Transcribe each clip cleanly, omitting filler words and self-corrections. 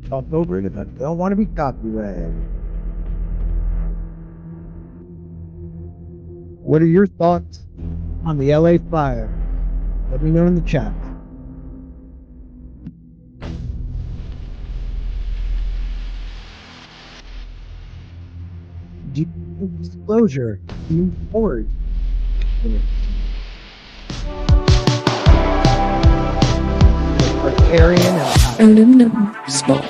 Talk over it. I don't want to be copyrighted. What are your thoughts on the LA fire? Let me know in the chat. Deep disclosure. Move forward. Aluminum Spork.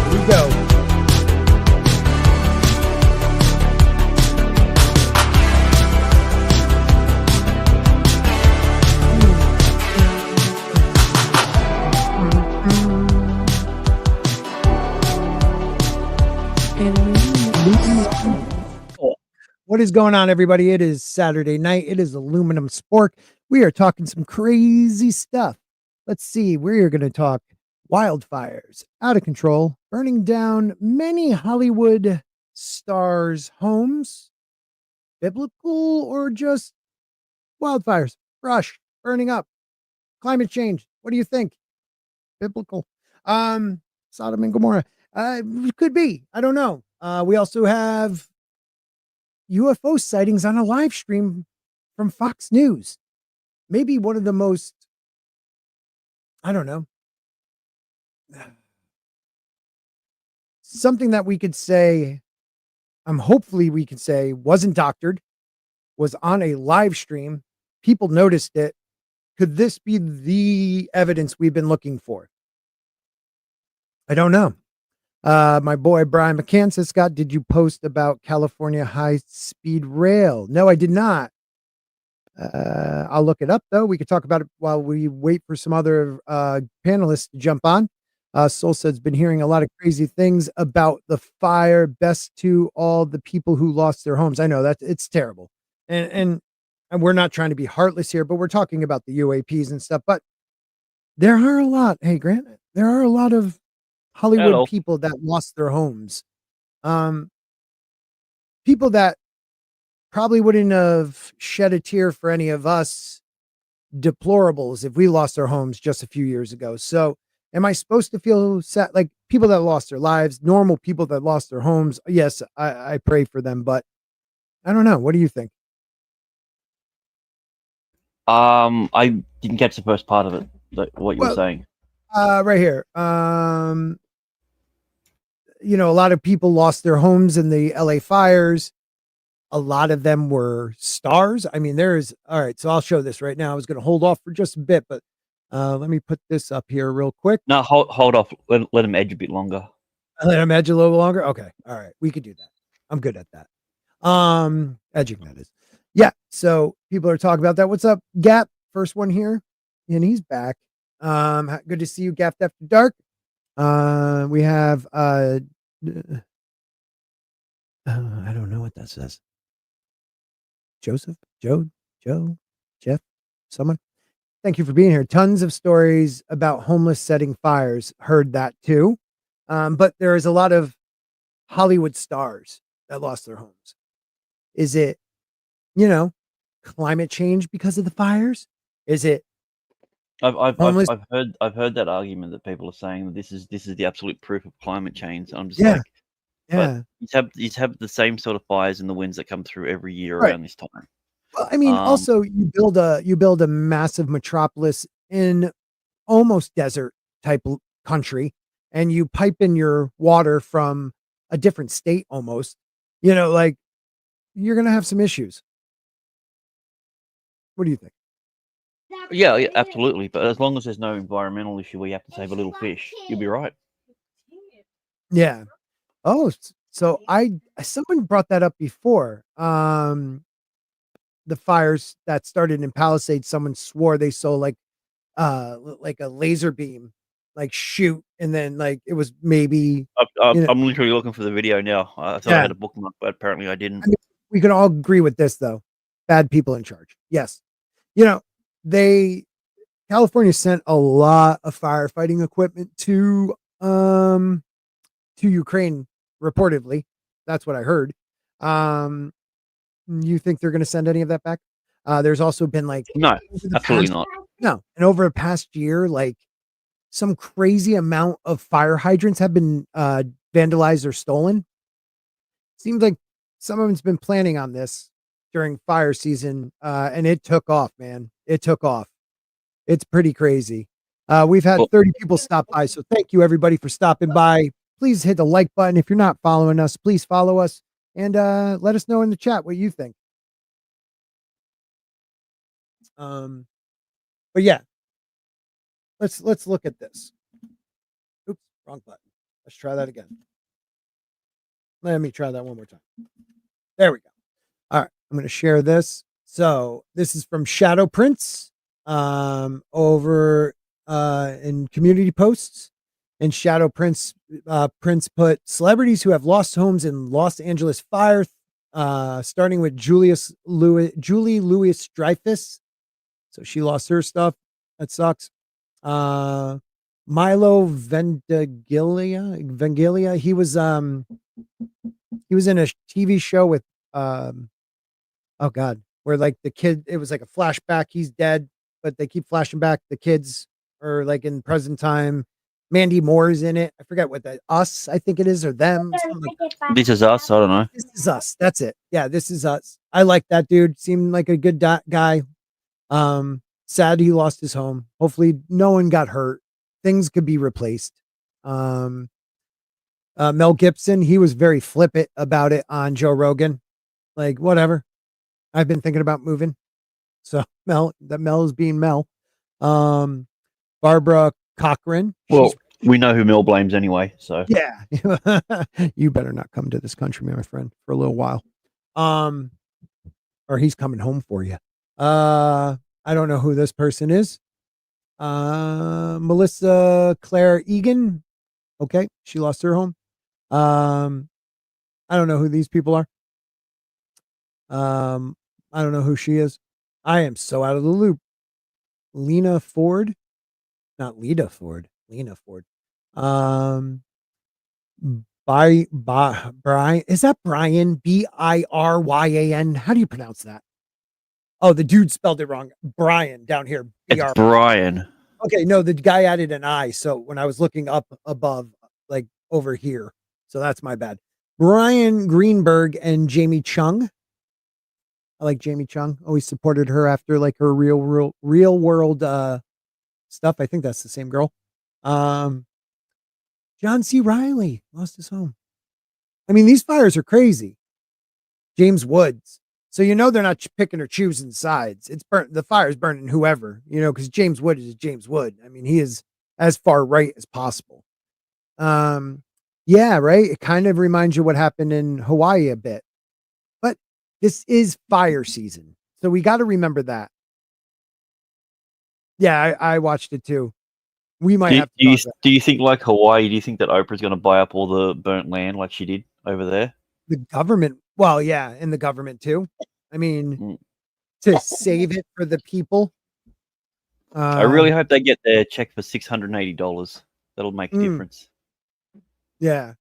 Here we go. What is going on, everybody? It is Saturday night. It is Aluminum Spork. We are talking some crazy stuff. Let's see. We're going to talk wildfires out of control, burning down many Hollywood stars' homes. Biblical or just wildfires, brush, burning up, climate change. What do you think? Biblical. Sodom and Gomorrah. Could be. I don't know. We also have UFO sightings on a live stream from Fox News. Maybe one of the most, I don't know, something that we could say, hopefully we could say wasn't doctored, was on a live stream. People noticed it. Could this be the evidence we've been looking for? I don't know. My boy Brian McCann says, Scott, did you post about California high-speed rail? No, I did not. I'll look it up, though. We could talk about it while we wait for some other panelists to jump on. Soul says, been hearing a lot of crazy things about the fire. Best to all the people who lost their homes. I know that it's terrible. And we're not trying to be heartless here, but we're talking about the UAPs and stuff. But there are a lot. Hey, Grant, there are a lot of Hollywood people that lost their homes. People that probably wouldn't have shed a tear for any of us deplorables if we lost our homes just a few years ago. So am I supposed to feel sad? Like people that lost their lives, normal people that lost their homes? Yes, I pray for them, but I don't know. What do you think? I didn't catch the first part of it, like what you were saying. Right here. You know, a lot of people lost their homes in the LA fires. A lot of them were stars. I mean, all right, so I'll show this right now. I was going to hold off for just a bit, but let me put this up here real quick. No, hold off. Let him edge a bit longer. Let him edge a little longer? Okay. All right. We could do that. I'm good at that. Edging, that is. Yeah. So people are talking about that. What's up, Gap? First one here. And he's back. Good to see you, Gap After Dark. We have I don't know what that says. Joseph, Joe, Jeff, someone. Thank you for being here. Tons of stories about homeless setting fires. Heard that too. But there is a lot of Hollywood stars that lost their homes. Is it, climate change because of the fires? Is it Homeless. I've heard that argument that people are saying that this is the absolute proof of climate change. And I'm just Yeah. like, Yeah. but you have the same sort of fires and the winds that come through every year Right. around this time. Well, I mean, also you build a massive metropolis in almost desert type country, and you pipe in your water from a different state almost. Like you're gonna have some issues. What do you think? Yeah, absolutely. But as long as there's no environmental issue where you have to save a little fish, you'll be right. Yeah. Oh, so someone brought that up before. The fires that started in Palisades, someone swore they saw like a laser beam like shoot, and then like it was maybe I'm literally looking for the video now. I thought I yeah. had a bookmark, but apparently I didn't. I mean, we can all agree with this though. Bad people in charge. Yes. They California sent a lot of firefighting equipment to Ukraine, reportedly. That's what I heard. You think they're going to send any of that back? There's also been like No, absolutely not. No, and over the past year, like some crazy amount of fire hydrants have been vandalized or stolen. Seems like someone's been planning on this during fire season, and it took off, man. It took off. It's pretty crazy. We've had 30 people stop by, so thank you everybody for stopping by. Please hit the like button. If you're not following us, please follow us and let us know in the chat what you think. But yeah, let's look at this. Oops, wrong button. Let's try that again. Let me try that one more time. There we go. All right, I'm going to share this. So this is from Shadow Prince over in community posts. And Shadow Prince put celebrities who have lost homes in Los Angeles fire, starting with Julie Louis Dreyfus. So she lost her stuff. That sucks. Milo Vengilia. He was in a TV show with oh God, where like the kid, it was like a flashback. He's dead, but they keep flashing back. The kids are like in present time. Mandy Moore's in it. I forget what that Us, I think it is, or them. Like This Is Us. I don't know. This Is Us. That's it. Yeah, This Is Us. I like that dude. Seemed like a good guy. Sad he lost his home. Hopefully no one got hurt. Things could be replaced. Mel Gibson, he was very flippant about it on Joe Rogan. Like, whatever. I've been thinking about moving. So Mel is being Mel. Barbara Cochran. Well, we know who Mel blames anyway. So yeah, you better not come to this country, my friend, for a little while. Or he's coming home for you. I don't know who this person is. Melissa Claire Egan. Okay, she lost her home. I don't know who these people are. I don't know who she is. I am so out of the loop. Lena Ford. Not Lita Ford. Lena Ford. Brian, is that Brian? Biryan? How do you pronounce that? Oh, the dude spelled it wrong. Brian down here. it's Brian. Okay, no, the guy added an I. So when I was looking up above, like over here, so that's my bad. Brian Greenberg and Jamie Chung. I like Jamie Chung. Always supported her after like her real world stuff. I think that's the same girl. John C. Riley lost his home. I mean, these fires are crazy. James Woods. So they're not picking or choosing sides. It's the fire's burning whoever, because James Wood is James Wood. I mean, he is as far right as possible. Yeah, right. It kind of reminds you what happened in Hawaii a bit. But this is fire season. So we got to remember that. Yeah, I watched it too. We might have to do you think like Hawaii, do you think that Oprah's going to buy up all the burnt land like she did over there? The government, well, yeah, and the government too. I mean, to save it for the people. I really hope they get their check for $680. That'll make a difference. Yeah.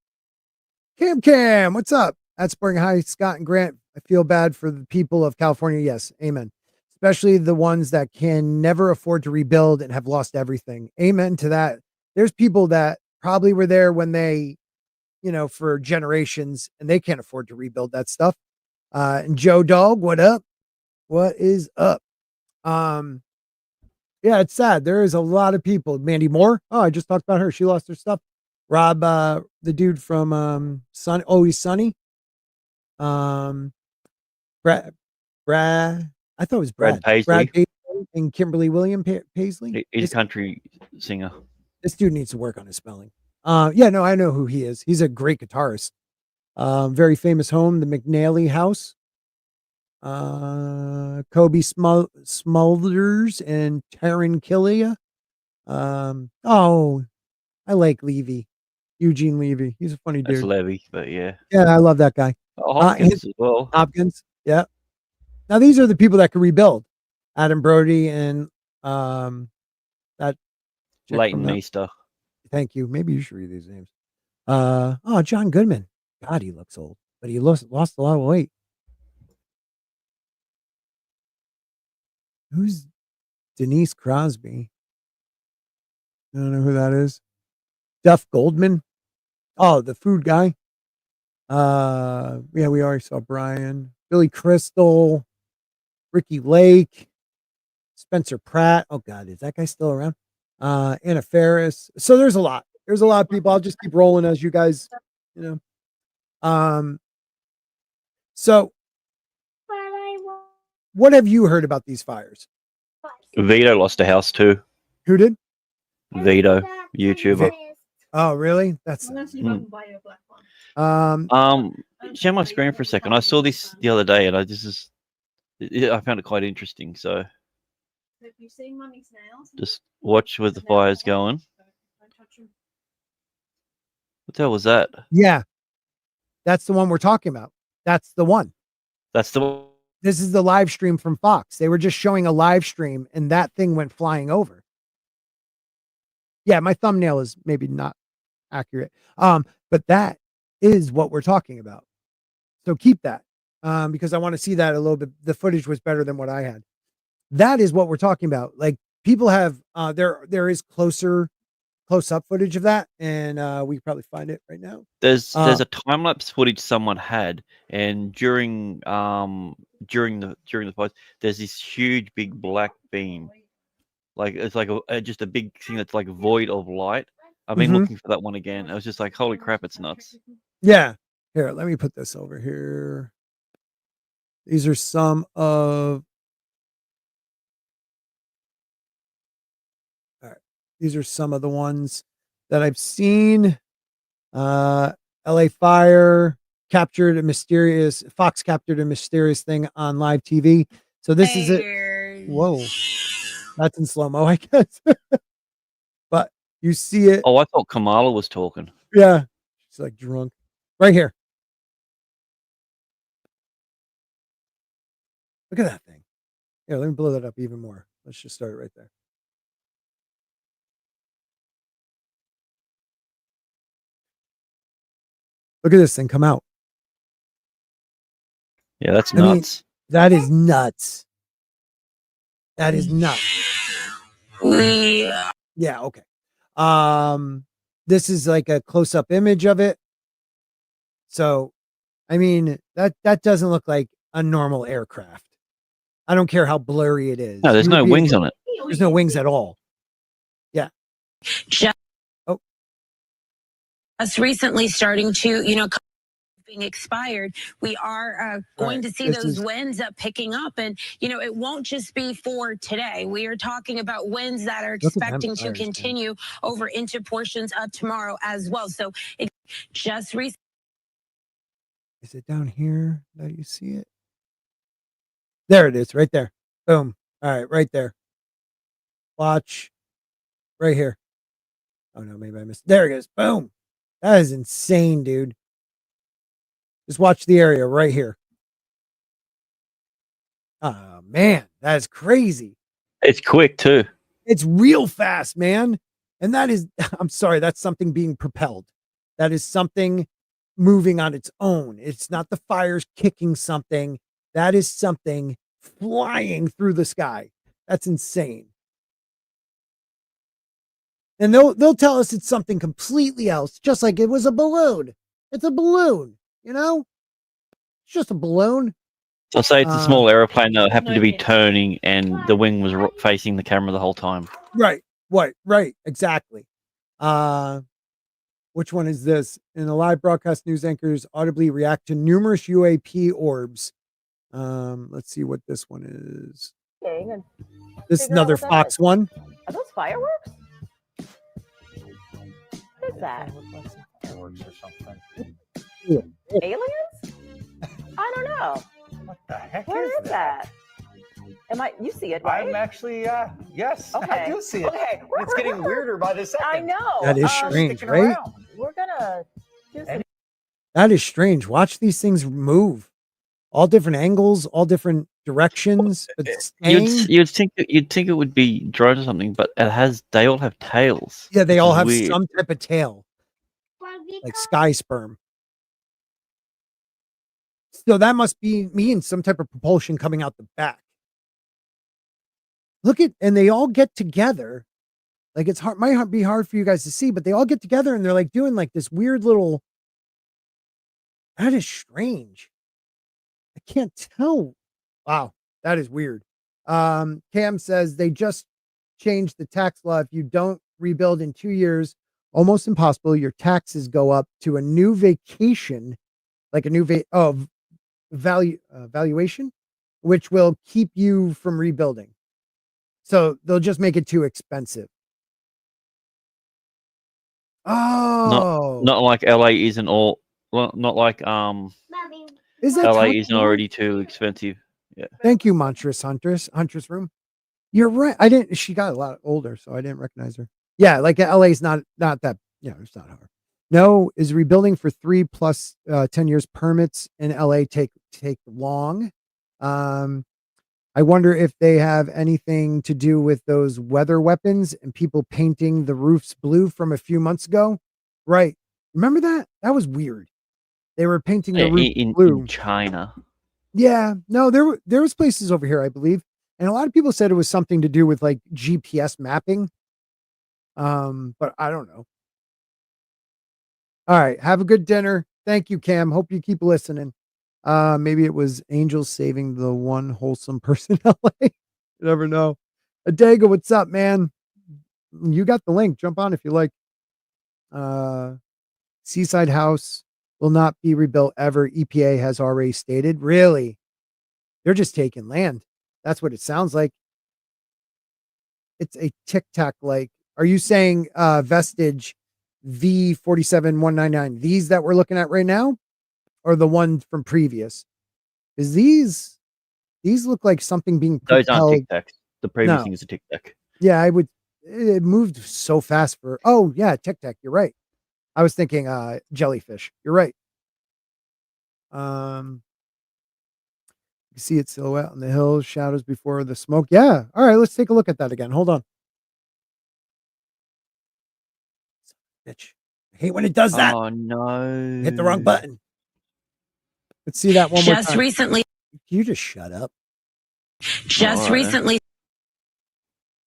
Cam, what's up? That's Sporting. Hi, Scott and Grant. I feel bad for the people of California. Yes, amen. especially the ones that can never afford to rebuild and have lost everything. Amen to that. There's people that probably were there when they, for generations, and they can't afford to rebuild that stuff. And Joe Dog, what up? What is up? Yeah, it's sad. There is a lot of people. Mandy Moore. Oh, I just talked about her. She lost her stuff. Rob, the dude from Sun. Always Sunny. Brad. I thought it was Brad. Paisley. Paisley and Kimberly William Paisley. He's a country singer. This dude needs to work on his spelling. Yeah, no, I know who he is. He's a great guitarist. Very famous home, the McNally House. Kobe Smulders and Taryn Killia. Oh, I like Levy. Eugene Levy. He's a funny dude. That's Levy, but yeah. Yeah, I love that guy. Oh, Hopkins as well. Hopkins. Yeah. Now these are the people that can rebuild. Adam Brody and that Leighton Meester. Thank you. Maybe you should read these names. John Goodman. God, he looks old, but he lost a lot of weight. Who's Denise Crosby? I don't know who that is. Duff Goldman. Oh, the food guy. Yeah, we already saw Brian. Billy Crystal. Ricky Lake. Spencer Pratt. Oh God, is that guy still around? Anna Ferris. So there's a lot. There's a lot of people. I'll just keep rolling as you guys, So what have you heard about these fires? Vito lost a house too. Who did? Vito, YouTuber. Oh, really? That's share my screen for a second. I saw this the other day, and I found it quite interesting. So just watch where the fire's going. What the hell was that? Yeah, that's the one we're talking about. That's the one. That's the one. This is the live stream from Fox. They were just showing a live stream, and that thing went flying over. Yeah, my thumbnail is maybe not accurate. But that is what we're talking about. So keep that, because I want to see that a little bit. The footage was better than what I had. That is what we're talking about. Like, people have there is close-up footage of that, and we can probably find it right now. There's a time lapse footage someone had, and during the post, there's this huge big black beam. Like, it's like just a big thing that's like void of light. I've been looking for that one again. I was just like, holy crap, it's nuts. Yeah. Here, let me put this over here. These are some of. All right. These are some of the ones that I've seen. LA Fire Fox captured a mysterious thing on live TV. So this is it. Whoa. That's in slow-mo, I guess. But you see it. Oh, I thought Kamala was talking. Yeah. She's like drunk. Right here. Look at that thing. Yeah, let me blow that up even more. Let's just start it right there. Look at this thing come out. Yeah, that's nuts. That is nuts. That is nuts. Yeah, okay. This is like a close-up image of it. So, I mean, that doesn't look like a normal aircraft. I don't care how blurry it is. No, there's no wings on it. There's no wings at all. Yeah. Oh. Us recently starting to, being expired, we are going to see those winds picking up, and it won't just be for today. We are talking about winds that are expecting to continue over into portions of tomorrow as well. So it just recently. Is it down here that you see it? There it is, right there. Boom. All right, right there. Watch right here. Oh no, maybe I missed. There it is. Boom. That is insane, dude. Just watch the area right here. Oh man, that's crazy. It's quick too. It's real fast, man. And that is, I'm sorry, that's something being propelled. That is something moving on its own. It's not the fires kicking something. That is something flying through the sky. That's insane. And they'll tell us it's something completely else, just like it was a balloon. It's a balloon, you know? It's just a balloon. So say it's a small aeroplane that happened to be turning and the wing was facing the camera the whole time. Right. Right. Exactly. Which one is this? In a live broadcast, news anchors audibly react to numerous UAP orbs. Let's see what this one is. This is another Fox one. Are those fireworks? What is that? Fireworks or something. Aliens? I don't know. What the heck What is that? You see it, right? I'm actually, yes, Okay. I do see it. Okay. It's getting weirder by the second. I know. That is strange, right? We're gonna do some. That is strange. Watch these things move. All different angles, all different directions. But staying. You'd think it would be drones or something, but they all have tails. Yeah, they all have weird. some type of tail, like sky sperm. So that must mean some type of propulsion coming out the back. And they all get together. Like might be hard for you guys to see, but they all get together and they're like doing like this weird little. That is strange. I can't tell. Wow, that is weird. Cam says they just changed the tax law. If you don't rebuild in 2 years, almost impossible. Your taxes go up to a new vacation, like a new valuation, which will keep you from rebuilding. So they'll just make it too expensive. Oh, Not like LA isn't all. Not like is that LA isn't already too expensive. Yeah. Thank you, Huntress Room. You're right. She got a lot older, so I didn't recognize her. Yeah, like LA's not that. It's not hard. No, is rebuilding for 3 plus 10 years. Permits in LA take long. I wonder if they have anything to do with those weather weapons and people painting the roofs blue from a few months ago. Right. Remember that? That was weird. They were painting the roof blue in China. Yeah, no, there was places over here, I believe, and a lot of people said it was something to do with like GPS mapping. But I don't know. All right, have a good dinner. Thank you, Cam. Hope you keep listening. Maybe it was angels saving the one wholesome person in LA. You never know. Adega, what's up, man? You got the link. Jump on if you like. Seaside House will not be rebuilt ever. EPA has already stated. Really? They're just taking land. That's what it sounds like. It's a Tic Tac like. Are you saying Vestige V47199? These that we're looking at right now? Or the one from previous? Is these look like something being propelled. Those aren't Tic Tacs. The previous thing is a Tic Tac. Yeah, it moved so fast for. Oh yeah, Tic Tac. You're right. I was thinking jellyfish. You're right. You see it silhouette on the hills, shadows before the smoke. Yeah. All right, let's take a look at that again. Hold on. Bitch. I hate when it does that. Oh no. Hit the wrong button. Let's see that one more time. Just recently. Can you just shut up? Just recently.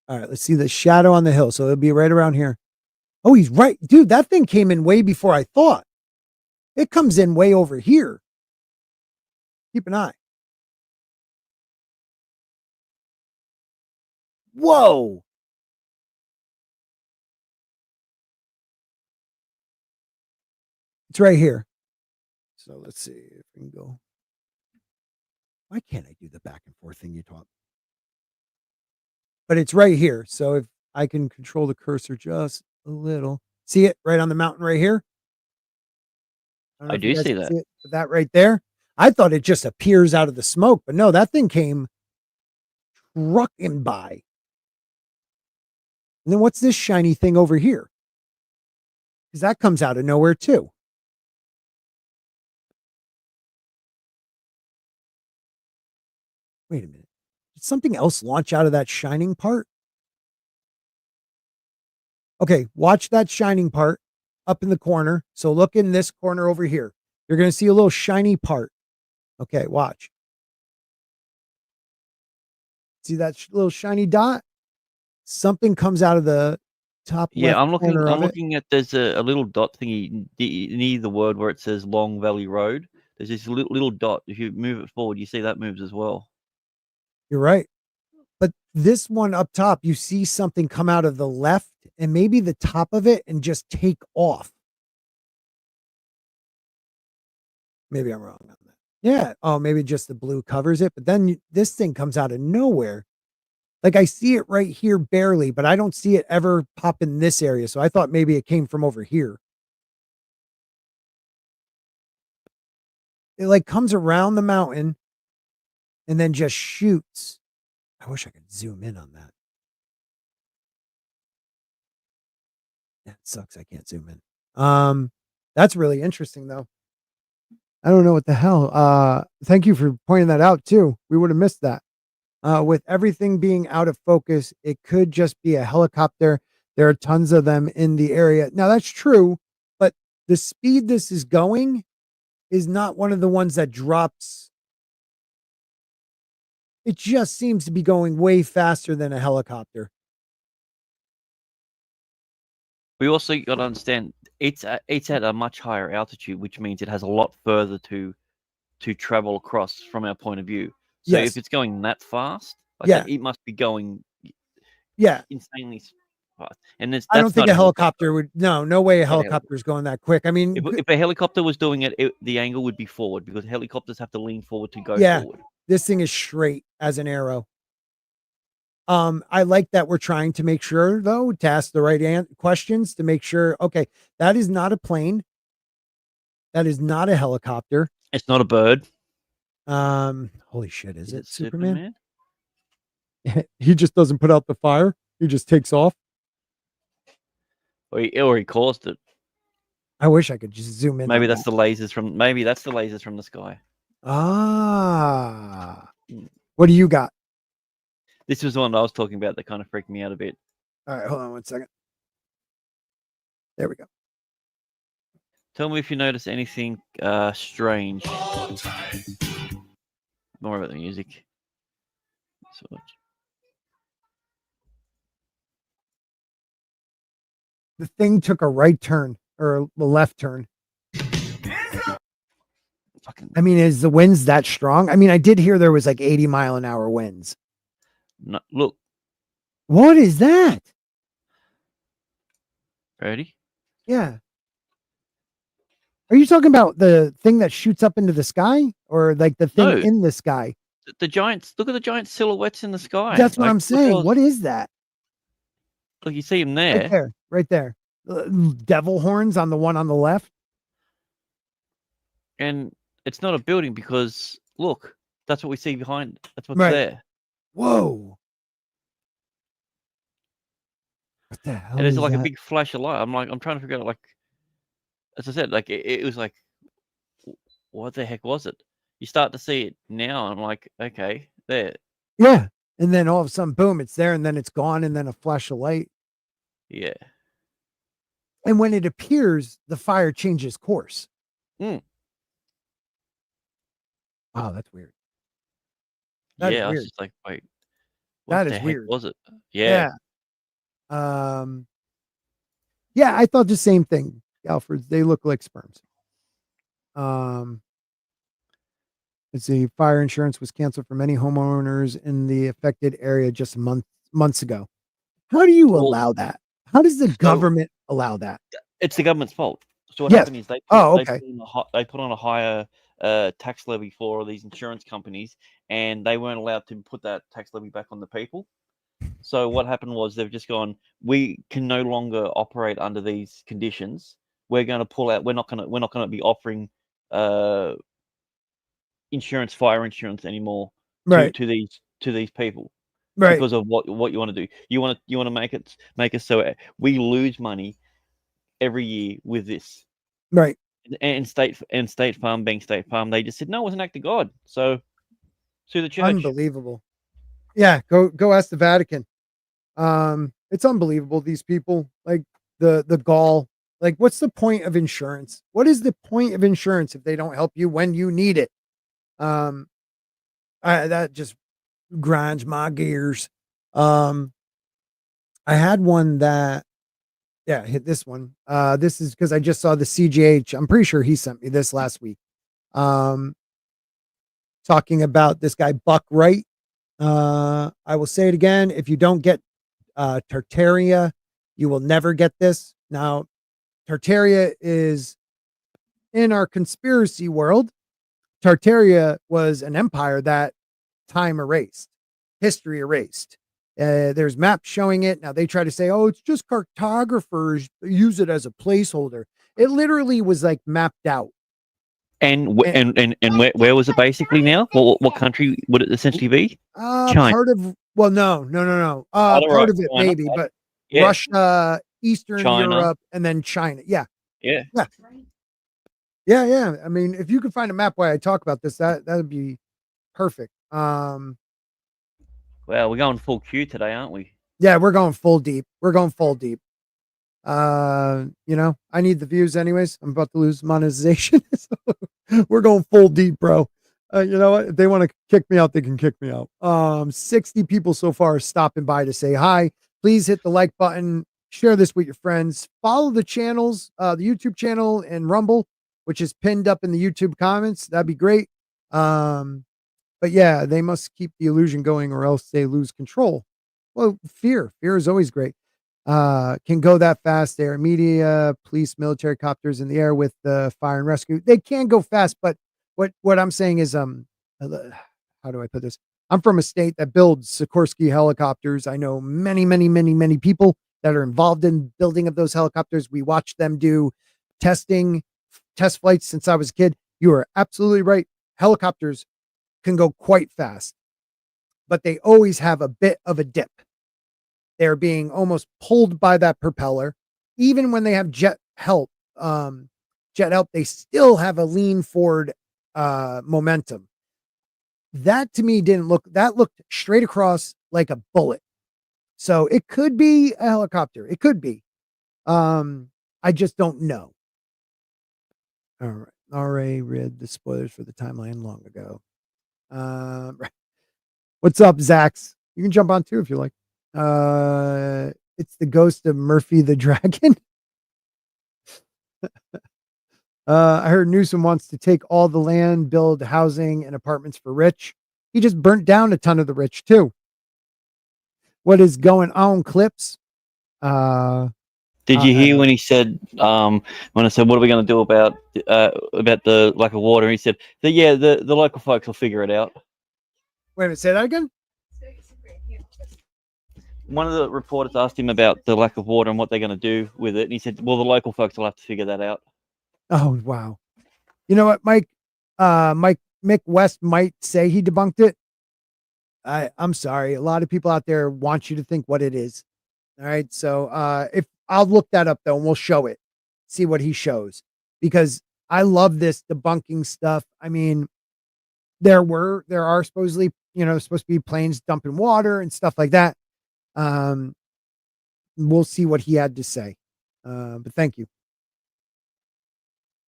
All right, let's see the shadow on the hill. So it'll be right around here. Oh, he's right. Dude, that thing came in way before I thought. It comes in way over here. Keep an eye. Whoa. It's right here. So let's see if we can go. Why can't I do the back and forth thing you taught? But it's right here. So if I can control the cursor just a little. See it right on the mountain right here? I do see that. That right there. I thought it just appears out of the smoke, but no, that thing came trucking by. And then what's this shiny thing over here? Because that comes out of nowhere too. Wait a minute. Did something else launch out of that shining part? Okay, watch that shining part up in the corner. So look in this corner over here. You're going to see a little shiny part. Okay, watch. See that little shiny dot? Something comes out of the top Yeah, left corner I'm of it. looking at there's a little dot thingy near the word where it says Long Valley Road. There's this little dot. If you move it forward, you see that moves as well. You're right. But this one up top, you see something come out of the left and maybe the top of it and just take off. Maybe I'm wrong on that. Yeah. Oh, maybe just the blue covers it. But then this thing comes out of nowhere. Like I see it right here barely, but I don't see it ever pop in this area. So I thought maybe it came from over here. It like comes around the mountain and then just shoots. I wish I could zoom in on that. That sucks. I can't zoom in. That's really interesting though. I don't know what the hell. Thank you for pointing that out too. We would have missed that. With everything being out of focus, it could just be a helicopter. There are tons of them in the area. Now that's true, but the speed this is going is not one of the ones that drops. It just seems to be going way faster than a helicopter. We also got to understand it's at a much higher altitude, which means it has a lot further to travel across from our point of view. So Yes. if it's going that fast, like Yeah. it must be going insanely fast. And I don't think a helicopter would. No way a helicopter is going that quick. I mean, if a helicopter was doing it, the angle would be forward because helicopters have to lean forward to go forward. This thing is straight as an arrow. I like that we're trying to make sure, though, to ask the right questions to make sure. Okay, that is not a plane. That is not a helicopter. It's not a bird. Holy shit, is it Superman? He just doesn't put out the fire. He just takes off. Or he caused it. I wish I could just zoom in. Maybe that's the lasers from. Maybe that's the lasers from the sky. What do you got? This was the one I was talking about that kind of freaked me out a bit. All right, hold on 1 second. There we go. Tell me if you notice anything strange. More about the music. The thing took a right turn or a left turn. I mean, is the winds that strong? I mean, I did hear there was like 80-mile-an-hour winds. No, look. What is that? Ready? Yeah. Are you talking about the thing that shoots up into the sky or like the thing in the sky? The giants, look at the giant silhouettes in the sky. That's what I'm saying. What is that? Look, you see them there. Right there. Devil horns on the one on the left. And it's not a building because look, that's what we see behind. That's what's there. Whoa. What the hell? And there's like a big flash of light. I'm trying to figure out, like, as I said, like it was like, what the heck was it? You start to see it now. I'm like, okay, there. Yeah. And then all of a sudden, boom, it's there and then it's gone and then a flash of light. Yeah. And when it appears, the fire changes course. Wow, that's weird. I was just like, wait, what that the is heck weird. was it? Yeah. Yeah, I thought the same thing. Alfreds, they look like sperms. Let's see. Fire insurance was canceled for many homeowners in the affected area just months ago. How do you allow that? How does the government allow that? It's the government's fault. So what happened is they put on a higher tax levy for all these insurance companies, and they weren't allowed to put that tax levy back on the people. So what happened was they've just gone, we can no longer operate under these conditions. We're going to pull out. We're not going to be offering insurance, fire insurance anymore to these people. Right. Because of what you want to do. You want to make it so we lose money every year with this. Right. And State Farm being State Farm, they just said no, it was an act of God. So sue the church. Unbelievable. Yeah, go ask the Vatican. It's unbelievable. These people, like the gall. Like, what's the point of insurance? What is the point of insurance if they don't help you when you need it? That just grinds my gears. I had one that, yeah, hit this one. This is because I just saw the CGH. I'm pretty sure he sent me this last week. Talking about this guy, Buck Wright. I will say it again. If you don't get Tartaria, you will never get this. Now, Tartaria is in our conspiracy world. Tartaria was an empire that time erased, history erased. There's maps showing it. Now they try to say, oh, it's just cartographers use it as a placeholder. It literally was like mapped out. And where was it basically now? What country would it essentially be? China. Part of, well, no. Part of it, China, maybe, right? but Yeah. Russia, Eastern China. Europe, and then China. Yeah. Yeah. I mean, if you could find a map where I talk about this, that would be perfect. Well, we're going full Q today, aren't we? Yeah, we're going full deep. You know, I need the views anyways. I'm about to lose monetization. So we're going full deep, bro. You know what? If they want to kick me out, they can kick me out. 60 people so far stopping by to say hi. Please hit the like button, share this with your friends, follow the channels, the YouTube channel and Rumble, which is pinned up in the YouTube comments. That'd be great. But yeah, they must keep the illusion going or else they lose control. Well, fear is always great. Can go that fast. There, media, police, military copters in the air with the fire and rescue. They can go fast, but what I'm saying is, how do I put this? I'm from a state that builds Sikorsky helicopters. I know many people that are involved in building of those helicopters. We watched them do test flights since I was a kid. You are absolutely right. Helicopters can go quite fast, but they always have a bit of a dip. They're being almost pulled by that propeller. Even when they have jet help, they still have a lean forward momentum. That to me that looked straight across like a bullet. So it could be a helicopter. It could be. I just don't know. All right. Already read the spoilers for the timeline long ago. What's up, Zax? You can jump on too if you like. It's the ghost of Murphy the Dragon. I heard Newsom wants to take all the land, build housing and apartments for rich. He just burnt down a ton of the rich too. What is going on, Clips? Did you hear when he said, when I said, what are we going to do about the lack of water? He said that, yeah, the local folks will figure it out. Wait a minute, say that again? One of the reporters asked him about the lack of water and what they're going to do with it. And he said, well, the local folks will have to figure that out. Oh, wow. You know what, Mike? Mick West might say he debunked it. I'm sorry. A lot of people out there want you to think what it is. All right. So if I'll look that up though, and we'll show it, see what he shows, because I love this debunking stuff. I mean, there are supposedly, supposed to be planes dumping water and stuff like that. We'll see what he had to say. But thank you.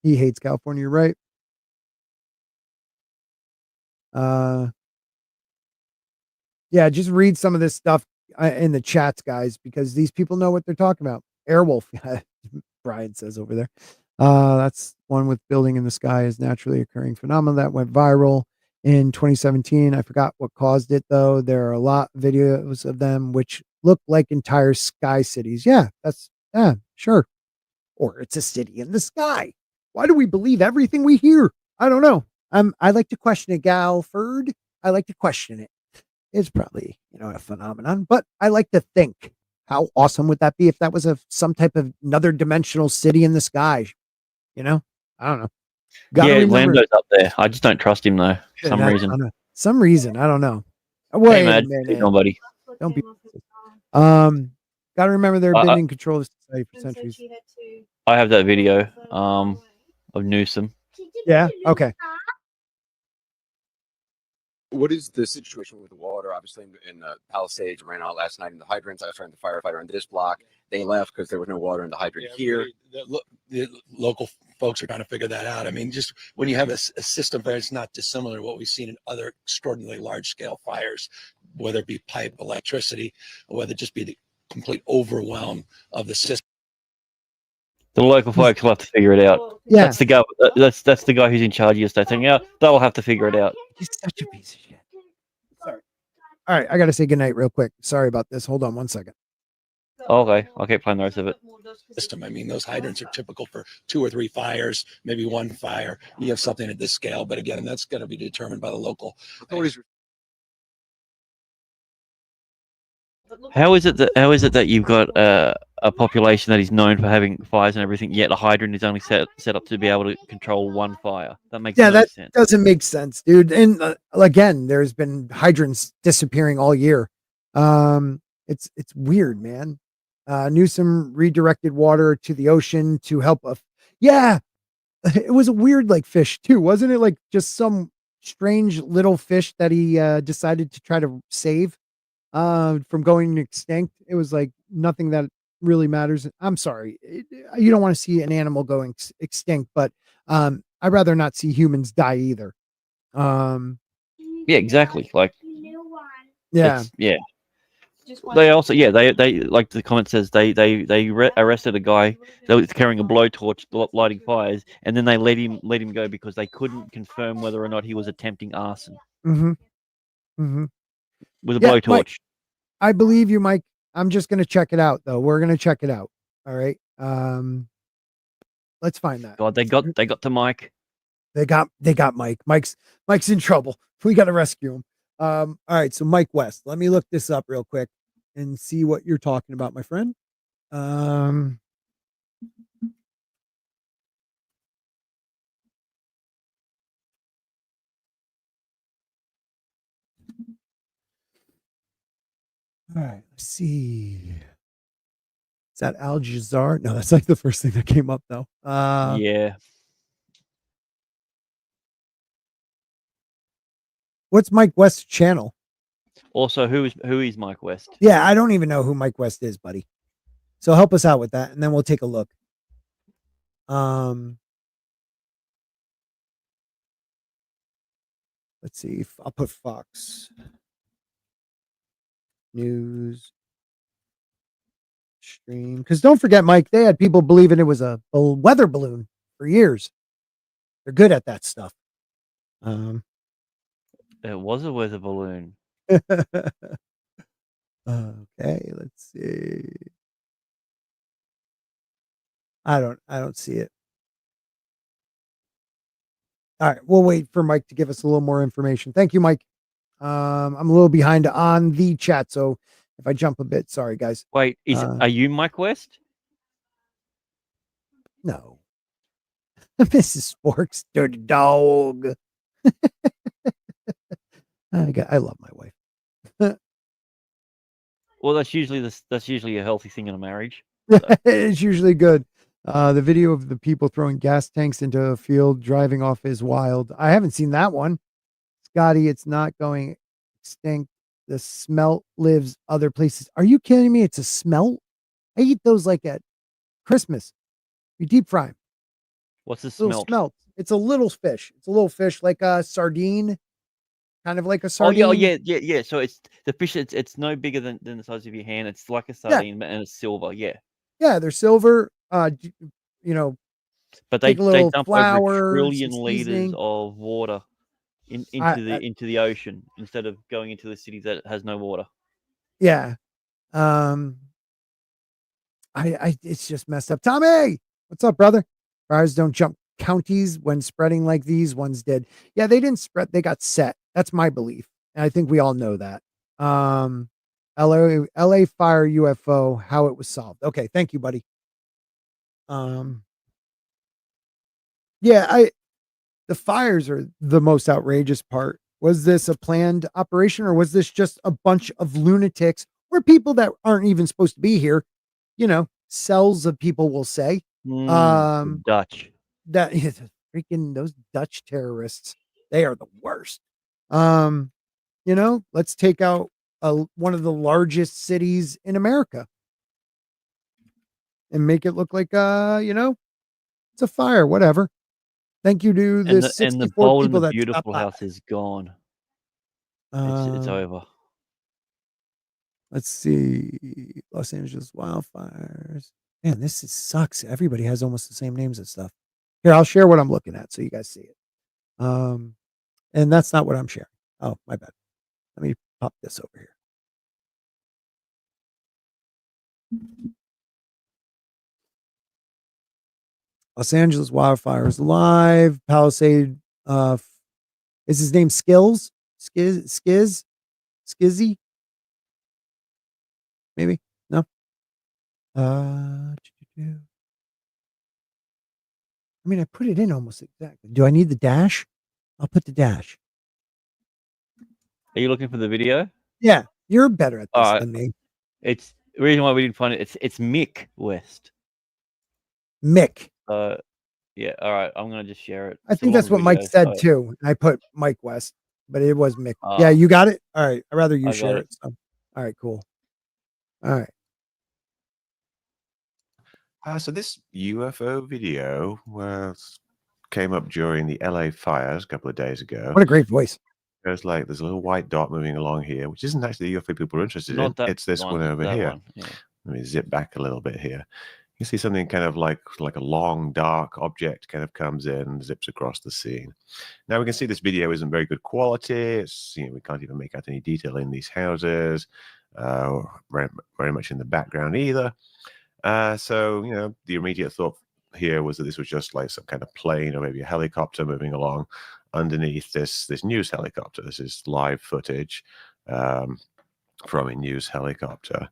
He hates California, you're right? Yeah, just read some of this stuff in the chats, guys, because these people know what they're talking about. Airwolf, Brian says over there. That's one with building in the sky is naturally occurring phenomenon that went viral in 2017. I forgot what caused it though. There are a lot of videos of them which look like entire sky cities. Yeah, sure. Or it's a city in the sky. Why do we believe everything we hear? I don't know. I like to question it, Galford. I like to question it. It's probably, a phenomenon, but I like to think, how awesome would that be if that was some type of another dimensional city in the sky? I don't know. Lando's up there. I just don't trust him though. For some reason. I don't know. Wait a minute. Nobody. Don't be. Gotta remember they've been in control of society for centuries. I have that video of Newsom. Yeah. Okay. What is the situation with the water? Obviously, in the Palisades, ran out last night in the hydrants. I was trying to firefighter on this block. They left because there was no water in the hydrant here. The local folks are trying to figure that out. I mean, just when you have a system there, it's not dissimilar to what we've seen in other extraordinarily large scale fires, whether it be pipe, electricity, or whether it just be the complete overwhelm of the system. The local folks will have to figure it out. Yeah. That's the guy. That's the guy who's in charge of your state. Saying, yeah, they'll have to figure it out. He's such a piece of shit. Sorry. All right, I gotta say goodnight real quick. Sorry about this. Hold on one second. Okay, I'll keep playing the rest of it. System. I mean, those hydrants are typical for 2 or 3 fires, maybe 1 fire. You have something at this scale, but again, that's going to be determined by the local authorities. How is it that you've got a population that is known for having fires and everything, yet a hydrant is only set up to be able to control 1 fire? That makes no sense. Doesn't make sense, dude. And again, there's been hydrants disappearing all year. It's weird, man. Newsom redirected water to the ocean to help. Yeah, it was a weird like fish too, wasn't it? Like just some strange little fish that he decided to try to save from going extinct. It was like nothing that really matters. I'm sorry, you don't want to see an animal going extinct, but I'd rather not see humans die either. Yeah, exactly. Like, yeah. They also, they like the comment says they arrested a guy that was carrying a blowtorch lighting fires, and then they let him go because they couldn't confirm whether or not he was attempting arson with a blowtorch. Mike, I believe you, Mike. I'm just gonna check it out though. We're gonna check it out. All right. Let's find that. God, they got to Mike. They got Mike. Mike's in trouble. We got to rescue him. All right. So Mike West. Let me look this up real quick and see what you're talking about, my friend. All right, let's see. Is that Al Jazeera? No, that's like the first thing that came up though. Yeah. What's Mike West's channel? Also, who is Mike West? Yeah, I don't even know who Mike West is, buddy. So help us out with that, and then we'll take a look. Let's see. I'll put Fox News stream, because don't forget, Mike, they had people believing it was a weather balloon for years. They're good at that stuff. It was a weather balloon. Okay, let's see. I don't see it. All right, we'll wait for Mike to give us a little more information. Thank you, Mike. I'm a little behind on the chat, so if I jump a bit, sorry guys. Wait, are you Mike West? No. Mrs. Spork's dirty dog. I love my wife. Well, that's usually a healthy thing in a marriage. It's usually good. The video of the people throwing gas tanks into a field driving off is wild. I haven't seen that one. Scotty, it's not going extinct. The smelt lives other places. Are you kidding me? It's a smelt? I eat those like at Christmas. You deep fry them. What's the smelt? smelt? It's a little fish. It's a little fish like a sardine. Kind of like a sardine. Oh yeah. So it's the fish. It's no bigger than the size of your hand. It's like a sardine, and it's silver. Yeah. Yeah, they're silver. You know, but they dump flour, over 1 trillion liters of water into the ocean instead of going into the city that has no water. Yeah. It's just messed up. Tommy, what's up, brother? Fires don't jump counties when spreading like these ones did. Yeah, they didn't spread. They got set. That's my belief. And I think we all know that. LA fire UFO, how it was solved. Okay. Thank you, buddy. Yeah, the fires are the most outrageous part. Was this a planned operation, or was this just a bunch of lunatics or people that aren't even supposed to be here? You know, cells of people will say. Dutch. That is freaking those Dutch terrorists. They are the worst. You know, let's take out one of the largest cities in America and make it look like, you know, it's a fire, whatever. Thank you to the And the 64 bold and people the that stopped beautiful by. house is gone. It's over. Let's see. Los Angeles wildfires. Man, sucks. Everybody has almost the same names and stuff. Here, I'll share what I'm looking at so you guys see it. And that's not what I'm sharing. Oh, my bad. Let me pop this over here. Los Angeles wildfires live. Palisade. Is his name Skills? Skizzy? Maybe? No. I mean, I put it in almost exactly. Do I need the dash? I'll put the dash. Are you looking for the video? Yeah, you're better at this than me. It's the reason why we didn't find it. It's Mick West. Mick. Yeah. All right. I'm gonna just share it. I think that's what Mike said too. I put Mike West, but it was Mick. Yeah, you got it. All right. I'd rather you share it. So. All right. Cool. All right. So this UFO video came up during the LA fires a couple of days ago. What a great voice. There's a little white dot moving along here, which isn't actually the UFO people are interested in. It's this one over here. Yeah. Let me zip back a little bit here. You see something kind of like a long, dark object kind of comes in and zips across the scene. Now we can see this video isn't very good quality. It's, we can't even make out any detail in these houses, very much in the background either. So, the immediate thought here was that this was just like some kind of plane or maybe a helicopter moving along underneath this news helicopter. This is live footage from a news helicopter.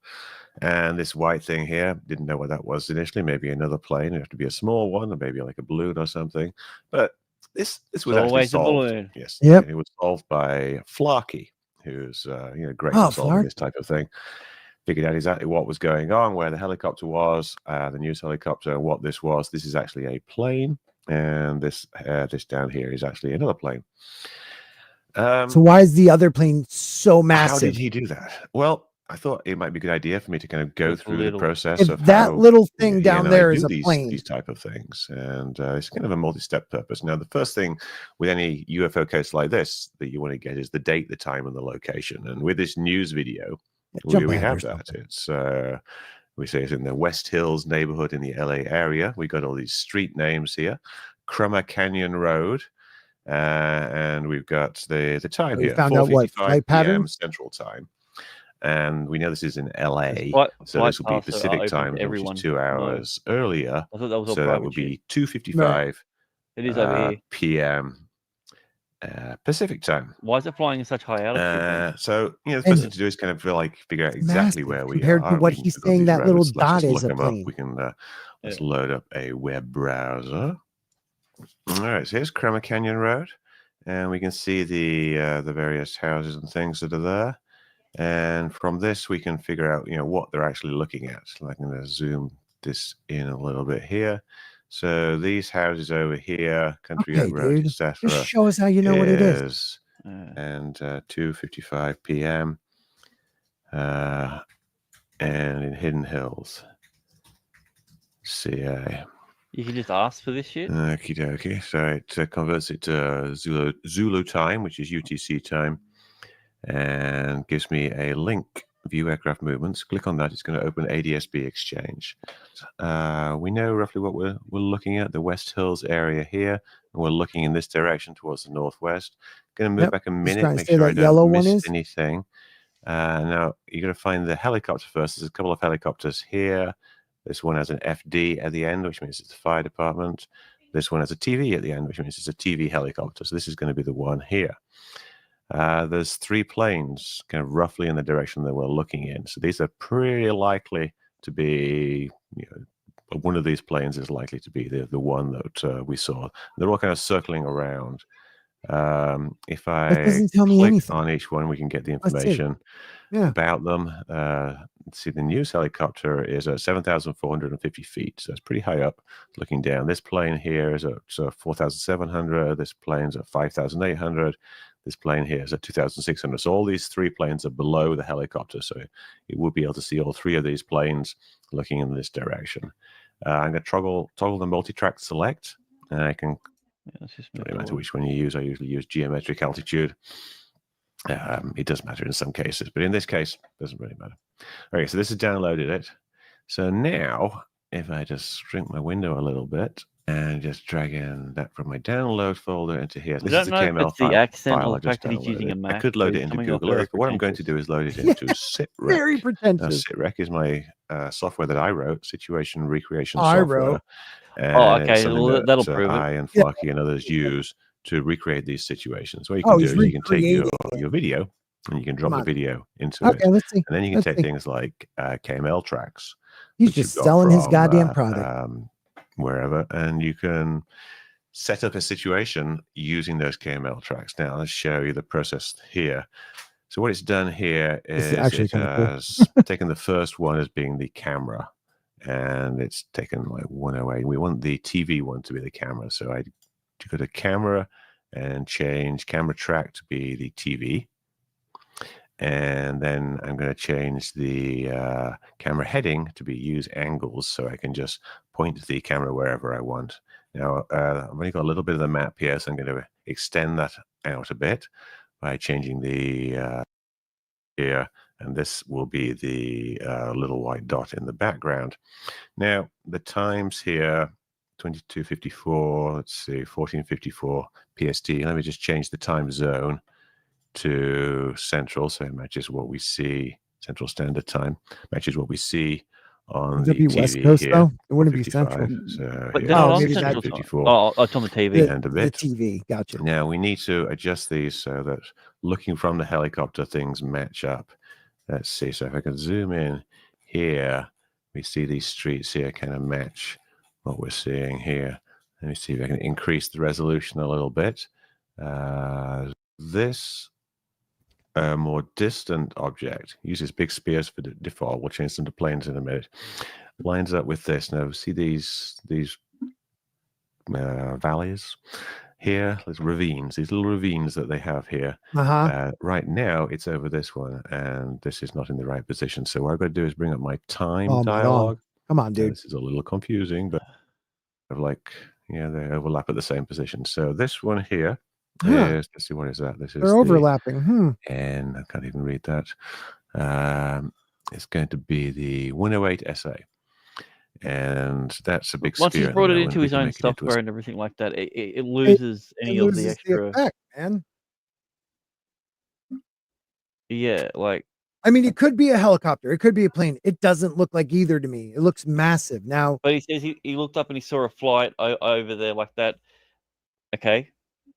And this white thing here, didn't know what that was initially. Maybe another plane. It have to be a small one, or maybe like a balloon or something. But this was actually solved. Yes, yep. It was solved by Flarkey, who's great at solving this type of thing. Figured out exactly what was going on, where the helicopter was, the news helicopter, and what this was. This is actually a plane, and this down here is actually another plane. So why is the other plane so massive? How did he do that? Well, I thought it might be a good idea for me to kind of go through the process of that how little thing down there is a plane. These type of things, and it's kind of a multi-step purpose. Now, the first thing with any UFO case like this that you want to get is the date, the time, and the location. And with this news video, we have that. It's we say it's in the West Hills neighborhood in the LA area. We got all these street names here: Crummer Canyon Road, and we've got the time here: 4:55 p.m. Central Time. And we know this is in LA, so this will be Pacific time, which is 2 hours earlier. So that would be 2:55 p.m. Pacific time. Why is it flying in such high altitude? So the first thing to do is kind of figure out exactly where we are. Compared to what he's saying, that little dot is a plane. We can let's load up a web browser. All right, so here's Crummer Canyon Road, and we can see the various houses and things that are there. And from this, we can figure out, what they're actually looking at. So I'm going to zoom this in a little bit here. So these houses over here, Country Oak Road, etc. Just show us how you know what it is. And 2:55 p.m. And in Hidden Hills, CA. You can just ask for this shit. Okie dokie. So it converts it to Zulu time, which is UTC time. And gives me a link, view aircraft movements. Click on that. It's going to open ADSB exchange. We know roughly what we're looking at, the West Hills area here. And we're looking in this direction towards the northwest. Going to move back a minute, make sure I don't miss anything. Now, you're going to find the helicopter first. There's a couple of helicopters here. This one has an FD at the end, which means it's the fire department. This one has a TV at the end, which means it's a TV helicopter. So this is going to be the one here. There's 3 planes kind of roughly in the direction that we're looking in. So these are pretty likely to be, one of these planes is likely to be the one that we saw. They're all kind of circling around. If I click on each one, we can get the information about them. See, the news helicopter is at 7,450 feet. So it's pretty high up looking down. This plane here is at 4,700. This plane's at 5,800. This plane here is at 2,600. So all these 3 planes are below the helicopter. So you would be able to see all 3 of these planes looking in this direction. I'm going to toggle the multi-track select, and I can. No matter which one you use, I usually use geometric altitude. It does matter in some cases, but in this case, it doesn't really matter. Okay, so this has downloaded it. So now, if I just shrink my window a little bit and just drag in that from my download folder into here. This is the KML the accent file or I the just fact that he's using a downloaded. Mac. I could load it into Google Earth, but what I'm going to do is load it into SITREC. Very pretentious. SITREC is my software that I wrote, situation recreation I software. wrote. Oh, And okay. something Well, that that'll prove it. I and Flucky and others use to recreate these situations. What you Oh, can do he's is you can take recreating your video and you can drop Come the on. video into it. Okay, let's see. And then you can Let's take see. things like KML tracks. He's which you've just got selling his from, goddamn product. Wherever, and you can set up a situation using those KML tracks. Now, let's show you the process here. So what it's done here This is is actually it kinda cool. has taken the first one as being the camera, and it's taken like 108. We want the TV one to be the camera. So I go to camera and change camera track to be the TV. And then I'm going to change the camera heading to be use angles, so I can just point the camera wherever I want. Now, I've only got a little bit of the map here, so I'm going to extend that out a bit by changing the here, and this will be the little white dot in the background. Now, the times here, 22:54, let's see, 14:54 PST. Let me just change the time zone to central, so it matches what we see. Central Standard Time matches what we see on Would the it be TV West Coast here. though? It wouldn't be 55. Central. So But here they're not on maybe Central that's- Time. 54 Oh, it's on the TV. and a The bit. TV, gotcha. Now we need to adjust these so that looking from the helicopter, things match up. Let's see. So if I can zoom in here, we see these streets here kind of match what we're seeing here. Let me see if I can increase the resolution a little bit. This more distant object uses big spears for default. We'll change them to planes in a minute. Lines up with this. Now see these valleys here. There's ravines. These little ravines that they have here. Right now it's over this one, and this is not in the right position. So what I've got to do is bring up my time dialogue. Come on, dude. This is a little confusing, but they overlap at the same position. So this one here is, let's see, what is that? This is They're overlapping. and I can't even read that. It's going to be the 108 SA. And that's a big Once spear. he's brought it and into we his can own make it into a software and everything like that, it loses any of the extra. effect, man. Yeah, like I mean, it could be a helicopter. It could be a plane. It doesn't look like either to me. It looks massive. Now, but he says he looked up and he saw a flight over there like that. Okay.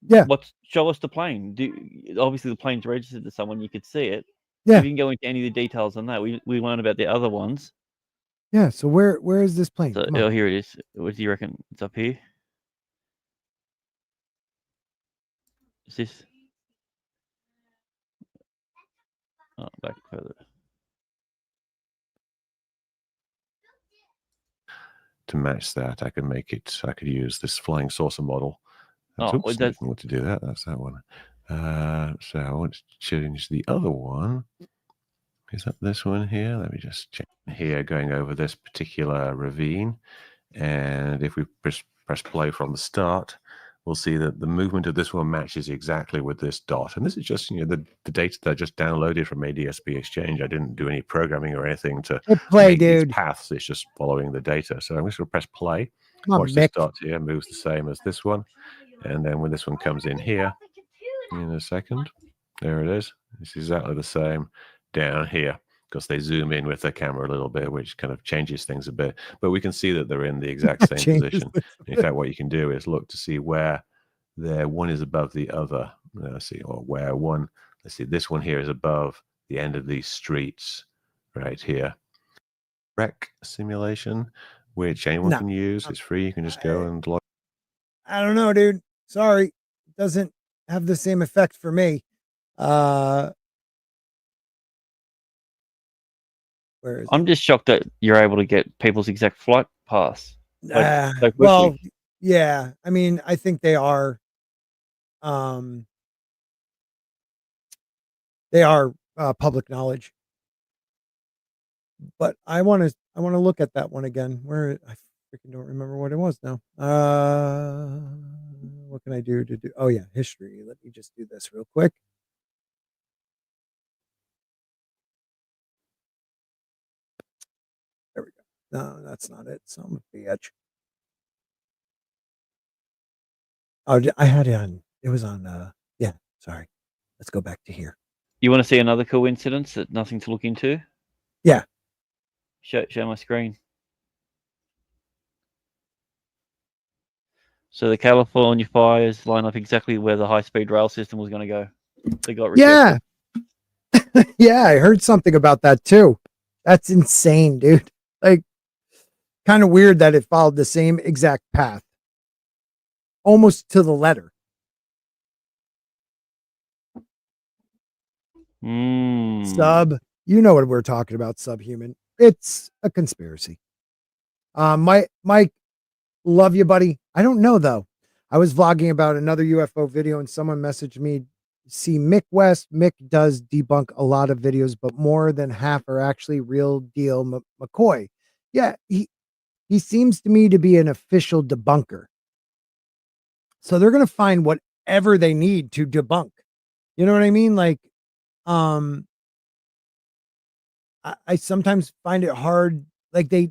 Yeah. Show us the plane. Obviously the plane's registered to someone, you could see it. Yeah. If you can go into any of the details on that, we learned about the other ones. yeah. So where is this plane? So Come on. here it is. What do you reckon? It's up here. Is this? Oh, back further. to match that. I could use this flying saucer model. Oops, I didn't want to do that. That's that one. So I want to change the other one. Is that this one here? Let me just check here, going over this particular ravine. And if we press play from the start, we'll see that the movement of this one matches exactly with this dot. And this is just, the data that I just downloaded from ADSB Exchange. I didn't do any programming or anything to make these paths. It's just following the data. So I'm just going to press play. Watch this dot here, moves the same as this one. And then when this one comes in here, in a second, there it is. It's exactly the same down here, because they zoom in with the camera a little bit, which kind of changes things a bit. But we can see that they're in the exact same position. In fact, what you can do is look to see where one is above the other. Let's see, or where one, let's see, this one here is above the end of these streets right here. Rec simulation, which anyone can use. It's free. You can just go and log. I don't know, dude. Sorry. It doesn't have the same effect for me. I'm just shocked that you're able to get people's exact flight paths. Well, yeah. I mean, I think they are. They are public knowledge. But I want to look at that one again. Where I freaking don't remember what it was now. What can I do to do? Oh yeah, history. Let me just do this real quick. There we go. No, that's not it. Some bitch. Oh, I had it on. It was on. Yeah. Sorry. Let's go back to here. You want to see another coincidence that nothing to look into? Yeah. Show my screen. So the California fires line up exactly where the high-speed rail system was going to go. They got rejected. Yeah. Yeah, I heard something about that too. That's insane, dude. Like, kind of weird that it followed the same exact path, almost to the letter. Sub, you know what we're talking about, subhuman. It's a conspiracy. Mike, love you, buddy. I don't know though. I was vlogging about another UFO video and someone messaged me, see Mick West. Mick does debunk a lot of videos, but more than half are actually real deal McCoy. Yeah, he seems to me to be an official debunker. So they're going to find whatever they need to debunk. You know what I mean? Like, I sometimes find it hard. Like they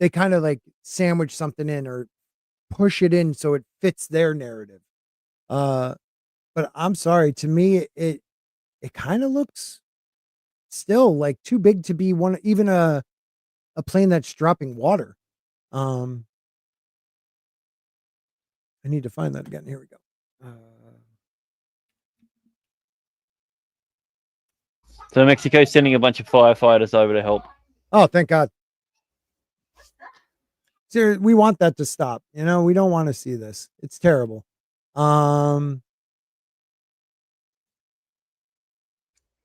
kind of like sandwich something in or push it in so it fits their narrative. But I'm sorry, to me, it kind of looks still like too big to be even a plane that's dropping water. I need to find that again. Here we go. So Mexico's sending a bunch of firefighters over to help. Oh, thank God. Seriously, we want that to stop. You know, we don't want to see this. It's terrible. Why,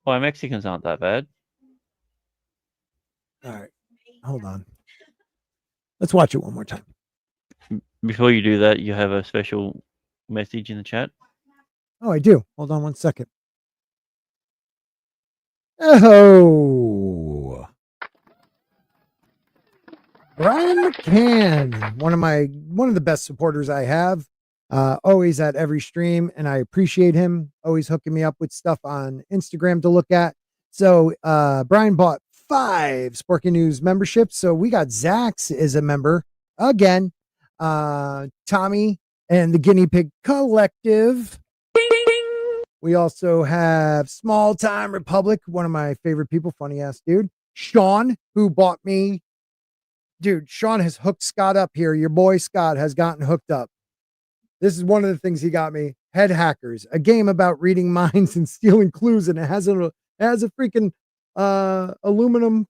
Mexicans aren't that bad. All right. Hold on. Let's watch it one more time. Before you do that, you have a special message in the chat. Oh, I do. Hold on one second. Oh, Brian McCann, one of the best supporters I have, always at every stream, and I appreciate him always hooking me up with stuff on Instagram to look at. So Brian bought 5 Sporking News memberships. So we got Zax as a member again, Tommy and the Guinea Pig Collective. We also have Small Time Republic, one of my favorite people, funny ass dude. Sean, who bought me. Dude, Sean has hooked Scott up here. Your boy Scott has gotten hooked up. This is one of the things he got me. Head Hackers, a game about reading minds and stealing clues, and it has a freaking aluminum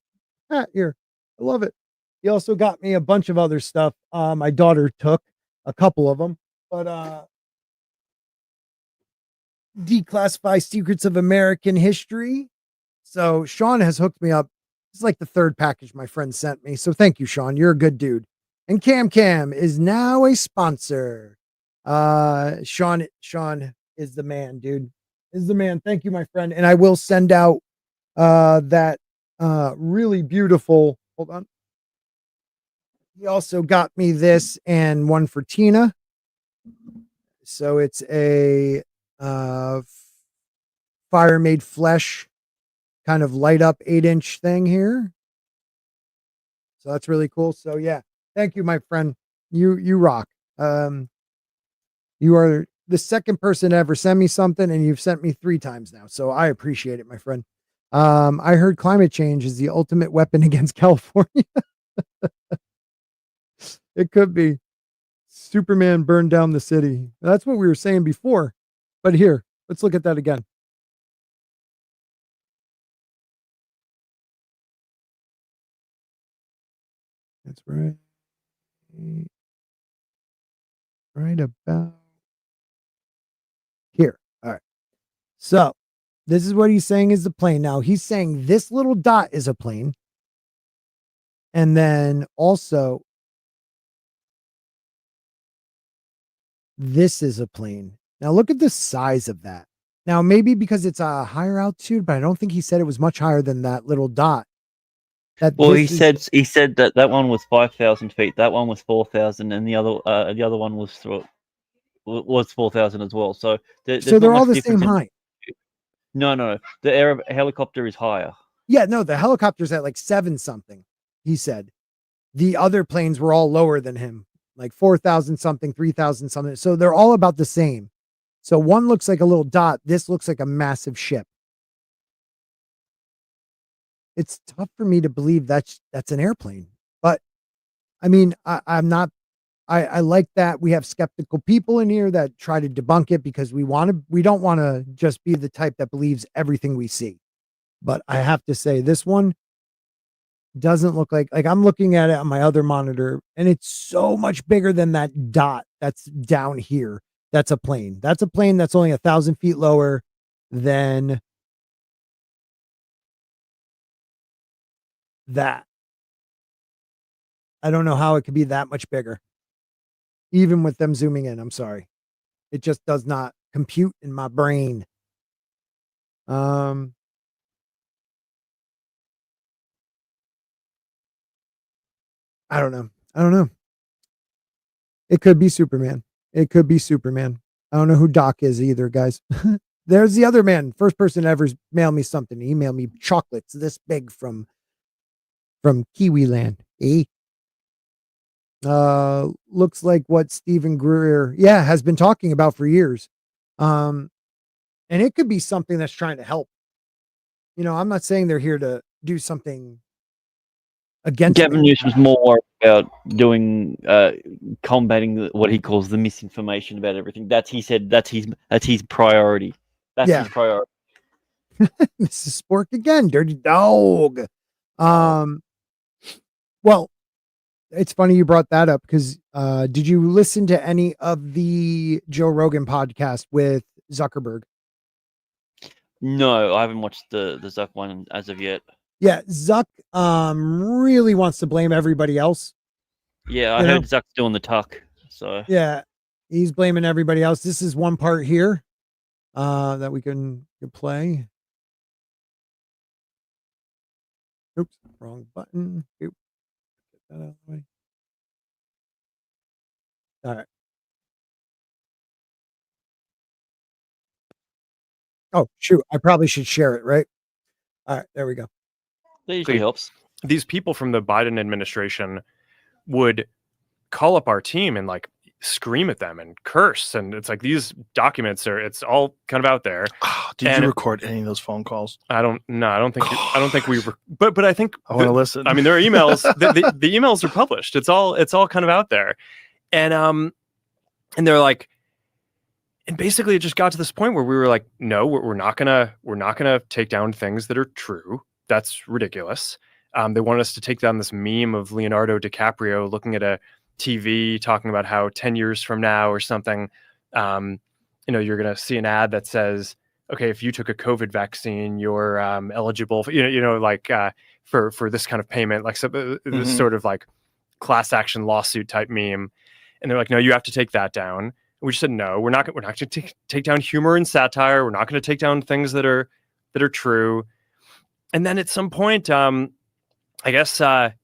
hat here. I love it. He also got me a bunch of other stuff. My daughter took a couple of them, but Declassify Secrets of American History. So Sean has hooked me up. It's like the 3rd package my friend sent me. So thank you, Sean. You're a good dude. And Cam is now a sponsor. Sean is the man, dude. Is the man. Thank you, my friend. And I will send out that really beautiful. Hold on. He also got me this and one for Tina. So it's a fire made flesh kind of light up 8-inch thing here. So that's really cool. So yeah, thank you, my friend. You rock. You are the 2nd person to ever send me something, and you've sent me 3 times now. So I appreciate it, my friend. I heard climate change is the ultimate weapon against California. It could be. Superman burned down the city. That's what we were saying before. But here, let's look at that again. That's right. Right about here. All right. So this is what he's saying is the plane. Now he's saying this little dot is a plane. And then also this is a plane. Now look at the size of that. Now, maybe because it's a higher altitude, but I don't think he said it was much higher than that little dot. Well, he said that one was 5,000 feet. That one was 4,000, and the other one was 4,000 as well. So there's so they're not all much the same difference height. No. The helicopter is higher. Yeah, no, the helicopter's at like 7 something. He said the other planes were all lower than him, like 4,000 something, 3,000 something. So they're all about the same. So one looks like a little dot. This looks like a massive ship. It's tough for me to believe that's an airplane, but I mean, I'm not. I like that we have skeptical people in here that try to debunk it because we don't want to just be the type that believes everything we see. But I have to say, this one doesn't look like I'm looking at it on my other monitor, and it's so much bigger than that dot that's down here. That's a plane. That's a plane that's only 1,000 feet lower than that. I don't know how it could be that much bigger. Even with them zooming in, I'm sorry. It just does not compute in my brain. I don't know. It could be Superman. I don't know who Doc is either, guys. There's the other man. First person to ever mail me something. He emailed me chocolates this big from Kiwi Land. Looks like what Stephen Greer, has been talking about for years. And it could be something that's trying to help. I'm not saying they're here to do something against Gavin me. Newsom's more about doing combating what he calls the misinformation about everything. That's his priority. That's his priority. Mrs. Spork again, dirty dog. Well, it's funny you brought that up because did you listen to any of the Joe Rogan podcast with Zuckerberg? No, I haven't watched the Zuck one as of yet. Yeah, Zuck really wants to blame everybody else. Yeah, I heard Zuck's doing the tuck. So yeah, he's blaming everybody else. This is one part here that we can play. Oops, wrong button. Oop. Get that out of the way. All right. Oh, shoot. I probably should share it, right? All right. There we go. That usually helps. These people from the Biden administration would call up our team and like scream at them and curse. And it's like these documents it's all kind of out there. Oh, did you record any of those phone calls? I don't think we were, but I think I want to listen. I mean, there are emails, the emails are published. It's all kind of out there. And they're like, and basically it just got to this point where we were like, no, we're not gonna take down things that are true. That's ridiculous. They want us to take down this meme of Leonardo DiCaprio looking at a TV talking about how 10 years from now or something, you're going to see an ad that says, okay, if you took a COVID vaccine, you're eligible for, for this kind of payment, like this sort of like class action lawsuit type meme. And they're like, no, you have to take that down. And we just said, no, we're not going to take down humor and satire. We're not going to take down things that are true. And then at some point, I guess, I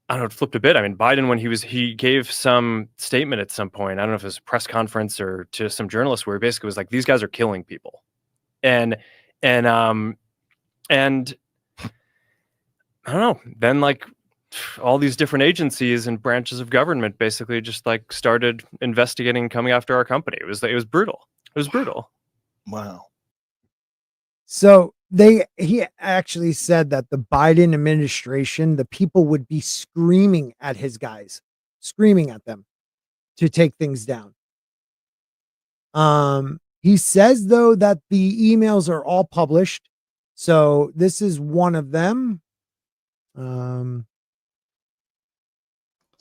don't know, it flipped a bit. I mean, Biden, when he gave some statement at some point, I don't know if it was a press conference or to some journalists, where he basically was like, these guys are killing people. And I don't know, then like all these different agencies and branches of government basically just like started investigating, coming after our company. It was brutal. It was brutal. Wow. So he actually said that the Biden administration, the people would be screaming at his guys, screaming at them to take things down. He says though that the emails are all published. So this is one of them. So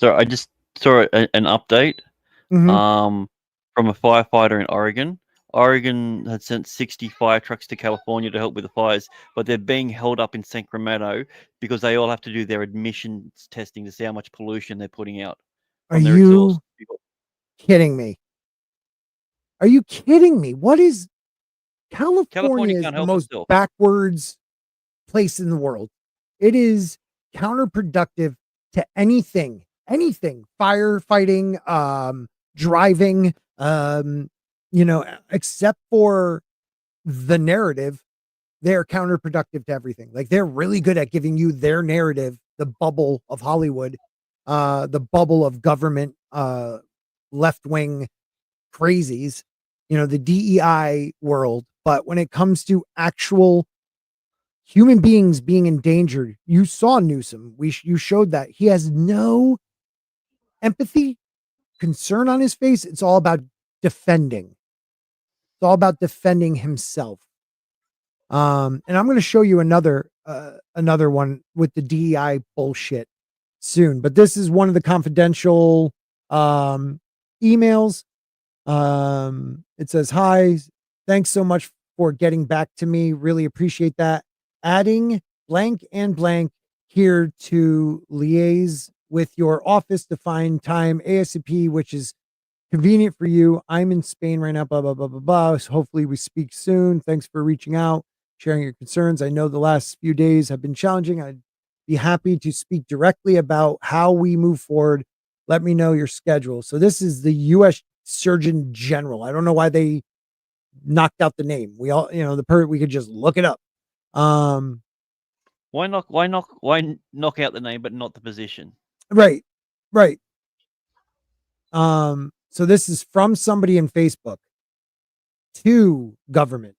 I just saw an update from a firefighter in Oregon. Oregon had sent 60 fire trucks to California to help with the fires, but they're being held up in Sacramento because they all have to do their admissions testing to see how much pollution they're putting out. Are you kidding me? Are you kidding me? What is California is can't the help most itself. backwards place in the world. It is counterproductive to anything, firefighting, driving, except for the narrative. They're counterproductive to everything. Like, they're really good at giving you their narrative, the bubble of Hollywood, the bubble of government, left-wing crazies, the DEI world. But when it comes to actual human beings being endangered, you saw Newsom. You showed that he has no empathy, concern on his face. It's all about defending. It's all about defending himself. And I'm going to show you another one with the DEI bullshit soon. But this is one of the confidential emails. It says, "Hi, thanks so much for getting back to me. Really appreciate that. Adding blank and blank here to liaise with your office to find time ASAP, which is convenient for you. I'm in Spain right now, blah, blah, blah, blah, blah. So hopefully we speak soon. Thanks for reaching out, sharing your concerns. I know the last few days have been challenging. I'd be happy to speak directly about how we move forward. Let me know your schedule." So this is the U.S. Surgeon General. I don't know why they knocked out the name. We all, we could just look it up. Why knock out the name but not the position? Right. So this is from somebody in Facebook to government.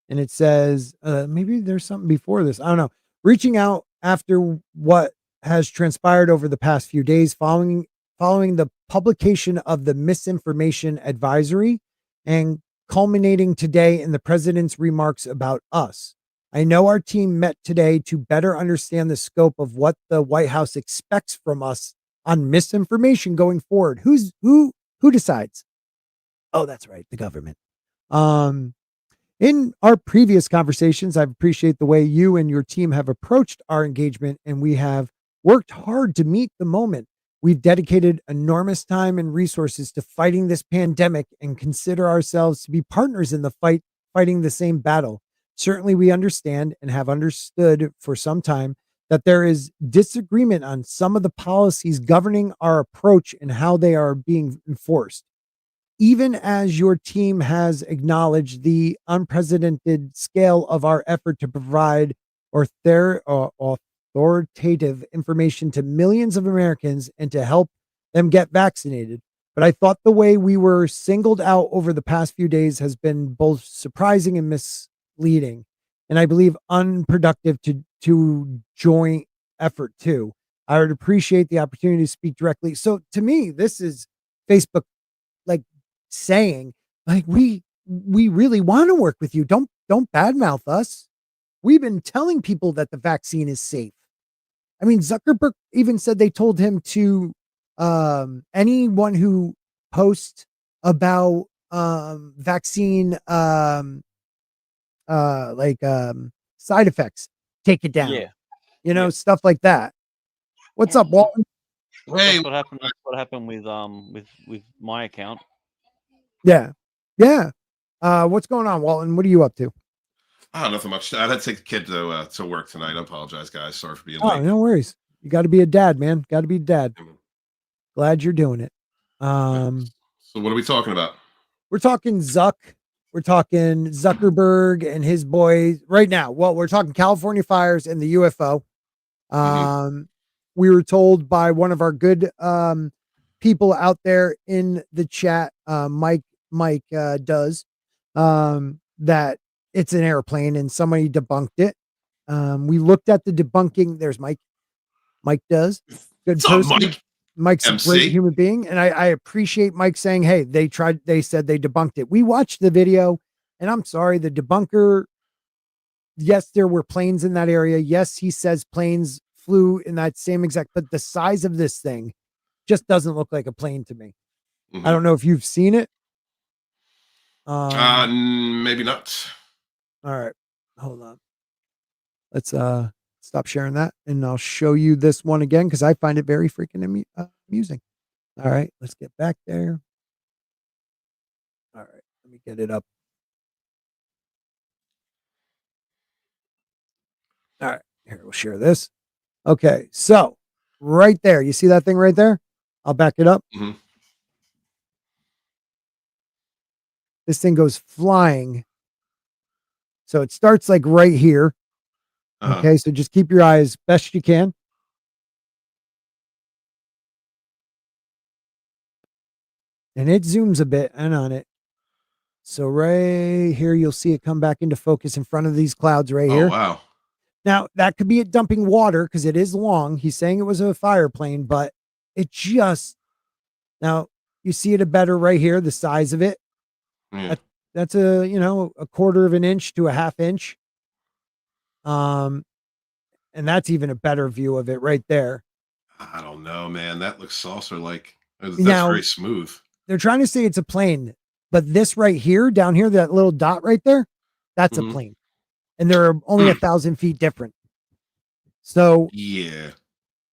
And it says, maybe there's something before this. I don't know. Reaching out after what has transpired over the past few days following the publication of the misinformation advisory and culminating today in the president's remarks about us. I know our team met today to better understand the scope of what the White House expects from us on misinformation going forward. Who decides? Oh, that's right, the government. In our previous conversations, I appreciate the way you and your team have approached our engagement, and we have worked hard to meet the moment. We've dedicated enormous time and resources to fighting this pandemic and consider ourselves to be partners in the fighting the same battle. Certainly, we understand and have understood for some time that there is disagreement on some of the policies governing our approach and how they are being enforced. Even as your team has acknowledged the unprecedented scale of our effort to provide authoritative information to millions of Americans and to help them get vaccinated. But I thought the way we were singled out over the past few days has been both surprising and misleading, and I believe unproductive to joint effort too. I would appreciate the opportunity to speak directly. So to me, this is Facebook like saying, like, we really want to work with you. Don't badmouth us. We've been telling people that the vaccine is safe. I mean, Zuckerberg even said they told him to anyone who posts about vaccine side effects, take it down. Yeah. Stuff like that. What's up, Walton? Hey, that's what happened with my account. Yeah. What's going on, Walton? What are you up to? Oh, nothing much. I had to take the kid to work tonight. I apologize, guys. Sorry for being Oh, late. no worries. You got to be a dad, man. Got to be a dad. Glad you're doing it. So what are we talking about? We're talking Zuck. We're talking Zuckerberg and his boys right now. Well, we're talking California fires and the UFO. We were told by one of our good people out there in the chat, Mike does, that it's an airplane and somebody debunked it. We looked at the debunking. There's Mike. Mike does. Good person. Mike? Mike's MC? a great human being. And I appreciate Mike saying, hey, they said they debunked it. We watched the video, and I'm sorry, the debunker, yes, there were planes in that area. Yes, he says planes flew in that same exact, but the size of this thing just doesn't look like a plane to me. I don't know if you've seen it. Maybe not. All right, hold on. Let's stop sharing that, and I'll show you this one again because I find it very freaking amusing. All right, let's get back there. All right, Let me get it up. All right, here, we'll share this. Okay, so right there, you see that thing right there? I'll back it up. Mhm. This thing goes flying. So it starts like right here. Okay, so just keep your eyes best you can. And it zooms a bit and on it. So right here, you'll see it come back into focus in front of these clouds right here. Oh, wow. Now, that could be it dumping water because it is long. He's saying it was a fire plane, but it just, now you see it a better right here, the size of it. Yeah. That's a, you know, a quarter of an inch to a half inch. And that's even a better view of it right there. I don't know, man. That looks also like that's Now, very smooth. They're trying to say it's a plane, but this right here, down here, that little dot right there, that's a plane. And they're only 1,000 feet different. So yeah,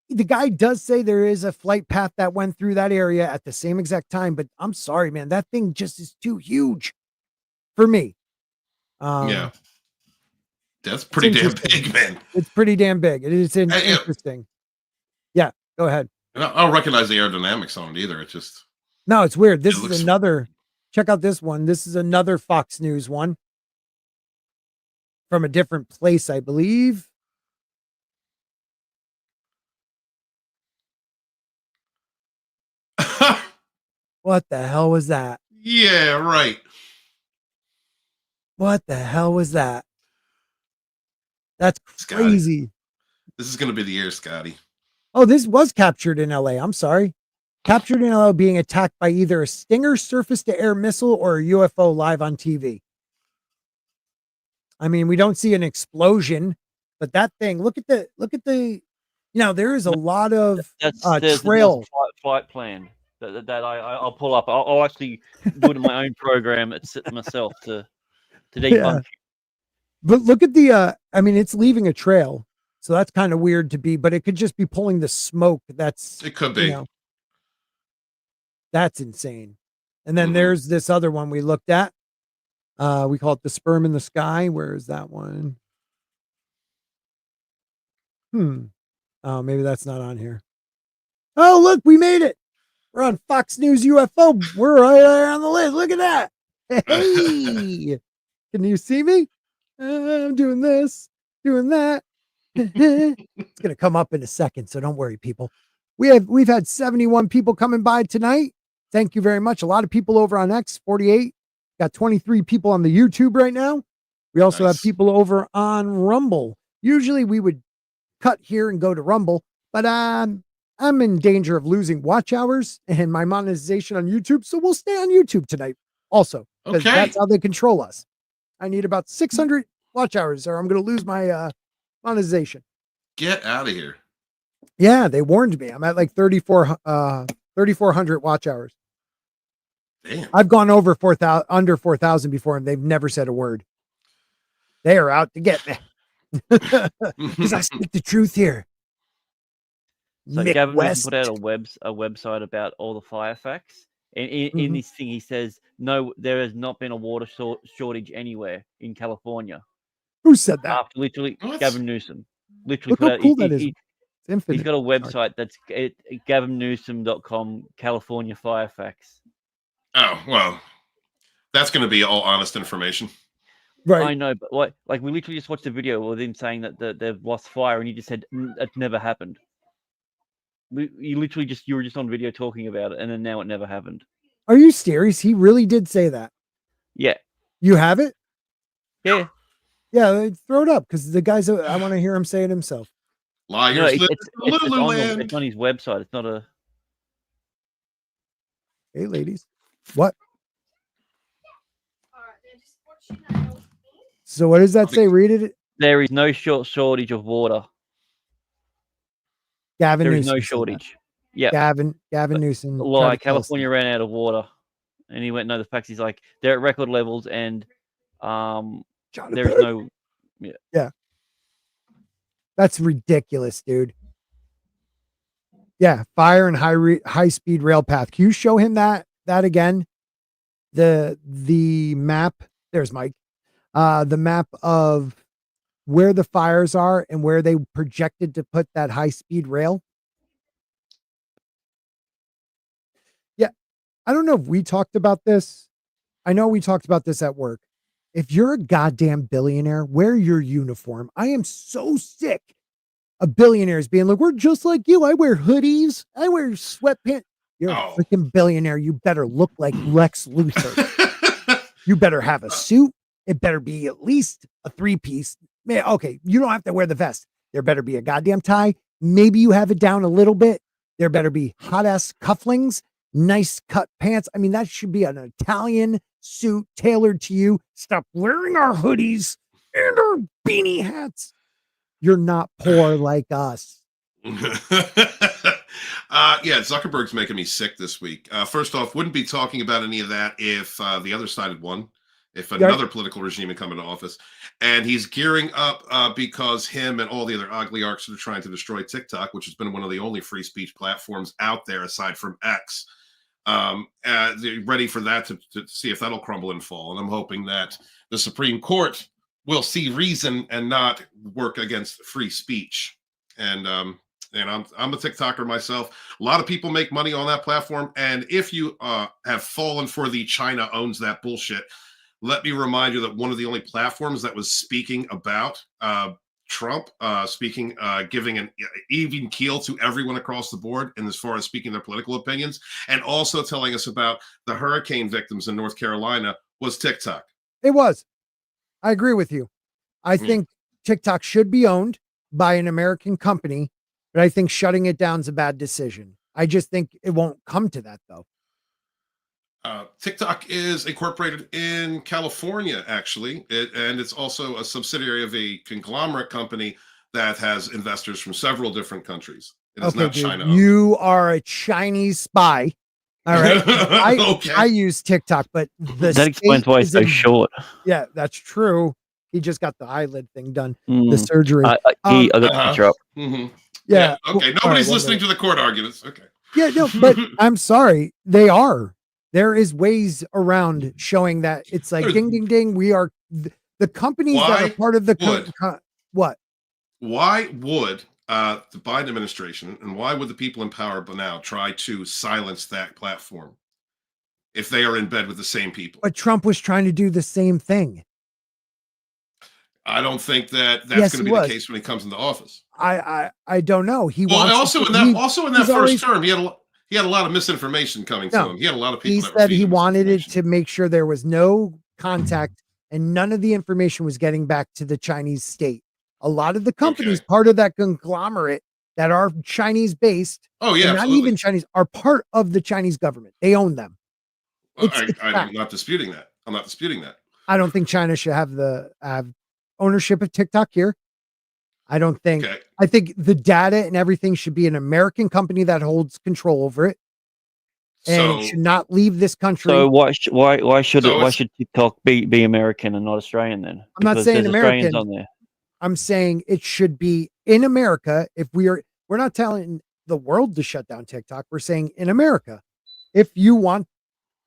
the guy does say there is a flight path that went through that area at the same exact time, but I'm sorry, man, that thing just is too huge for me. Yeah. That's pretty damn big, man. It's pretty damn big. It is interesting. Yeah, go ahead. I don't recognize the aerodynamics on it either. It's just no, it's weird. This it is looks- another. Check out this one. This is another Fox News one from a different place, I believe. What the hell was that? Yeah, right. What the hell was that? That's crazy. This is going to be the year, Scotty. Oh, this was captured in LA. I'm sorry. Captured in LA being attacked by either a Stinger surface to air missile or a UFO live on TV. I mean, we don't see an explosion, but that thing, look at the, you know, there is a lot of there's trail. another flight plan that I'll pull up. I'll actually do it in my own program myself to debunk. Yeah. But look at the, I mean, it's leaving a trail. So that's kind of weird to be, but it could just be pulling the smoke. It could be. You know, that's insane. And then there's this other one we looked at. We call it the sperm in the sky. Where is that one? Oh, maybe that's not on here. Oh, look, we made it. We're on Fox News UFO. We're right there on the list. Look at that. Hey, can you see me? I'm doing this, doing that. It's going to come up in a second, so don't worry, people. We've had 71 people coming by tonight. Thank you very much. A lot of people over on X, 48. Got 23 people on the YouTube right now. We also have people over on Rumble. Usually we would cut here and go to Rumble, but I'm in danger of losing watch hours and my monetization on YouTube, so we'll stay on YouTube tonight also, because that's how they control us. I need about 600 watch hours or I'm going to lose my monetization. Get out of here. Yeah, they warned me. I'm at like 3,400 watch hours. Damn. I've gone over 4,000, under 4,000 before, and they've never said a word. They are out to get me because I speak the truth here. So Nick Gavin West. put out a website about all the fire facts, and in this thing he says no, there has not been a water shortage anywhere in California. Who said that? After literally Gavin Newsom. Literally Look put how out. cool that is. It's infinite. He's got a website that's gavinnewsom.com, California Fire Facts. Oh, well, that's going to be all honest information. Right. I know, but like we literally just watched a video with him saying that they've lost fire, and he just said it never happened. You were just on video talking about it, and then now it never happened. Are you serious? He really did say that. Yeah. You have it? Yeah. Yeah, throw it up because the guys. I want to hear him say it himself. Liars. No, it's on his website. It's not a. Hey, ladies. What? So what does that say? Read it. There is no shortage of water. Gavin There is Newsom no said shortage. Yeah. Gavin Newsom. Like California ran out of water, and he went, no, the facts. He's like, they're at record levels, and there's no. Yeah. That's ridiculous, dude. Yeah, fire and high speed rail path. Can you show him that again? the map. There's Mike. The map of where the fires are and where they projected to put that high speed rail. Yeah. I don't know if we talked about this. I know we talked about this at work. If you're a goddamn billionaire, wear your uniform. I am so sick of billionaires being like, we're just like you. I wear hoodies. I wear sweatpants. You're a freaking billionaire. You better look like Lex Luthor. You better have a suit. It better be at least a 3-piece. Man, okay, you don't have to wear the vest. There better be a goddamn tie. Maybe you have it down a little bit. There better be hot-ass cufflinks, nice cut pants. I mean, that should be an Italian suit tailored to you. Stop wearing our hoodies and our beanie hats. You're not poor like us. Yeah, Zuckerberg's making me sick this week. First off, wouldn't be talking about any of that if the other side had won, if another political regime had come into office. And he's gearing up because him and all the other oligarchs are trying to destroy TikTok, which has been one of the only free speech platforms out there aside from X. They're ready for that to see if that'll crumble and fall. And I'm hoping that the Supreme Court will see reason and not work against free speech. And I'm a TikToker myself. A lot of people make money on that platform. And if you have fallen for the China owns that bullshit, let me remind you that one of the only platforms that was speaking about Trump, giving an even keel to everyone across the board, and as far as speaking their political opinions, and also telling us about the hurricane victims in North Carolina was TikTok. It was. I agree with you. I think TikTok should be owned by an American company, but I think shutting it down is a bad decision. I just think it won't come to that, though. TikTok is incorporated in California, actually, and it's also a subsidiary of a conglomerate company that has investors from several different countries. It is not China. You are a Chinese spy. All right. I use TikTok, but that explains why it's so short. Yeah, that's true. He just got the eyelid thing done, the surgery. I got the picture up. Yeah. Okay. Nobody's listening to the court arguments. Okay. Yeah, no, but I'm sorry. They are. There is ways around showing that it's like ding, ding, ding. We are the companies that are part of the what? Why would the Biden administration and why would the people in power now try to silence that platform if they are in bed with the same people? But Trump was trying to do the same thing. I don't think that's going to be the case when he comes into office. I don't know. Also in that first term, he had a lot of misinformation coming to him. He had a lot of people. He said he wanted it to make sure there was no contact and none of the information was getting back to the Chinese state. A lot of the companies, part of that conglomerate that are Chinese based, not even Chinese, are part of the Chinese government. They own them. I'm not disputing that. I don't think China should have ownership of TikTok here. I don't think. I think the data and everything should be an American company that holds control over it, and should not leave this country. So why should TikTok be American and not Australian then? I'm not saying American. On there. I'm saying it should be in America. If we're not telling the world to shut down TikTok, we're saying in America, if you want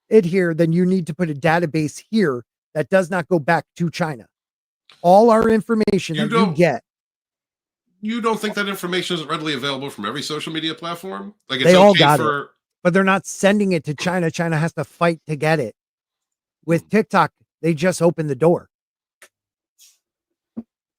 it here, then you need to put a database here that does not go back to China. All our information that you get. You don't think that information is readily available from every social media platform? Like they all got it, but they're not sending it to China. China has to fight to get it. With TikTok, they just opened the door.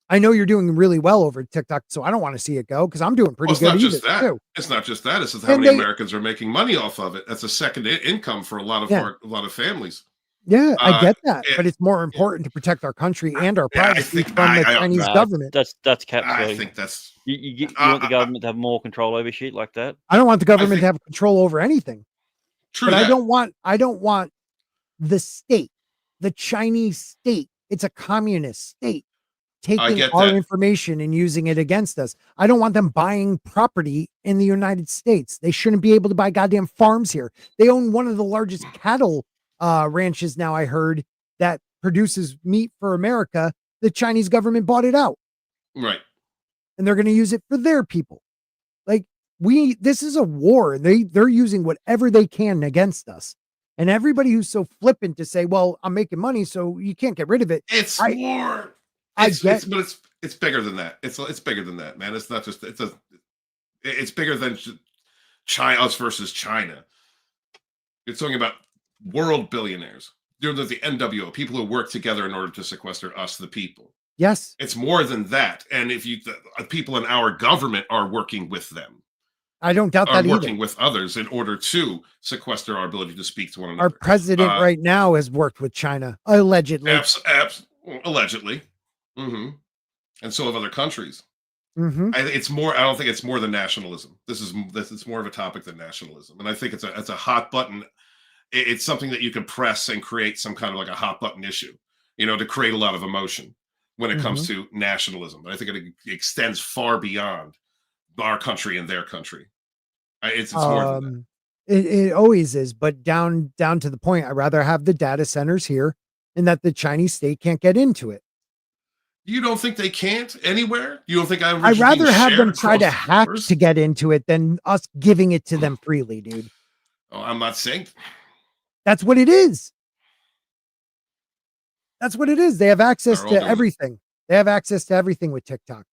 I know you're doing really well over TikTok, so I don't want to see it go because I'm doing pretty good. It's not just that. It's just how many Americans are making money off of it. That's a second income for a lot of families. Yeah, I get that, but it's more important to protect our country and our privacy from the Chinese government. That's caps. I think that's you want the government to have more control over shit like that. I don't want the government to have control over anything. True, but I don't want the state, the Chinese state. It's a communist state taking our information and using it against us. I don't want them buying property in the United States. They shouldn't be able to buy goddamn farms here. They own one of the largest cattle ranches now, I heard, that produces meat for America. The Chinese government bought it out. Right. And they're going to use it for their people. Like this is a war. They're using whatever they can against us. And everybody who's so flippant to say, well, I'm making money, so you can't get rid of it. It's more. It's bigger than that. It's bigger than that, man. It's not just it's bigger than China, us versus China. You're talking about world billionaires. You're the NWO, people who work together in order to sequester us, the people. Yes. It's more than that. And if the people in our government are working with them. I don't doubt that working either. with others in order to sequester our ability to speak to one another. Our president right now has worked with China, allegedly. Allegedly. Mm-hmm. And so have other countries. Mm-hmm. It's more. I don't think it's more than nationalism. This is more of a topic than nationalism, and I think it's a hot button. It's something that you can press and create some kind of like a hot button issue, to create a lot of emotion when it comes to nationalism. But I think it extends far beyond our country and their country. It's more than that. It always is, but down to the point, I'd rather have the data centers here and that the Chinese state can't get into it. You don't think they can't anywhere? You don't think I'd rather have them try to hack to get into it than us giving it to them freely, dude. Oh, I'm not saying. That's what it is. That's what it is. They have access to everything. They have access to everything with TikTok.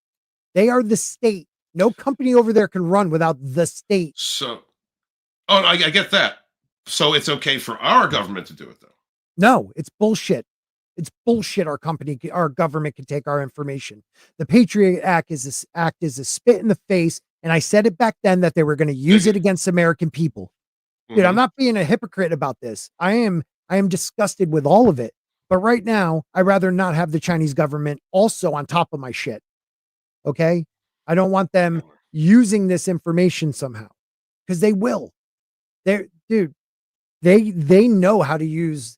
They are the state. No company over there can run without the state. So, I get that. So it's okay for our government to do it, though. No, it's bullshit. It's bullshit. Our government can take our information. The Patriot Act is a spit in the face. And I said it back then that they were going to use it against American people. Dude, I'm not being a hypocrite about this. I am disgusted with all of it. But right now, I'd rather not have the Chinese government also on top of my shit. Okay? I don't want them using this information somehow. Because they will. They know how to use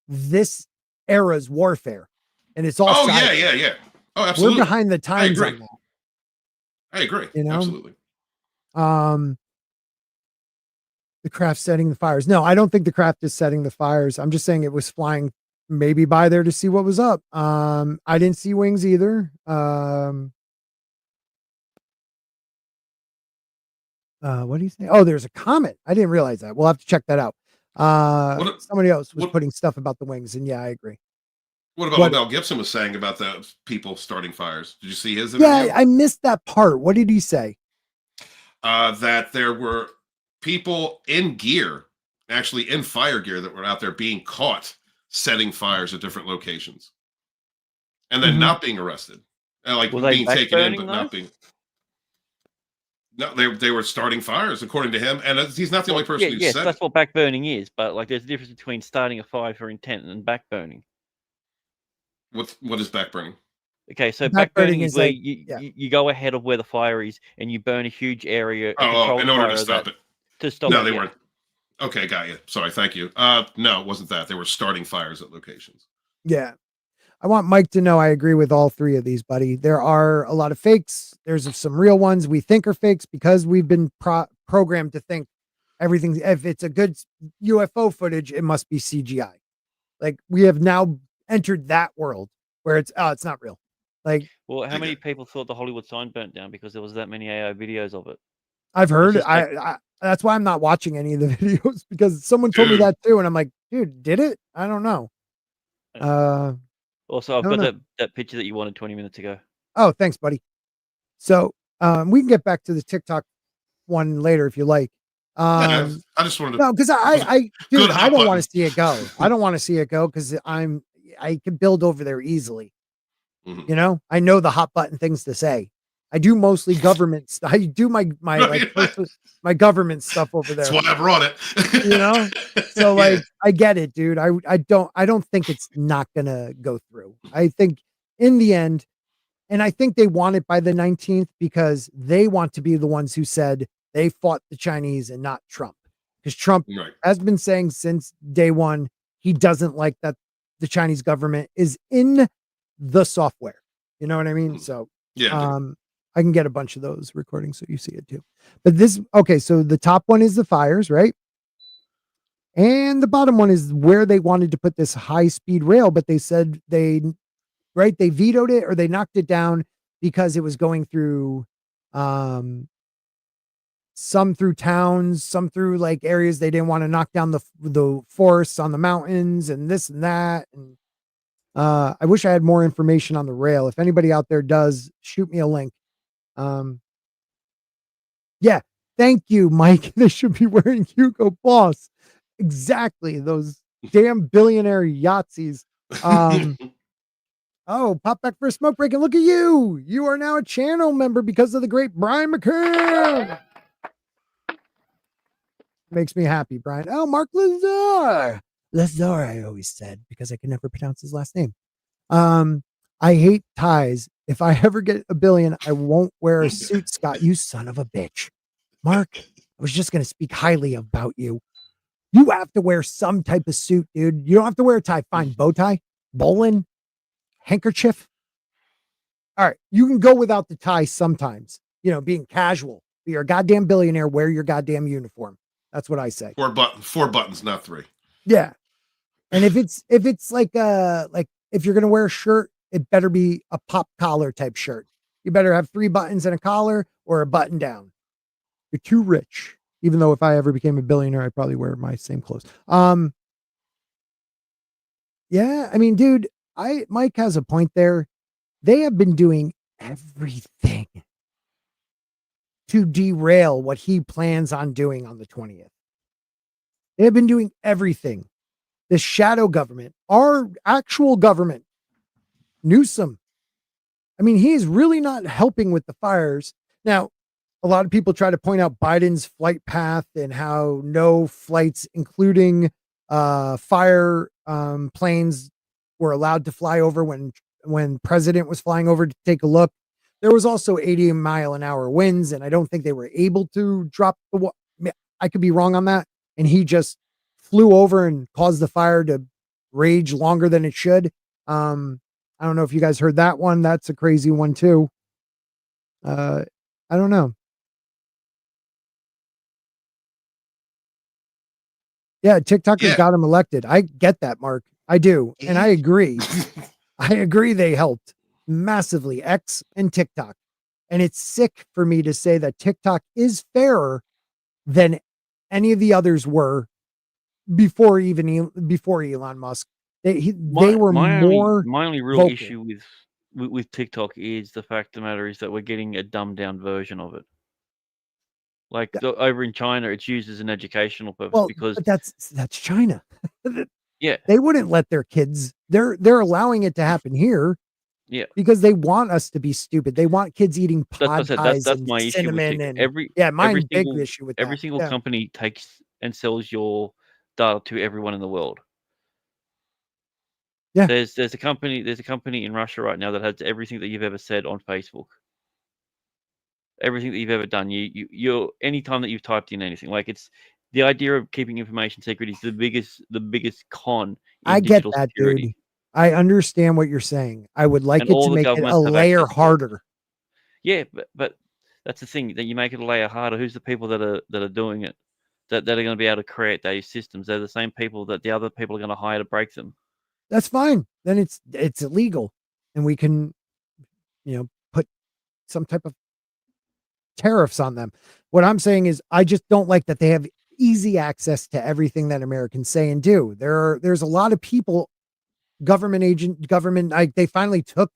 this era's warfare. And it's all yeah. Oh, absolutely. We're behind the times on that. I agree. Absolutely. The craft setting the fires. No, I don't think the craft is setting the fires. I'm just saying it was flying maybe by there to see what was up. I didn't see wings either. What do you say? Oh, there's a comet. I didn't realize that. We'll have to check that out. Somebody else was putting stuff about the wings, and yeah, I agree. What about what Mel Gibson was saying about the people starting fires? Did you see his interview? Yeah, I missed that part. What did he say? That there were people in gear, actually in fire gear, that were out there being caught setting fires at different locations, and then not being arrested, like being taken in, but not being. No, they were starting fires, according to him, and he's not the only person who said that's what backburning is. But like, there's a difference between starting a fire for intent and backburning. What is backburning? Okay, so backburning is where you go ahead of where the fire is and you burn a huge area. In order to stop it. To stop no, it, they weren't. Okay, got you. Sorry, thank you. No, it wasn't that. They were starting fires at locations. Yeah. I want Mike to know I agree with all three of these, buddy. There are a lot of fakes. There's some real ones we think are fakes because we've been programmed to think everything. If it's a good UFO footage, it must be CGI. Like, we have now entered that world where it's not real. Like, well, how many people thought the Hollywood sign burnt down because there was that many AI videos of it? I've heard. That's why I'm not watching any of the videos, because someone told me that too, and I'm like, dude, did it? I don't know. Also, I've got that picture that you wanted 20 minutes ago. Oh, thanks, buddy. So we can get back to the TikTok one later if you like. I just wanted to. No, because I don't want to see it go. I don't want to see it go because I can build over there easily. Mm-hmm. I know the hot button things to say. I do mostly government. I do my government stuff over there. That's why I brought it. So I get it, dude. I don't think it's not gonna go through. I think in the end, and I think they want it by the 19th because they want to be the ones who said they fought the Chinese and not Trump. Because Trump has been saying since day one he doesn't like that the Chinese government is in the software. You know what I mean? So I can get a bunch of those recordings so you see it too. But so the top one is the fires, right? And the bottom one is where they wanted to put this high-speed rail, but they said they vetoed it or they knocked it down because it was going through some through towns, some through like areas they didn't want to knock down the forests on the mountains and this and that. And I wish I had more information on the rail. If anybody out there does, shoot me a link. Yeah, thank you, Mike. They should be wearing Hugo Boss. Exactly, those damn billionaire Yahtzees. Oh, pop back for a smoke break and look at you. You are now a channel member because of the great Brian McCann. Makes me happy, Brian. Oh, Mark Lazar. Lazar, I always said, because I can never pronounce his last name. I hate ties. If I ever get a billion, I won't wear a suit, Scott. You son of a bitch. Mark, I was just going to speak highly about you. You have to wear some type of suit, dude. You don't have to wear a tie. Fine. Bow tie, bowling, handkerchief. All right. You can go without the tie sometimes, being casual. But you're a goddamn billionaire. Wear your goddamn uniform. That's what I say. 4 buttons, not 3. Yeah. And if it's like if you're going to wear a shirt, it better be a pop collar type shirt. You better have 3 buttons and a collar or a button down. You're too rich. Even though if I ever became a billionaire, I'd probably wear my same clothes. Yeah, I mean, dude, Mike has a point there. They have been doing everything to derail what he plans on doing on the 20th. They have been doing everything. The shadow government, our actual government, Newsom. I mean, he is really not helping with the fires. Now, a lot of people try to point out Biden's flight path and how no flights, including fire planes, were allowed to fly over when president was flying over to take a look. There was also 80-mile-an-hour winds, and I don't think they were able to drop the. I could be wrong on that. And he just flew over and caused the fire to rage longer than it should. I don't know if you guys heard that one. That's a crazy one too. I don't know. Yeah, TikTokers got him elected. I get that, Mark. I do. And I agree. I agree they helped massively, X and TikTok. And it's sick for me to say that TikTok is fairer than any of the others were before Elon Musk. They were more. My only real vocal. issue with TikTok is the fact of the matter is that we're getting a dumbed down version of it. Like over in China, it's used as an educational purpose because but that's China. Yeah, they wouldn't let their kids. They're allowing it to happen here. Yeah, because they want us to be stupid. They want kids eating pod pies that's and my issue with cinnamon TikTok. and Every big single, issue with every that. single company takes and sells your data to everyone in the world. Yeah, there's a company in Russia right now that has everything that you've ever said on Facebook. Everything that you've ever done, you're anytime that you've typed in anything, like it's the idea of keeping information secret is the biggest con in I get digital that, security. dude. I understand what you're saying. I would like And it all to the make it a governments have layer access to it. harder. Yeah, but that's the thing, that you make it a layer harder. Who's the people that are doing it? That are going to be able to create those systems? They're the same people that the other people are going to hire to break them. That's fine. Then it's illegal, and we can, put some type of tariffs on them. What I'm saying is, I just don't like that they have easy access to everything that Americans say and do. There's a lot of people, government. They finally took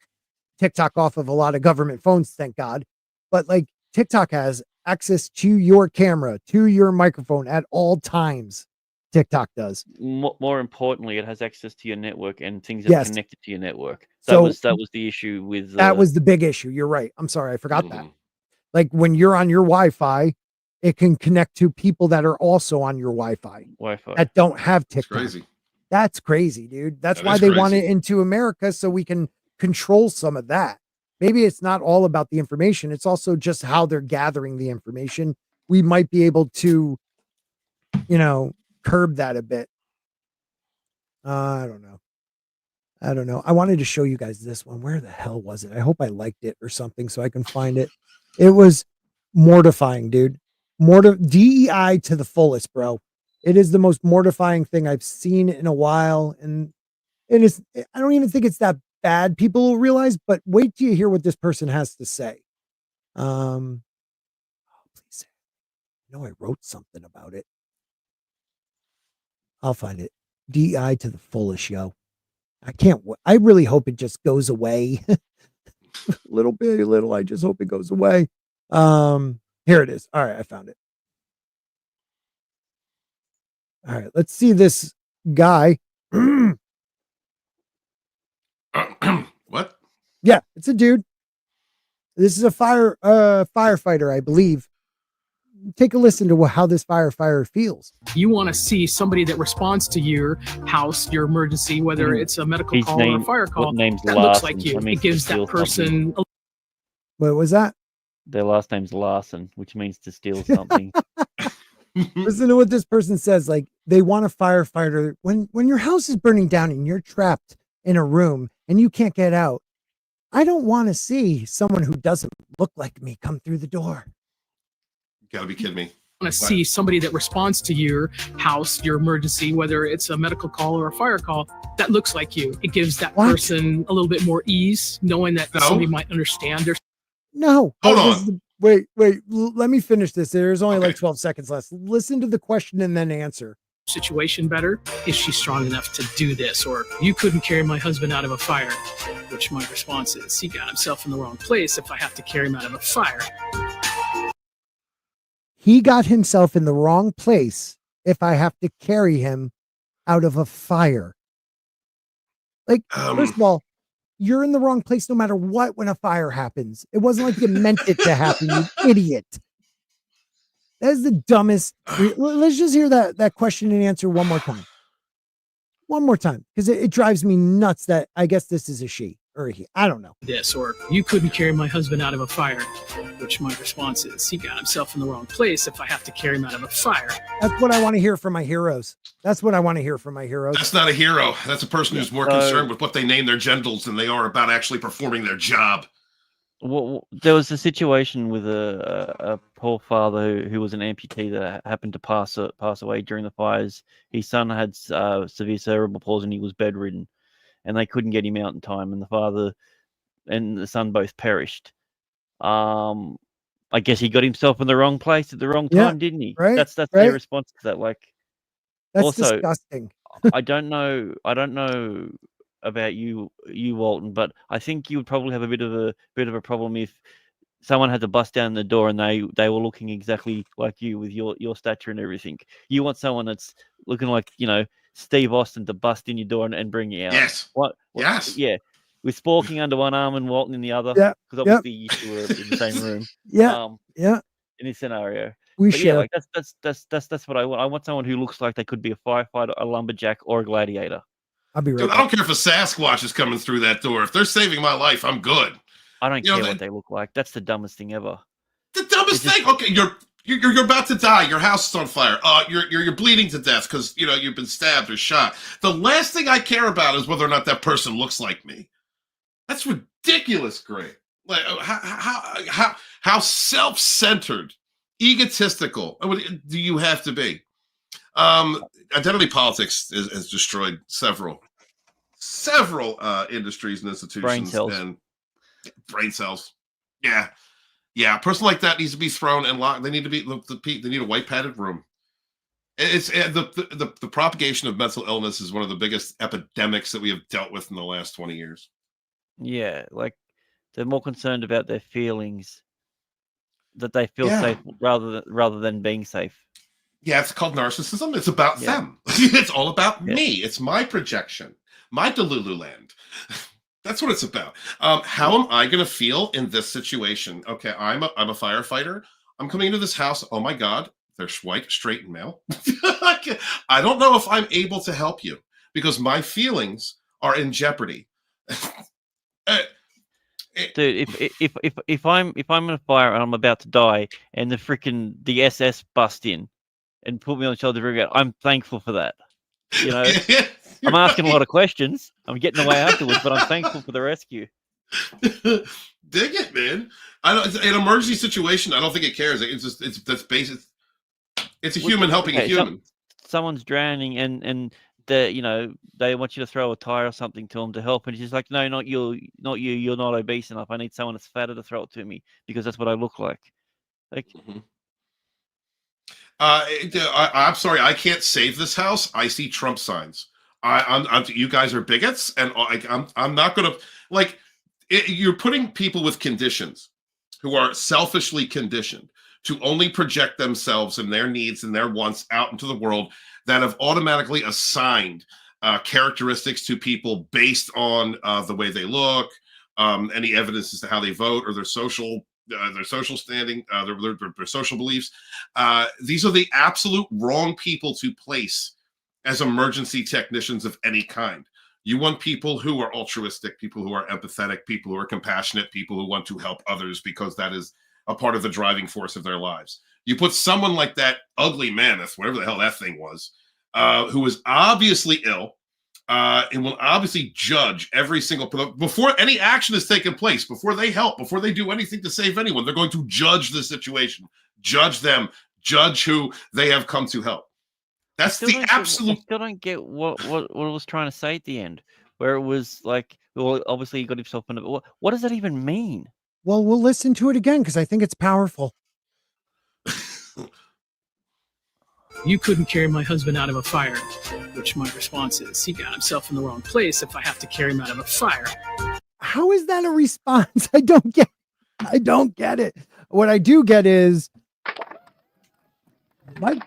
TikTok off of a lot of government phones, thank God. But like TikTok has access to your camera, to your microphone at all times. TikTok does. More importantly, it has access to your network and things that are Yes. connected to your network. So- That was the issue with. That was the big issue. You're right. I'm sorry, I forgot that. Mhm. Like when you're on your Wi-Fi, it can connect to people that are also on your Wi-Fi that don't have It's TikTok. crazy. That's crazy, dude. That's That why is they want it crazy. into America, so we can control some of that. Maybe it's not all about the information. It's also just how they're gathering the information. We might be able to, curb that a bit. I don't know. I wanted to show you guys this one. Where the hell was it? I hope I liked it or something so I can find it. It was mortifying, dude. DEI to the fullest, bro. It is the most mortifying thing I've seen in a while. And it's, I don't even think it's that bad. People will realize, but wait till you hear what this person has to say. Please. I know I wrote something about it. I'll find it. DI to the fullest, yo. I can't. I really hope it just goes away. Little by little, I just hope it goes away. Here it is. All right, I found it. All right, let's see this guy. What? Yeah, it's a dude. This is a firefighter, I believe. Take a listen to how this firefighter feels. You want to see somebody that responds to your house, your emergency, whether it's a medical call or a fire call, that looks like you. It gives that person. What was that? Their last name's Larson, which means to steal something. Listen to what this person says. Like, they want a firefighter when your house is burning down and you're trapped in a room and you can't get out. I don't want to see someone who doesn't look like me come through the door. You gotta be kidding me. Want to see somebody that responds to your house, your emergency, whether it's a medical call or a fire call, that looks like you. It gives that person a little bit more ease, knowing that somebody might understand their. No. Hold on. Wait. Let me finish this. There's only like 12 seconds left. Listen to the question and then answer. Situation better. Is she strong enough to do this? Or you couldn't carry my husband out of a fire, which my response is he got himself in the wrong place if I have to carry him out of a fire. He got himself in the wrong place if I have to carry him out of a fire. Like, first of all, you're in the wrong place no matter what when a fire happens. It wasn't like you meant it to happen, you idiot. That is the dumbest. Let's just hear that question and answer one more time. One more time, because it drives me nuts that I guess this is a she or a he. I don't know. This, or you couldn't carry my husband out of a fire, which my response is he got himself in the wrong place if I have to carry him out of a fire. That's what I want to hear from my heroes. That's what I want to hear from my heroes. That's not a hero. That's a person who's more concerned with what they name their genitals than they are about actually performing their job. Well, there was a situation with a poor father who was an amputee that happened to pass away during the fires. His son had severe cerebral palsy and he was bedridden, and they couldn't get him out in time. And the father and the son both perished. I guess he got himself in the wrong place at the wrong time, didn't he? Right. That's their response to that. Like, that's also disgusting. I don't know about you Walton, but I think you would probably have a bit of a problem if someone had to bust down the door and they were looking exactly like you with your stature and everything. You want someone that's looking like, Steve Austin to bust in your door and bring you out. Yes. Yes. Yeah. With Sporking under one arm and Walton in the other. Yeah. Because obviously you two were in the same room. Yeah. In this scenario. We But should. yeah, like that's what I want. I want someone who looks like they could be a firefighter, a lumberjack, or a gladiator. I'll be right Dude, back. I don't care if a Sasquatch is coming through that door. If they're saving my life, I'm good. I don't care what they look like. That's the dumbest thing ever. The dumbest thing. Okay, you're about to die. Your house is on fire. You're bleeding to death because you've been stabbed or shot. The last thing I care about is whether or not that person looks like me. That's ridiculous, Greg. Like how self-centered, egotistical do you have to be? Identity politics has destroyed several industries and institutions. Brain cells. Yeah. A person like that needs to be thrown and locked. They need to be. They need a white padded room. It's the propagation of mental illness is one of the biggest epidemics that we have dealt with in the last 20 years. Yeah, like they're more concerned about their feelings, that they feel safe rather than being safe. Yeah, it's called narcissism. It's about them. It's all about me. It's my projection, my Delulu land. That's what it's about. How am I going to feel in this situation? Okay, I'm a firefighter. I'm coming into this house. Oh my God, they're white, straight, and male. I don't know if I'm able to help you because my feelings are in jeopardy. Dude, if I'm in a fire and I'm about to die and the SS bust in and put me on the shoulder, I'm thankful for that. I'm asking a lot of questions. I'm getting away afterwards, but I'm thankful for the rescue. Dig it, man. In an emergency situation, I don't think it cares. That's basic. It's a human helping a human. Someone's drowning and they want you to throw a tire or something to them to help, and she's like, no, not you, you're not obese enough. I need someone that's fatter to throw it to me because that's what I look like. I'm sorry, I can't save this house. I see Trump signs. You guys are bigots, and I'm not going to like. You're putting people with conditions who are selfishly conditioned to only project themselves and their needs and their wants out into the world that have automatically assigned characteristics to people based on the way they look, any evidence as to how they vote or their social standing, their social beliefs. These are the absolute wrong people to place as emergency technicians of any kind. You want people who are altruistic, people who are empathetic, people who are compassionate, people who want to help others because that is a part of the driving force of their lives. You put someone like that ugly mammoth, whatever the hell that thing was, who is obviously ill, and will obviously judge every single, before any action is taken place, before they help, before they do anything to save anyone, they're going to judge the situation, judge them, judge who they have come to help. That's the absolute. I still don't get what it was trying to say at the end, where it was like, well, obviously he got himself in. What does that even mean? Well, we'll listen to it again because I think it's powerful. You couldn't carry my husband out of a fire, which my response is, he got himself in the wrong place if I have to carry him out of a fire. How is that a response? I don't get it. What I do get is Mike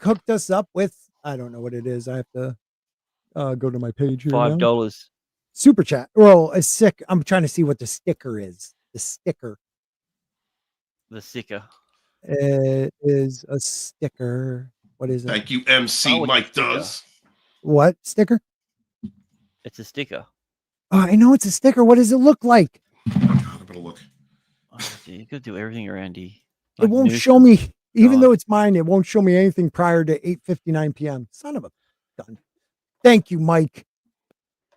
hooked us up with, I don't know what it is. I have to go to my page here. $5 super chat. Well, I'm trying to see what the sticker is. The sticker. It is a sticker. What is it? Thank you, MC Mike does. What sticker? It's a sticker. Oh, I know it's a sticker. What does it look like? I'm gonna look. Oh, you could do everything around here. It won't show me, even though it's mine, it won't show me anything prior to 8:59 p.m. Son of a gun. Thank you, Mike.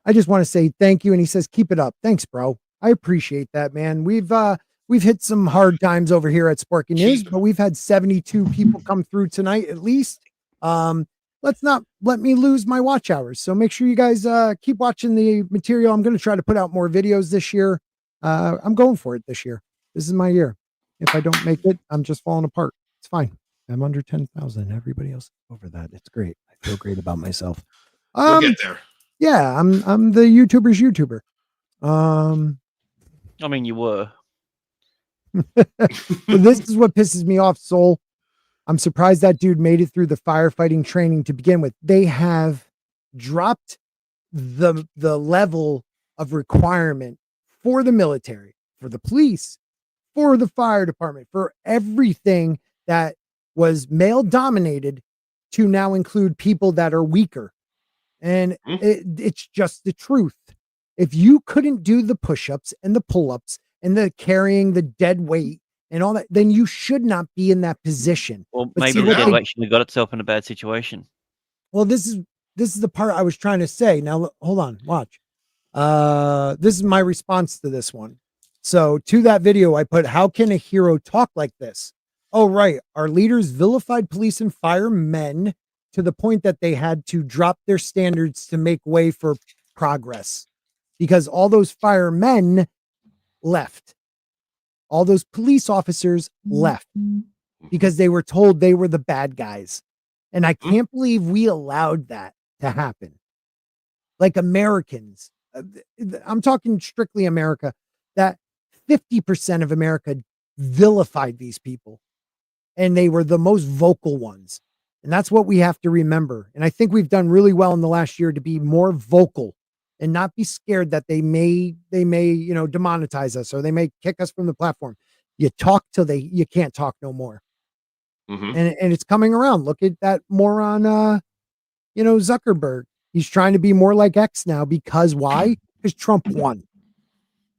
I just want to say thank you. And he says, keep it up. Thanks, bro. I appreciate that, man. We've hit some hard times over here at Sporking News, but we've had 72 people come through tonight at least. Let's not let me lose my watch hours. So make sure you guys keep watching the material. I'm going to try to put out more videos this year. I'm going for it this year. This is my year. If I don't make it, I'm just falling apart. It's fine. I'm under 10,000. Everybody else is over that. It's great. I feel great about myself. We'll get there. Yeah, I'm the YouTuber's YouTuber. I mean, you were. This is what pisses me off, Soul. I'm surprised that dude made it through the firefighting training to begin with. They have dropped the level of requirement for the military, for the police, for the fire department, for everything that was male dominated to now include people that are weaker. And it's just the truth. If you couldn't do the push-ups and the pull-ups and the carrying the dead weight and all that, then you should not be in that position. Well, But maybe see, the election got itself in a bad situation. well, this is the part I was trying to say. Now, hold on, watch. This is my response to this one. So to that video, I put, how can a hero talk like this? Oh, right. Our leaders vilified police and firemen to the point that they had to drop their standards to make way for progress because all those firemen left. All those police officers left because they were told they were the bad guys. And I can't believe we allowed that to happen. Like Americans, I'm talking strictly America, that 50% of America vilified these people and they were the most vocal ones. And that's what we have to remember. And I think we've done really well in the last year to be more vocal and not be scared that they may, demonetize us or they may kick us from the platform. You talk till you can't talk no more. And it's coming around. Look at that moron, Zuckerberg. He's trying to be more like X now because why? Because Trump won.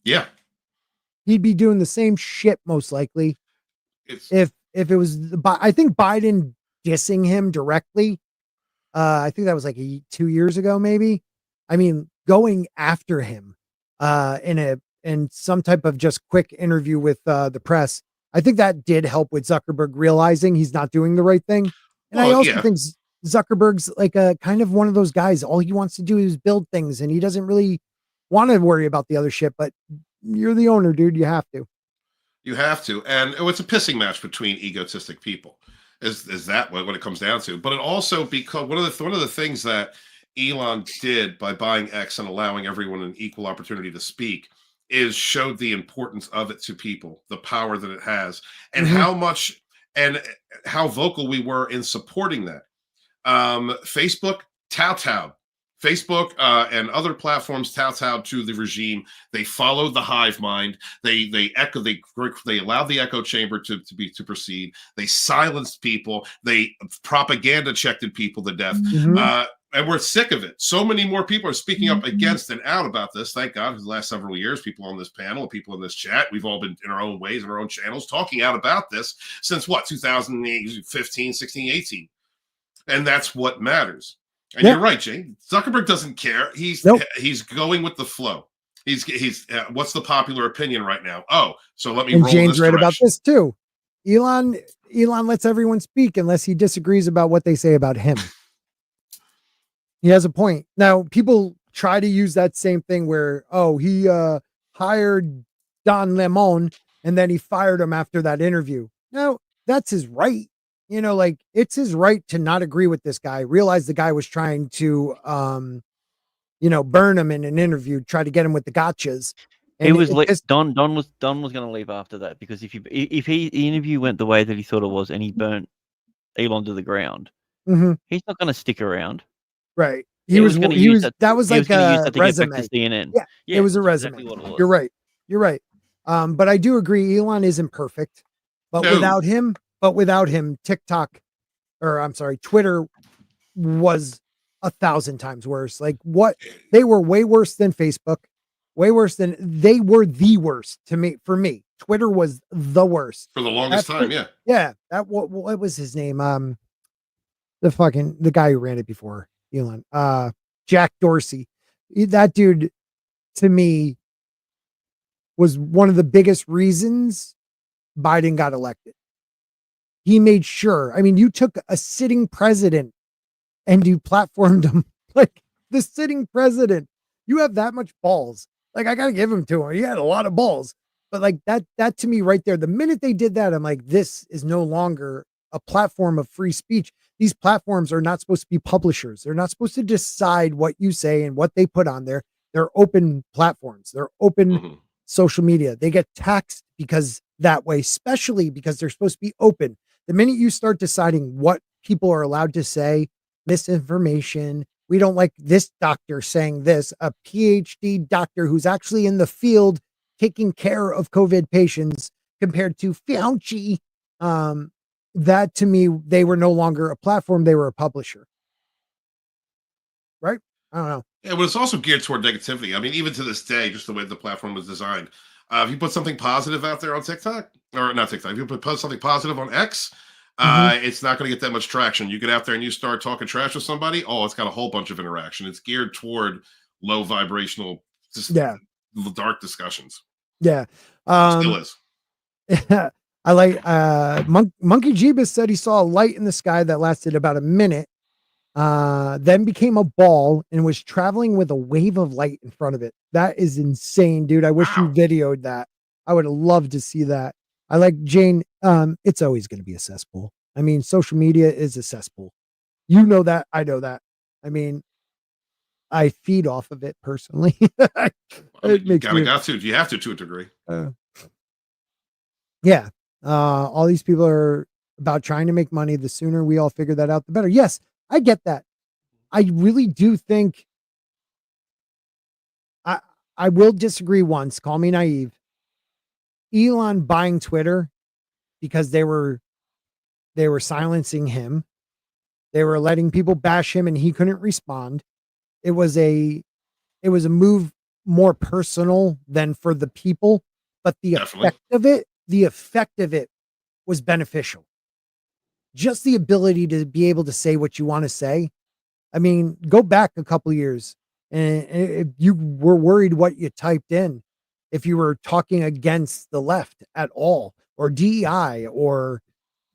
Yeah. He'd be doing the same shit most likely. If it was, I think Biden dissing him directly. I think that was like 2 years ago, maybe. I mean, going after him in some type of just quick interview with the press. I think that did help with Zuckerberg realizing he's not doing the right thing. And I also think Zuckerberg's like a kind of one of those guys. All he wants to do is build things and he doesn't really want to worry about the other shit, but you're the owner, dude. You have to. You have to, and it's a pissing match between egotistic people. Is that what it comes down to? But it also, because one of the things that Elon did by buying X and allowing everyone an equal opportunity to speak is showed the importance of it to people, the power that it has, and how much and how vocal we were in supporting that. Facebook kowtowed. Facebook and other platforms kowtowed to the regime. They followed the hive mind. They allowed the echo chamber to proceed. They silenced people. They propaganda checked people to death. And we're sick of it. So many more people are speaking up against and out about this. Thank God, for the last several years, people on this panel, people in this chat, we've all been in our own ways, in our own channels, talking out about this since what, 2015, 16, 18. And that's what matters. And you're right, Jay. Zuckerberg doesn't care. He's going with the flow. He's what's the popular opinion right now? Oh, so let me roll Jane's this right about direction. this too. Elon lets everyone speak unless he disagrees about what they say about him. He has a point. Now, people try to use that same thing where, he hired Don Lemon and then he fired him after that interview. No, that's his right. Like, it's his right to not agree with this guy. Realize the guy was trying to, burn him in an interview, try to get him with the gotchas. And it was Don was going to leave after that, because if the interview went the way that he thought it was and he burnt Elon to the ground, he's not going to stick around. Right. That was like a resume. To CNN. Yeah, it was a resume. Exactly what it was. You're right. But I do agree, Elon isn't perfect. But without him, Twitter was 1,000 times worse. Like, they were way worse than Facebook, they were the worst for me. Twitter was the worst For the longest time, yeah. Yeah. What was his name? The guy who ran it before Elon, Jack Dorsey. That dude, to me, was one of the biggest reasons Biden got elected. He made sure, you took a sitting president and you platformed him like the sitting president. You have that much balls. Like, I got to give him to him. He had a lot of balls, but like that to me right there, the minute they did that, I'm like, this is no longer a platform of free speech. These platforms are not supposed to be publishers. They're not supposed to decide what you say and what they put on there. They're open platforms. They're open social media. They get taxed because that way, especially because they're supposed to be open. The minute you start deciding what people are allowed to say, misinformation, we don't like this doctor saying this, a PhD doctor who's actually in the field taking care of COVID patients compared to Fauci, that to me, they were no longer a platform. They were a publisher. Right? I don't know. Yeah, but it's also geared toward negativity. Even to this day, just the way the platform was designed. If you put something positive out there on TikTok, or not TikTok, if you put something positive on X, it's not going to get that much traction. You get out there and you start talking trash with somebody, it's got a whole bunch of interaction. It's geared toward low vibrational, dark discussions. Yeah. Still is. I like Monkey Jeebus said he saw a light in the sky that lasted about a minute, then became a ball and was traveling with a wave of light in front of it. That is insane, dude. I wish you videoed that. I would have loved to see that. I like Jane. It's always going to be a cesspool. Social media is a cesspool. You know that. I know that. I feed off of it personally. You got to. You have to a degree. Yeah. All these people are about trying to make money. The sooner we all figure that out, the better. Yes, I get that. I really do think I will disagree once. Call me naive. Elon buying Twitter because they were silencing him. They were letting people bash him and he couldn't respond. It was a move more personal than for the people, but the effect of it was beneficial. Just the ability to be able to say what you want to say. Go back a couple years and if you were worried what you typed in, if you were talking against the left at all, or DEI or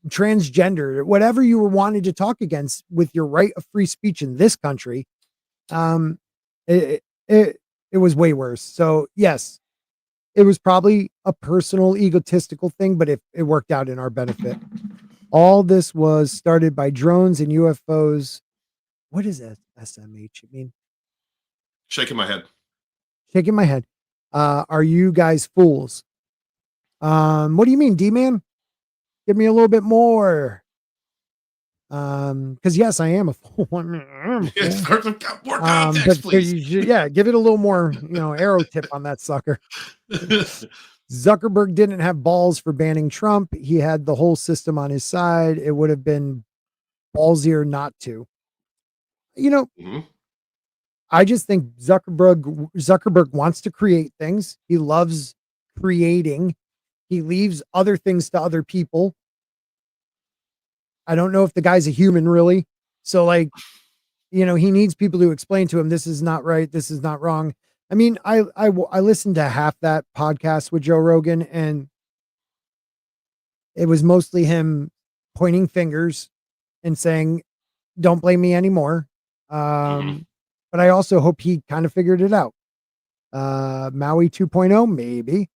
transgender, whatever you were wanting to talk against with your right of free speech in this country, it was way worse. So yes, it was probably a personal egotistical thing, but it worked out in our benefit. All this was started by drones and UFOs. What is that? SMH? I mean, Shaking my head. shaking my head. Are you guys fools? What do you mean, D-Man? Give me a little bit more. Because yes, I am a fool. More context, please. Yeah, give it a little more, arrow tip on that sucker. Zuckerberg didn't have balls for banning Trump. He had the whole system on his side. It would have been ballsier not to. I just think Zuckerberg wants to create things. He loves creating. He leaves other things to other people. I don't know if the guy's a human really. So he needs people to explain to him, this is not right. This is not wrong. I mean, I listened to half that podcast with Joe Rogan, and it was mostly him pointing fingers and saying, don't blame me anymore. But I also hope he kind of figured it out. Maui 2.0, maybe.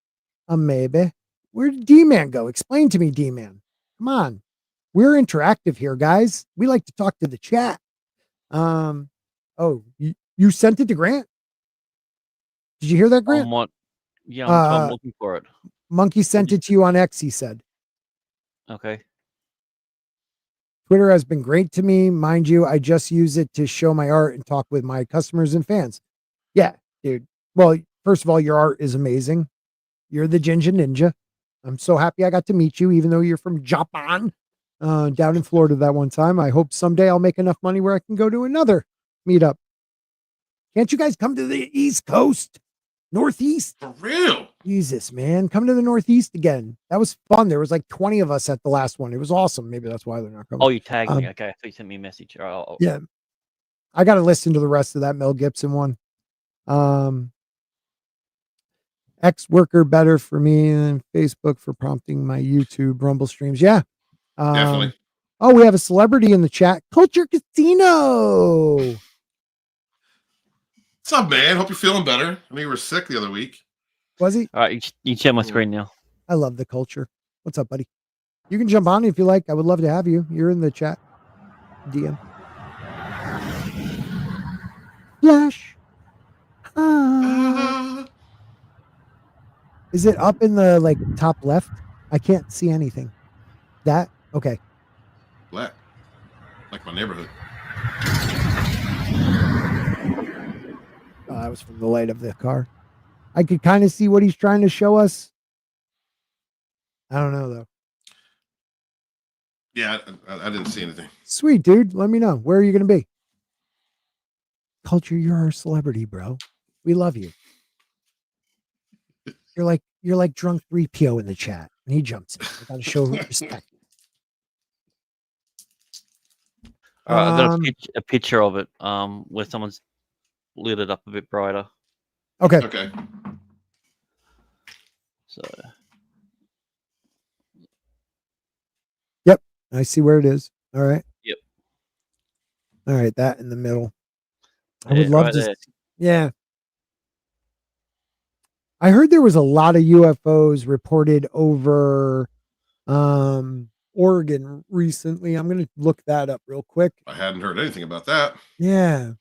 Maybe. Where did D-Man go? Explain to me, D-Man. Come on. We're interactive here, guys. We like to talk to the chat. You sent it to Grant? Did you hear that, Grant? Yeah, I'm looking for it. Monkey sent it to you on X, he said. Okay. Twitter has been great to me. Mind you, I just use it to show my art and talk with my customers and fans. Yeah, dude. Well, first of all, your art is amazing. You're the Ginger Ninja. I'm so happy I got to meet you, even though you're from Japan, down in Florida that one time. I hope someday I'll make enough money where I can go to another meetup. Can't you guys come to the East Coast? Northeast? For real? Jesus, man. Come to the Northeast again. That was fun. There was like 20 of us at the last one. It was awesome. Maybe that's why they're not coming. Oh, you tagged me. Okay. So you sent me a message. Yeah. I got to listen to the rest of that Mel Gibson one. Ex-worker better for me than Facebook for prompting my YouTube Rumble streams. Yeah. Definitely. Oh, we have a celebrity in the chat. Culture Casino. What's up, man? Hope you're feeling better. I know you were sick the other week. Was he? All right, you share my screen now. I love the culture. What's up, buddy? You can jump on if you like. I would love to have you. You're in the chat. DM. Flash. Is it up in the top left? I can't see anything. That? Okay. Black. Like my neighborhood. Oh, that was from the light of the car. I could kind of see what he's trying to show us. I don't know, though. Yeah, I didn't see anything. Sweet, dude. Let me know. Where are you going to be? Culture, you're our celebrity, bro. We love you. You're like drunk 3PO in the chat. And he jumps in. I got to show respect. I got a picture of it where someone's lit it up a bit brighter. Okay. Okay. So. Yep. I see where it is. All right. Yep. All right. That in the middle. I would love to. Yeah. I heard there was a lot of UFOs reported over Oregon recently. I'm going to look that up real quick. I hadn't heard anything about that. Yeah.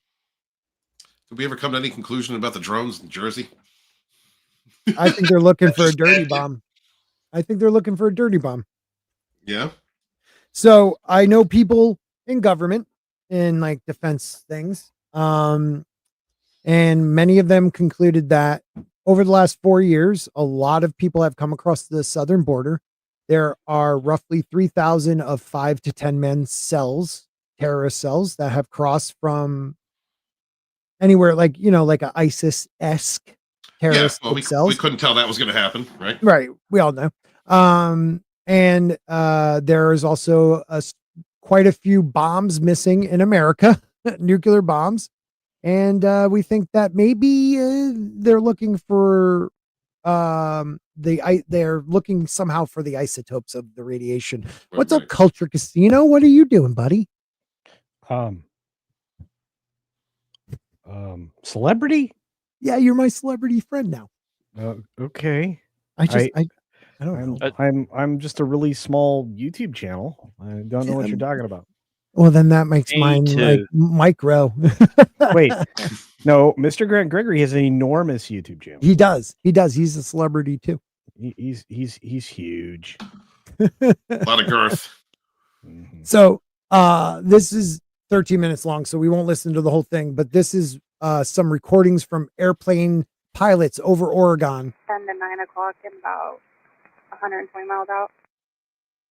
Did we ever come to any conclusion about the drones in Jersey? I think they're looking for a dirty bomb. I think they're looking for a dirty bomb. Yeah. So I know people in government in defense things. And many of them concluded that over the last 4 years, a lot of people have come across the southern border. There are roughly 3,000 of 5 to 10 men cells, terrorist cells that have crossed from anywhere like a ISIS-esque terrorist cells. We couldn't tell that was going to happen, right? Right. We all know. And there is also quite a few bombs missing in America, nuclear bombs. And we think that maybe they're looking for they're looking somehow for the isotopes of the radiation. What's up, Culture Casino? What are you doing, buddy? Celebrity? Yeah, you're my celebrity friend now. Okay. I don't know. I'm just a really small YouTube channel. I don't know what you're talking about. Well, then that makes Me mine like too. micro. Wait, no, Mr. Grant Gregory has an enormous YouTube channel. He does. He's a celebrity too. He's huge. A lot of girth. So this is 13 minutes long, so we won't listen to the whole thing, but this is some recordings from airplane pilots over Oregon. 10 to 9 o'clock and about 120 miles out.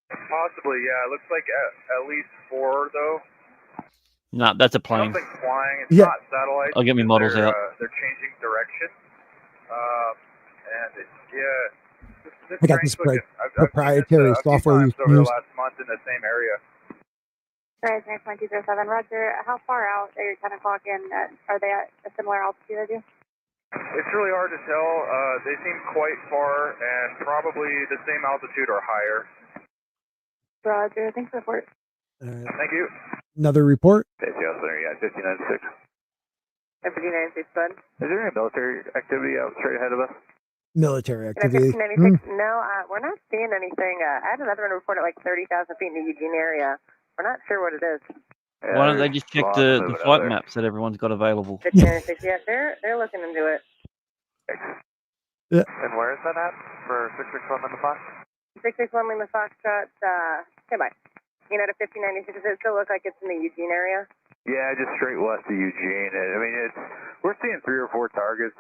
Possibly, yeah. It looks like at least 4 though. No, that's a plane. Something flying. It's Yeah. not satellites. I'll get me models they're, out. They're changing direction. And it's, yeah. I got this strange looking. I've proprietary seen this, software you a few times can over the use. last month in the same area. Guys, 9.207. Roger, how far out at your 10 o'clock and are they at a similar altitude as you? It's really hard to tell. They seem quite far and probably the same altitude or higher. Roger, thanks for the report. Thank you. Another report. Yeah, 59.6. And 59.6, bud. Is there any military activity out straight ahead of us? Military And activity. 1596, no, we're not seeing anything. I had another one report at like 30,000 feet in the Eugene area. We're not sure what it is. Why don't they just check the flight maps that everyone's got available? 1596, yeah, they're looking into it. Yeah. And where is that at for 661 Lima Fox? 661 Lima Foxtrot, okay, bye. You know, to 1596, does it still look like it's in the Eugene area? Yeah, just straight west of Eugene. I mean, we're seeing 3 or 4 targets.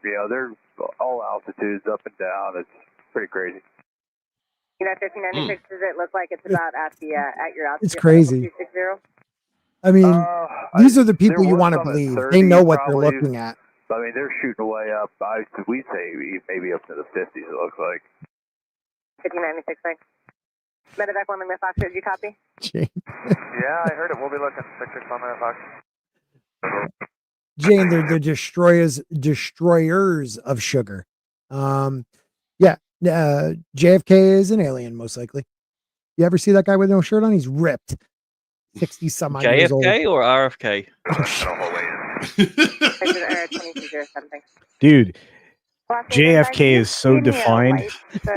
You know, they're all altitudes up and down. It's pretty crazy. You know, 1596, does it look like it's about at the at your altitude? It's crazy. 260? I mean, these are the people there you was want to some at believe. 30 They know what they're probably. looking at. I mean, they're shooting way up. We'd say maybe up to the 50s, it looks like. 1596, thanks. Medevac 1 Lima Fox, did you copy? Yeah, I heard it. We'll be looking. 661 Lima Fox. Jane, they're the destroyers of sugar. Yeah, JFK is an alien, most likely. You ever see that guy with no shirt on? He's ripped. 60 some odd years old. JFK or RFK? Dude, JFK is so defined.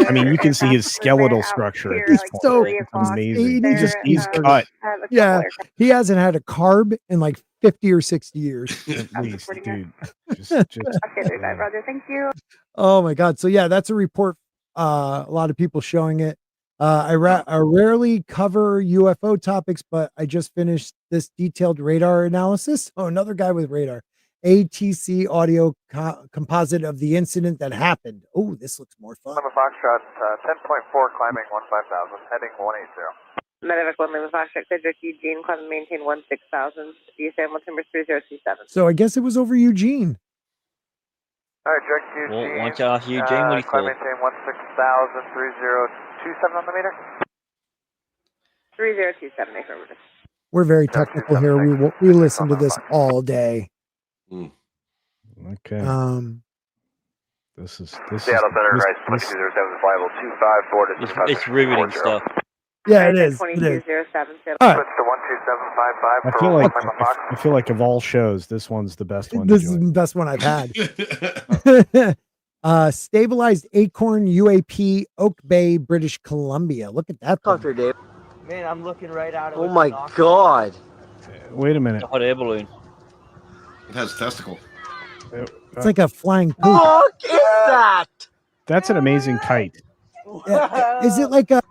I mean, you can see his skeletal structure at this point. So It's amazing. He's cut. Yeah, he hasn't had a carb in like 50 or 60 years. At least, dude. Just Okay, 35, Roger, thank you. Oh my God. So yeah, that's a report. A lot of people showing it. I rarely cover UFO topics, but I just finished this detailed radar analysis. Oh, another guy with radar. ATC audio composite of the incident that happened. Oh, this looks more fun. Lima Foxtrot, 10.4, climbing 15,000, heading 180. Medevac 1 Lima Fox, Cedric Eugene, climb and maintain 16,000. DSM 1 timber 3027. So I guess it was over Eugene. All right, direct Eugene. Well, why don't you ask Eugene what he climb saw? maintain 16,000, 3027 on the meter. 3027, affirmative. We're very technical here. We listen to this all day. Okay. This is Seattle Center, right, 2207, flyable 254 to It's riveting stuff. Yeah, it is. It is. 2207, All right. Switch to 12755 I for feel like Lima Fox. I feel like of all shows, this one's the best one. This is the best one I've had. Stabilized Acorn UAP, Oak Bay, British Columbia. Look at that. Doctor Dave. Man, I'm looking right at it. Oh my God. Wait a minute. A hot air balloon. It has a testicle. It's like a flying poop. Look at that. That's an amazing kite. Is it like a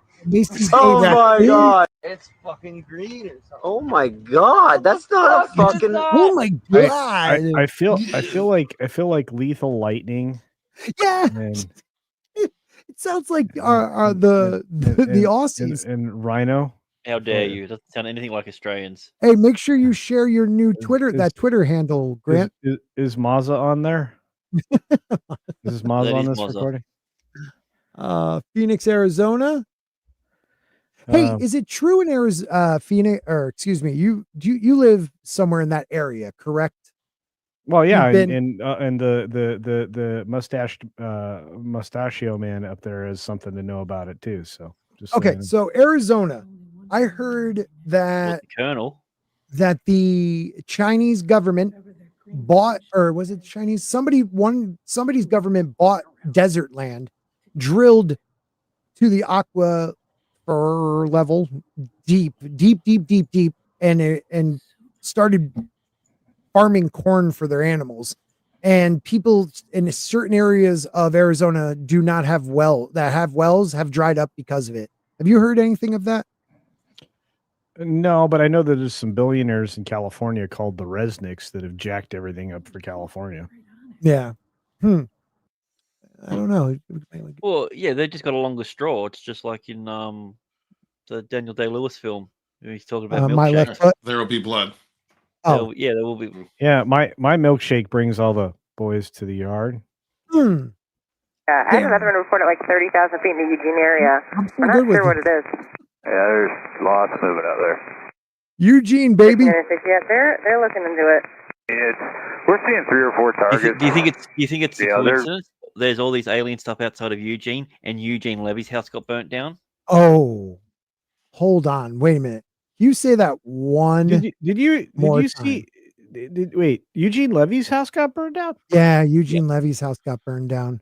Oh my raccoon? God. It's fucking green or something. Oh my God. That's not a fucking. Oh my God. I feel like Lethal Lightning. Yeah. And, It sounds like the Aussies. and Rhino. How dare you? It doesn't sound anything like Australians. Hey, make sure you share your new Twitter handle, Grant. Is Mazza on there? Is Mazza That on is this Mazza. recording? Phoenix, Arizona. Hey, is it true in Arizona, Phoenix, or excuse me, you live somewhere in that area, correct? Well, yeah, You've been- and the mustachio man up there has something to know about it too. So just Okay, saying. so Arizona, I heard that Colonel. that the Chinese government bought, or was it Chinese? Somebody's government bought desert land, drilled to the aquifer level, deep, and started farming corn for their animals. And people in certain areas of Arizona do not have wells have dried up because of it. Have you heard anything of that? No, but I know that there's some billionaires in California called the Resnicks that have jacked everything up for California. Yeah. I don't know. Well, yeah, they just got a longer straw. It's just like in the Daniel Day-Lewis film. He's talking about My milkshake. Left Foot. There will be blood. Oh, yeah, there will be. Yeah, my milkshake brings all the boys to the yard. Yeah, I had another one report at like 30,000 feet in the Eugene area. I'm not sure what it is. Yeah, there's lots moving out there. Eugene, baby. Yeah, they're looking into it. We're seeing 3 or 4 targets. Do you think it's a coincidence? There's all these alien stuff outside of Eugene, and Eugene Levy's house got burnt down. Oh, hold on. Wait a minute. You say that one. Did you see? Wait, Eugene Levy's house got burned down? Yeah, Eugene Levy's house got burned down.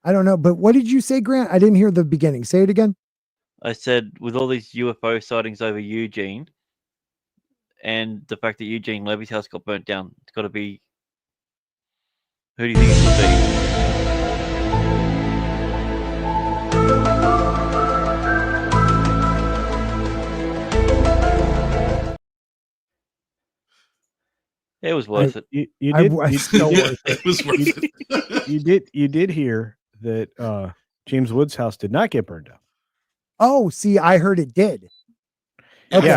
I don't know, but what did you say, Grant? I didn't hear the beginning. Say it again. I said with all these UFO sightings over Eugene, and the fact that Eugene Levy's house got burnt down, it's got to be. Who do you think it could be? It was worth it. It was worth it. You did hear that James Woods' house did not get burned down. Oh, see, I heard it did. Okay.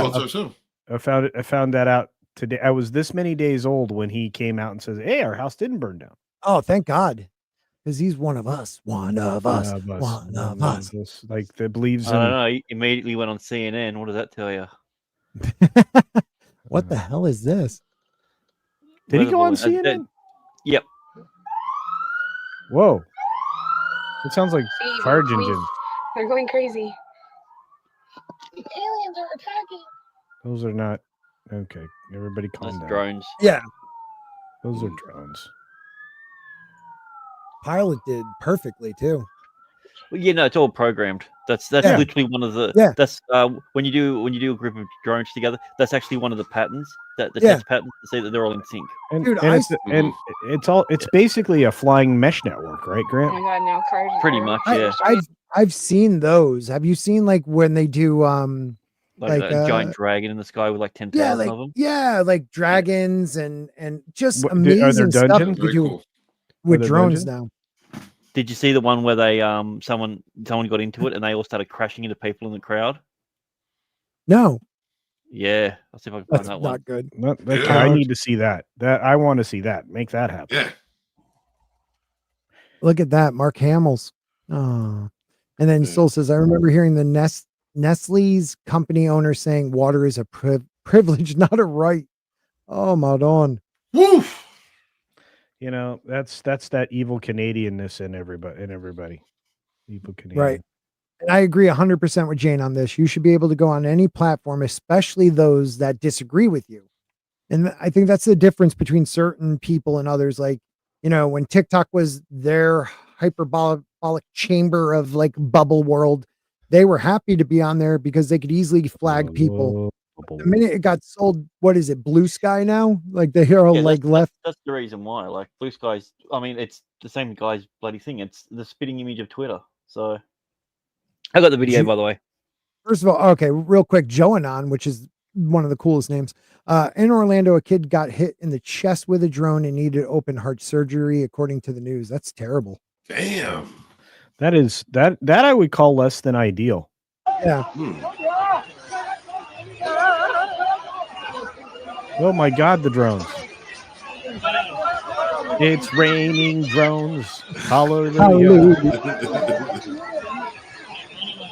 I found that out today. I was this many days old when he came out and says, "Hey, our house didn't burn down." Oh, thank God. Because he's one of us. One of us. Like that believes in. I don't know. He immediately went on CNN. What does that tell you? What the hell is this? Did he go on CNN? Yep. Whoa. It sounds like fire engine. They're going crazy. The aliens are attacking. Those are not okay. Everybody calm down. Drones. Yeah. Those are drones. Pilot did perfectly too. Well, yeah, no, it's all programmed. That's literally one of the that's when you do a group of drones together, that's actually one of the patterns the test patterns to say that they're all in sync. And, dude, it's basically a flying mesh network, right, Grant? Oh my God, now cars. Pretty much, yeah. I've seen those. Have you seen like when they do like a giant dragon in the sky with like 10,000 of them? Yeah, like dragons and just amazing stuff you do with drones now. Did you see the one where they someone got into it and they all started crashing into people in the crowd? No. Yeah, I'll see if I can find that one. Not good. I need to see that. I want to see that. Make that happen. Yeah. Look at that, Mark Hamill's. Oh. And then Soul says, I remember hearing the Nestle's company owner saying water is a privilege, not a right. Oh, Madon. Woo! You know, that's that evil Canadianness in everybody. Evil Canadian. Right. And I agree 100% with Jane on this. You should be able to go on any platform, especially those that disagree with you. And I think that's the difference between certain people and others. Like, you know, when TikTok was their hyperbolic chamber of like bubble world, they were happy to be on there because they could easily flag people. The minute it got sold, what is it, Blue Sky now? Like they are like left. That's the reason why. Like Blue Sky's, I mean, it's the same guy's bloody thing. It's the spitting image of Twitter. So I got the video, by the way. First of all, okay, real quick, Joanon, which is one of the coolest names. In Orlando, a kid got hit in the chest with a drone and needed open heart surgery, according to the news. That's terrible. Damn. That is that I would call less than ideal. Yeah. Oh my God, the drones. It's raining drones. Hallelujah.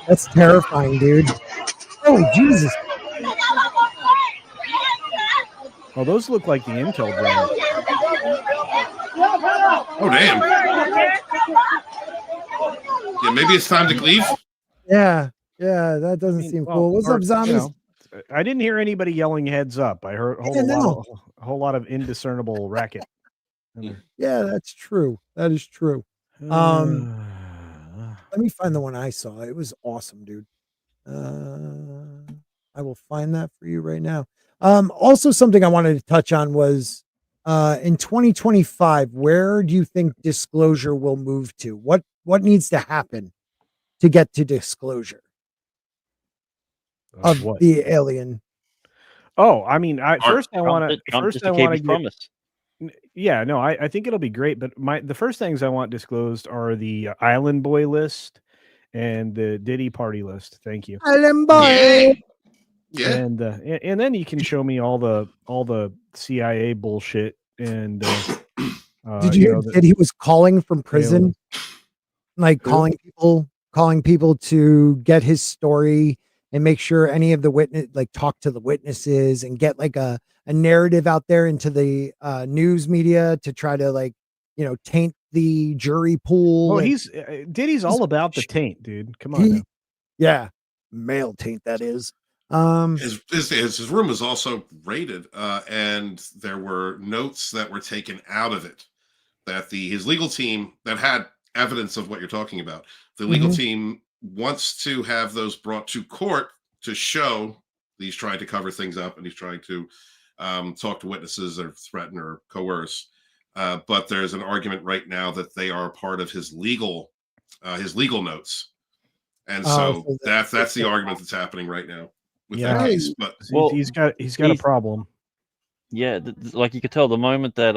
That's terrifying, dude. Oh, Jesus. Oh, those look like the Intel drones. Oh, damn. Yeah, maybe it's time to leave. Yeah, that doesn't seem cool. What's up, zombies? I didn't hear anybody yelling heads up. I heard a whole lot of indiscernible racket. Yeah, that's true. That is true. Let me find the one I saw. It was awesome, dude. I will find that for you right now. Also something I wanted to touch on was in 2025, where do you think disclosure will move to? What needs to happen to get to disclosure of what? the alien? Oh, I mean, first I want Trump just to to keep his promise. Yeah, no, I think it'll be great. But the first things I want disclosed are the Island Boy list and the Diddy party list. Thank you. Island Boy. Yeah. And then you can show me all the CIA bullshit and Did you hear that he was calling from prison? Like Who? calling people to get his story and make sure any of the witness, like talk to the witnesses and get like a narrative out there into the news media to try to like, taint the jury pool. Well, and Diddy's all about the taint, dude. Come on now. Yeah. Male taint, that is. His room was also raided, and there were notes that were taken out of it that his legal team that had evidence of what you're talking about. The legal team wants to have those brought to court to show that he's trying to cover things up and he's trying to talk to witnesses or threaten or coerce. But there's an argument right now that they are part of his legal notes, and so that's the argument that's happening right now with that case. But he's got a problem. Yeah, like you could tell the moment that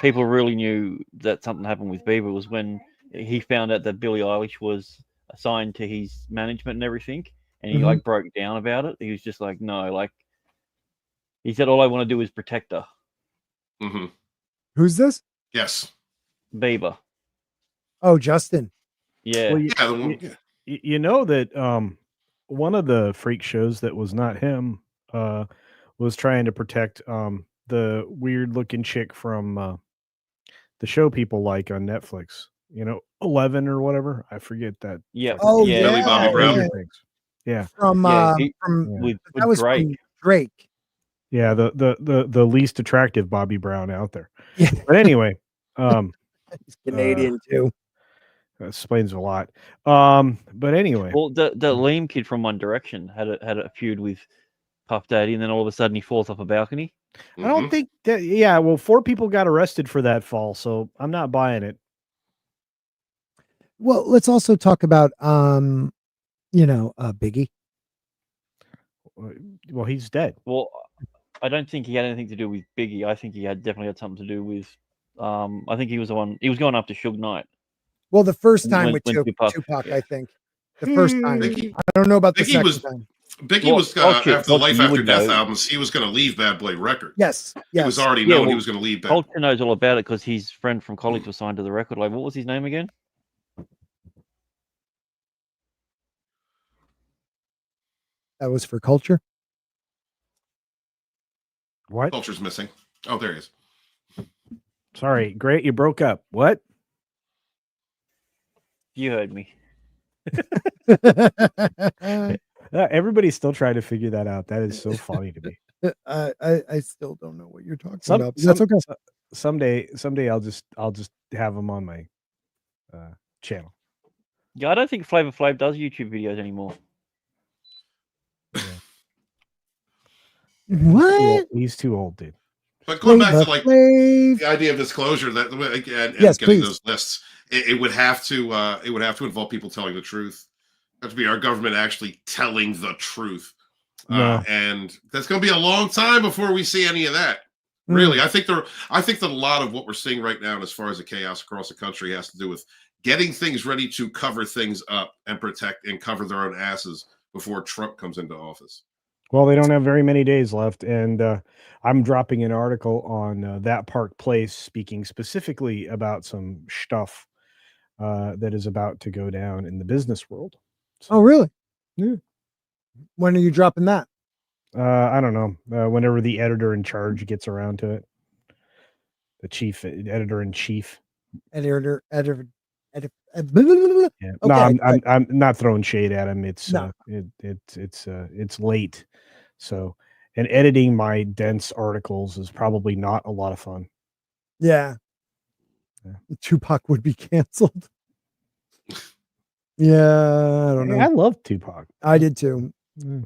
people really knew that something happened with Bieber was when he found out that Billie Eilish was assigned to his management and everything, and he like broke down about it. He was just like, no, like he said, all I want to do is protect her. Who's this? Yes, Bieber. Oh, Justin. Yeah. Well, you know that one of the freak shows that was not him was trying to protect the weird looking chick from the show people like on Netflix. 11 or whatever. I forget that. Yeah. Oh, yeah. Millie Bobby Brown. Yeah. From with that was Drake. from Drake. Yeah, the least attractive Bobby Brown out there. Yeah. But anyway, he's Canadian too. That explains a lot. But anyway. Well, the Liam kid from One Direction had a feud with Puff Daddy, and then all of a sudden he falls off a balcony. I don't think that. Yeah, well, 4 people got arrested for that fall, so I'm not buying it. Well, let's also talk about Biggie. Well, he's dead. Well, I don't think he had anything to do with Biggie. I think he definitely had something to do with. I think he was the one. He was going after Suge Knight. Well, the first time with Tupac. Tupac, I think. The first time. I don't know about the second time. Biggie was after the Life After Death albums. He was going to leave Bad Boy Records. Yes. He was already known he was going to leave. Culture knows all about it because his friend from college was signed to the record label. What was his name again? That was for Culture. What? Culture's missing. Oh, there he is. Sorry, great. You broke up. What? You heard me. Everybody's still trying to figure that out. That is so funny to me. I still don't know what you're talking about. That's okay. Someday I'll just have them on my channel. Yeah, I don't think Flavor Flav does YouTube videos anymore. What? He's too old, dude. But going back to like the idea of disclosure, that and yes, getting please. those lists, it would have to involve people telling the truth. It have to be our government actually telling the truth, and that's going to be a long time before we see any of that. Really, I think that a lot of what we're seeing right now, and as far as the chaos across the country, has to do with getting things ready to cover things up and protect and cover their own asses before Trump comes into office. Well, they don't have very many days left, and I'm dropping an article on That Park Place, speaking specifically about some stuff that is about to go down in the business world. So, oh, really? Yeah. When are you dropping that? I don't know. Whenever the editor in charge gets around to it, the chief editor in chief. Editor. Yeah. Okay, no, I'm not throwing shade at him. It's it's late, so and editing my dense articles is probably not a lot of fun. Yeah. Tupac would be canceled. Yeah, I don't know. I love Tupac. I did too. Mm.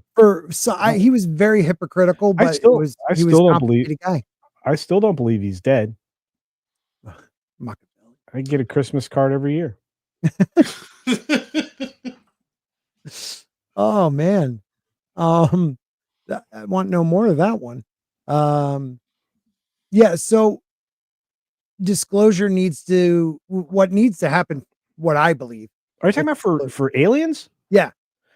He was very hypocritical, but he was a complicated guy. I still don't believe he's dead. I get a Christmas card every year. Oh man. I want no more of that one. Yeah, so disclosure what needs to happen, what I believe. Are you talking about for aliens? Yeah.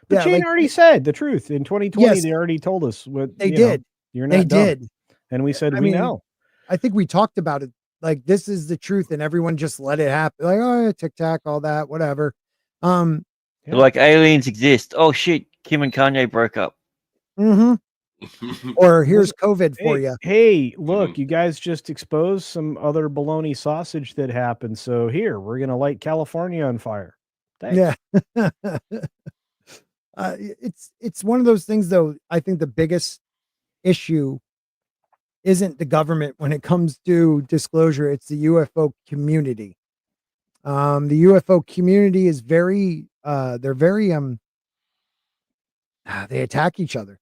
But Jane already said the truth. In 2020, Yes. they already told us what They did. You're not They dumb. did. And we said, we know. I think we talked about it. Like, this is the truth, and everyone just let it happen. Like, oh, yeah, tic tac, all that, whatever. Like aliens exist. Oh shit, Kim and Kanye broke up. Or here's COVID for you. Hey, look, you guys just exposed some other bologna sausage that happened. So here, we're going to light California on fire. Thanks. Yeah. It's one of those things, though. I think the biggest issue isn't the government when it comes to disclosure. It's the UFO community. The UFO community is very, they're very, they attack each other.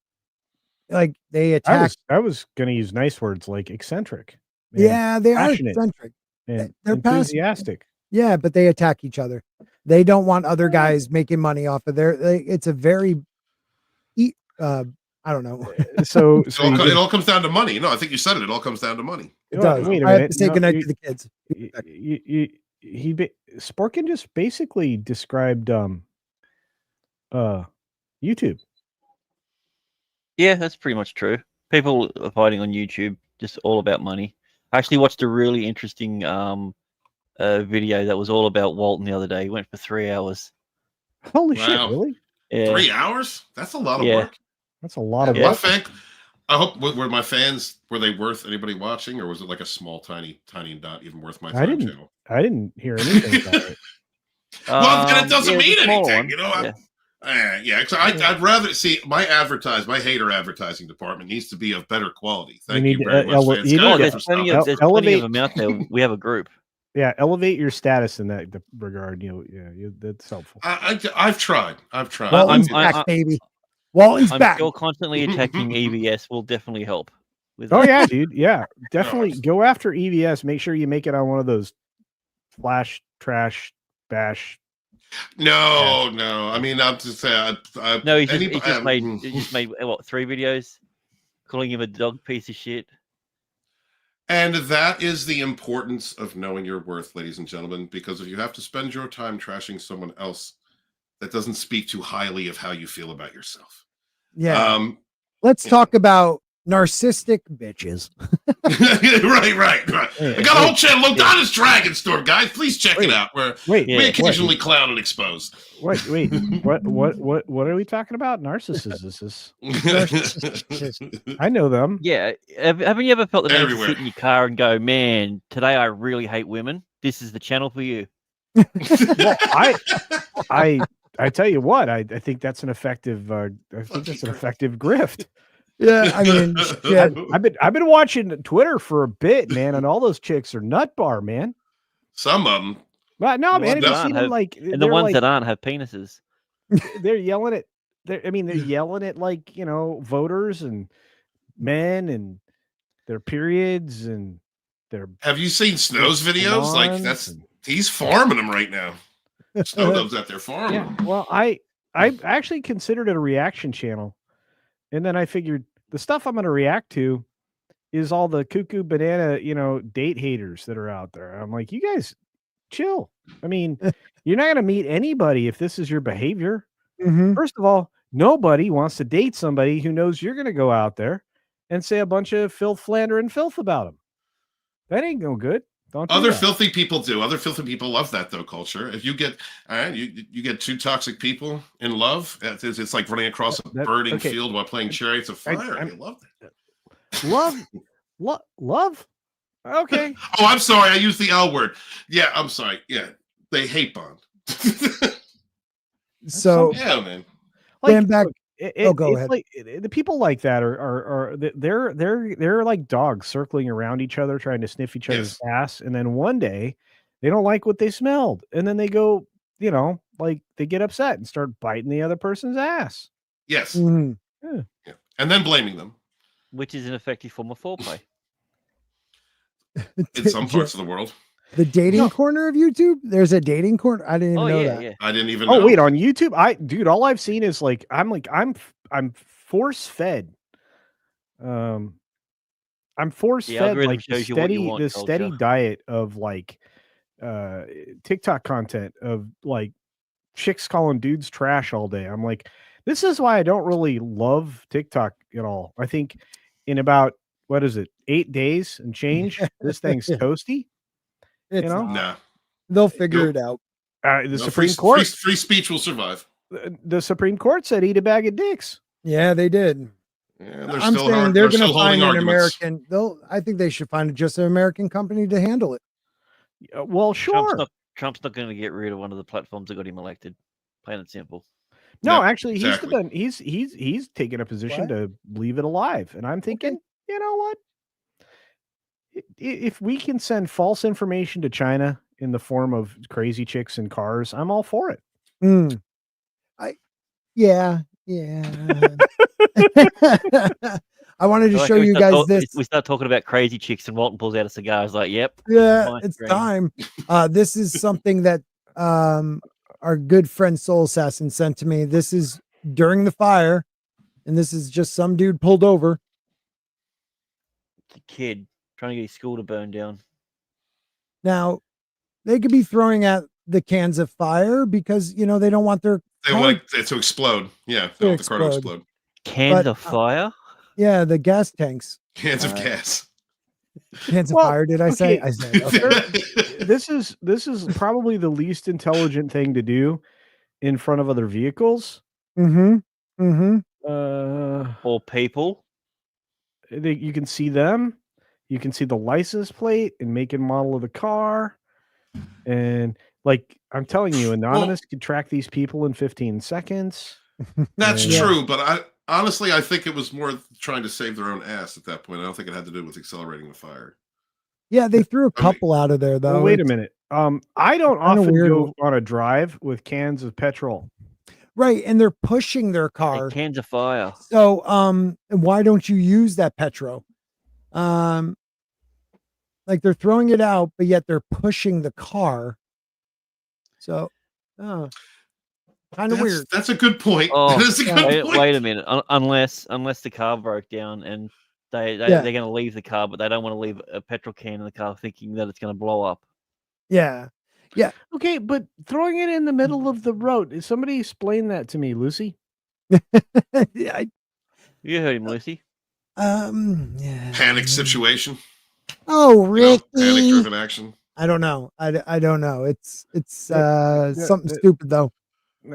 Like they attack. I was going to use nice words like eccentric. Yeah, they are passionate eccentric. and They're enthusiastic. Yeah, but they attack each other. They don't want other guys making money off of it's a very, I don't know. So it all comes down to money. No, I think you said it. It all comes down to money. It does. Wait a I have minute. to say No, goodnight to the kids. Sporking just basically described YouTube. Yeah, that's pretty much true. People are fighting on YouTube, just all about money. I actually watched a really interesting video that was all about Walton the other day. He went for 3 hours. Holy shit! Really? Yeah. 3 hours? That's a lot of work. That's a lot of My work. I hope were my fans, were they worth anybody watching, or was it like a small, tiny dot even worth my time channel? I didn't hear anything about it. Well, then it doesn't mean anything, one. you know. I'd rather see my hater advertising department needs to be of better quality. Thank you very much. There's plenty of them out there. We have a group. Yeah, elevate your status in that regard. That's helpful. I've tried. Walton's back, baby. Walton's I'm back. still constantly attacking EVS. Will definitely help. Oh yeah, dude. Yeah, definitely go after EVS. Make sure you make it on one of those flash trash bash. No. I mean, I'm just saying. No, he just made what 3 videos, calling him a dog piece of shit. And that is the importance of knowing your worth, ladies and gentlemen, because if you have to spend your time trashing someone else, that doesn't speak too highly of how you feel about yourself. Yeah. Let's talk about narcissistic bitches. right. I got a whole channel, Lodana's Dragon Store, guys. Please check it out. Where we occasionally clown and expose. Wait. What are we talking about? Narcissists. I know them. Yeah. Haven't you ever felt the need to Everywhere. sit in your car and go, man, today I really hate women? This is the channel for you. Well, I tell you what, I think that's an effective. I think that's an effective grift. Yeah, I mean, shit. I've been watching Twitter for a bit, man, and all those chicks are nut bar, man. Some of them. But no, man, have you seen them like? And the ones that aren't have penises. They're yelling at. They're yelling at like voters and men and their periods and their. Have you seen Snow's videos? Like he's farming them right now. Snow knows that they're farming. Yeah, well, I actually considered it a reaction channel, and then I figured the stuff I'm going to react to is all the cuckoo banana, date haters that are out there. I'm like, you guys chill. I mean, you're not going to meet anybody if this is your behavior. Mm-hmm. First of all, nobody wants to date somebody who knows you're going to go out there and say a bunch of filth, slander, and filth about them. That ain't no good. Don't do Other that. filthy people do. Other filthy people love that though culture. If you get you get 2 toxic people in love, it's like running across a burning field while playing Chariots of Fire. You love that. Love. Okay. Oh, I'm sorry. I used the L word. Yeah, I'm sorry. Yeah, they hate Bond. So yeah, man. Going back, go it's ahead. like the people like that they're like dogs circling around each other trying to sniff each other's ass, and then one day they don't like what they smelled, and then they go, like they get upset and start biting the other person's ass. Yes. Mhm. Yeah. Yeah. And then blaming them. Which is an effective form of foreplay. In some parts of the world. The dating corner of YouTube? There's a dating corner? I didn't even know that. I didn't even Oh know. wait, on YouTube, dude, all I've seen is I'm force fed. I'm force The fed algorithm like the shows you what you want, the steady culture. diet of like TikTok content of like chicks calling dudes trash all day. I'm like, this is why I don't really love TikTok at all. I think in about, what is it, 8 days and change, this thing's toasty. It's Nah. They'll figure it out. The Supreme Court. Free speech will survive. The Supreme Court said eat a bag of dicks. Yeah, they did. Yeah, they're I'm still saying hard, they're they're going to still holding find an arguments. American. I think they should find just an American company to handle it. Well, sure. Trump's not going to get rid of one of the platforms that got him elected. Plain and simple. No, Yep, actually, exactly. he's taken a position to leave it alive, and I'm thinking, you know what? If we can send false information to China in the form of crazy chicks and cars, I'm all for it. Yeah. I wanted to show you guys this. We start talking about crazy chicks, and Walton pulls out a cigar. He's like, "Yep, Yeah, it's time. This is something that our good friend Soul Assassin sent to me. This is during the fire, and this is just some dude pulled over. The kid trying to get his school to burn down. Now, they could be throwing at the cans of fire because they don't want their They want it to explode. Yeah, they want the car to explode. Cans of fire? Yeah, the gas tanks. Cans of gas. Cans of fire, did I say? I said. Okay. This is probably the least intelligent thing to do in front of other vehicles. Mm-hmm. Or people. You can see them. You can see the license plate and make and model of the car. And like I'm telling you, Anonymous could track these people in 15 seconds. That's true, but I think it was more trying to save their own ass at that point. I don't think it had to do with accelerating the fire. Yeah, they threw a couple out of there though. Well, wait a minute. I don't often weird. go on a drive with cans of petrol. Right, and they're pushing their car. And cans of fire. So, why don't you use that petro? Like they're throwing it out, but yet they're pushing the car. So, kind of weird. That's a good point. Oh, That is a good point. wait a minute. Unless the car broke down and they're going to leave the car, but they don't want to leave a petrol can in the car thinking that it's going to blow up. Yeah. Okay, but throwing it in the middle of the road. Somebody explain that to me, Lucy. Yeah, You heard him, Lucy. Yeah. Panic situation. Oh, Ricky. Panic-driven action. I don't know. I don't know. It's something stupid though.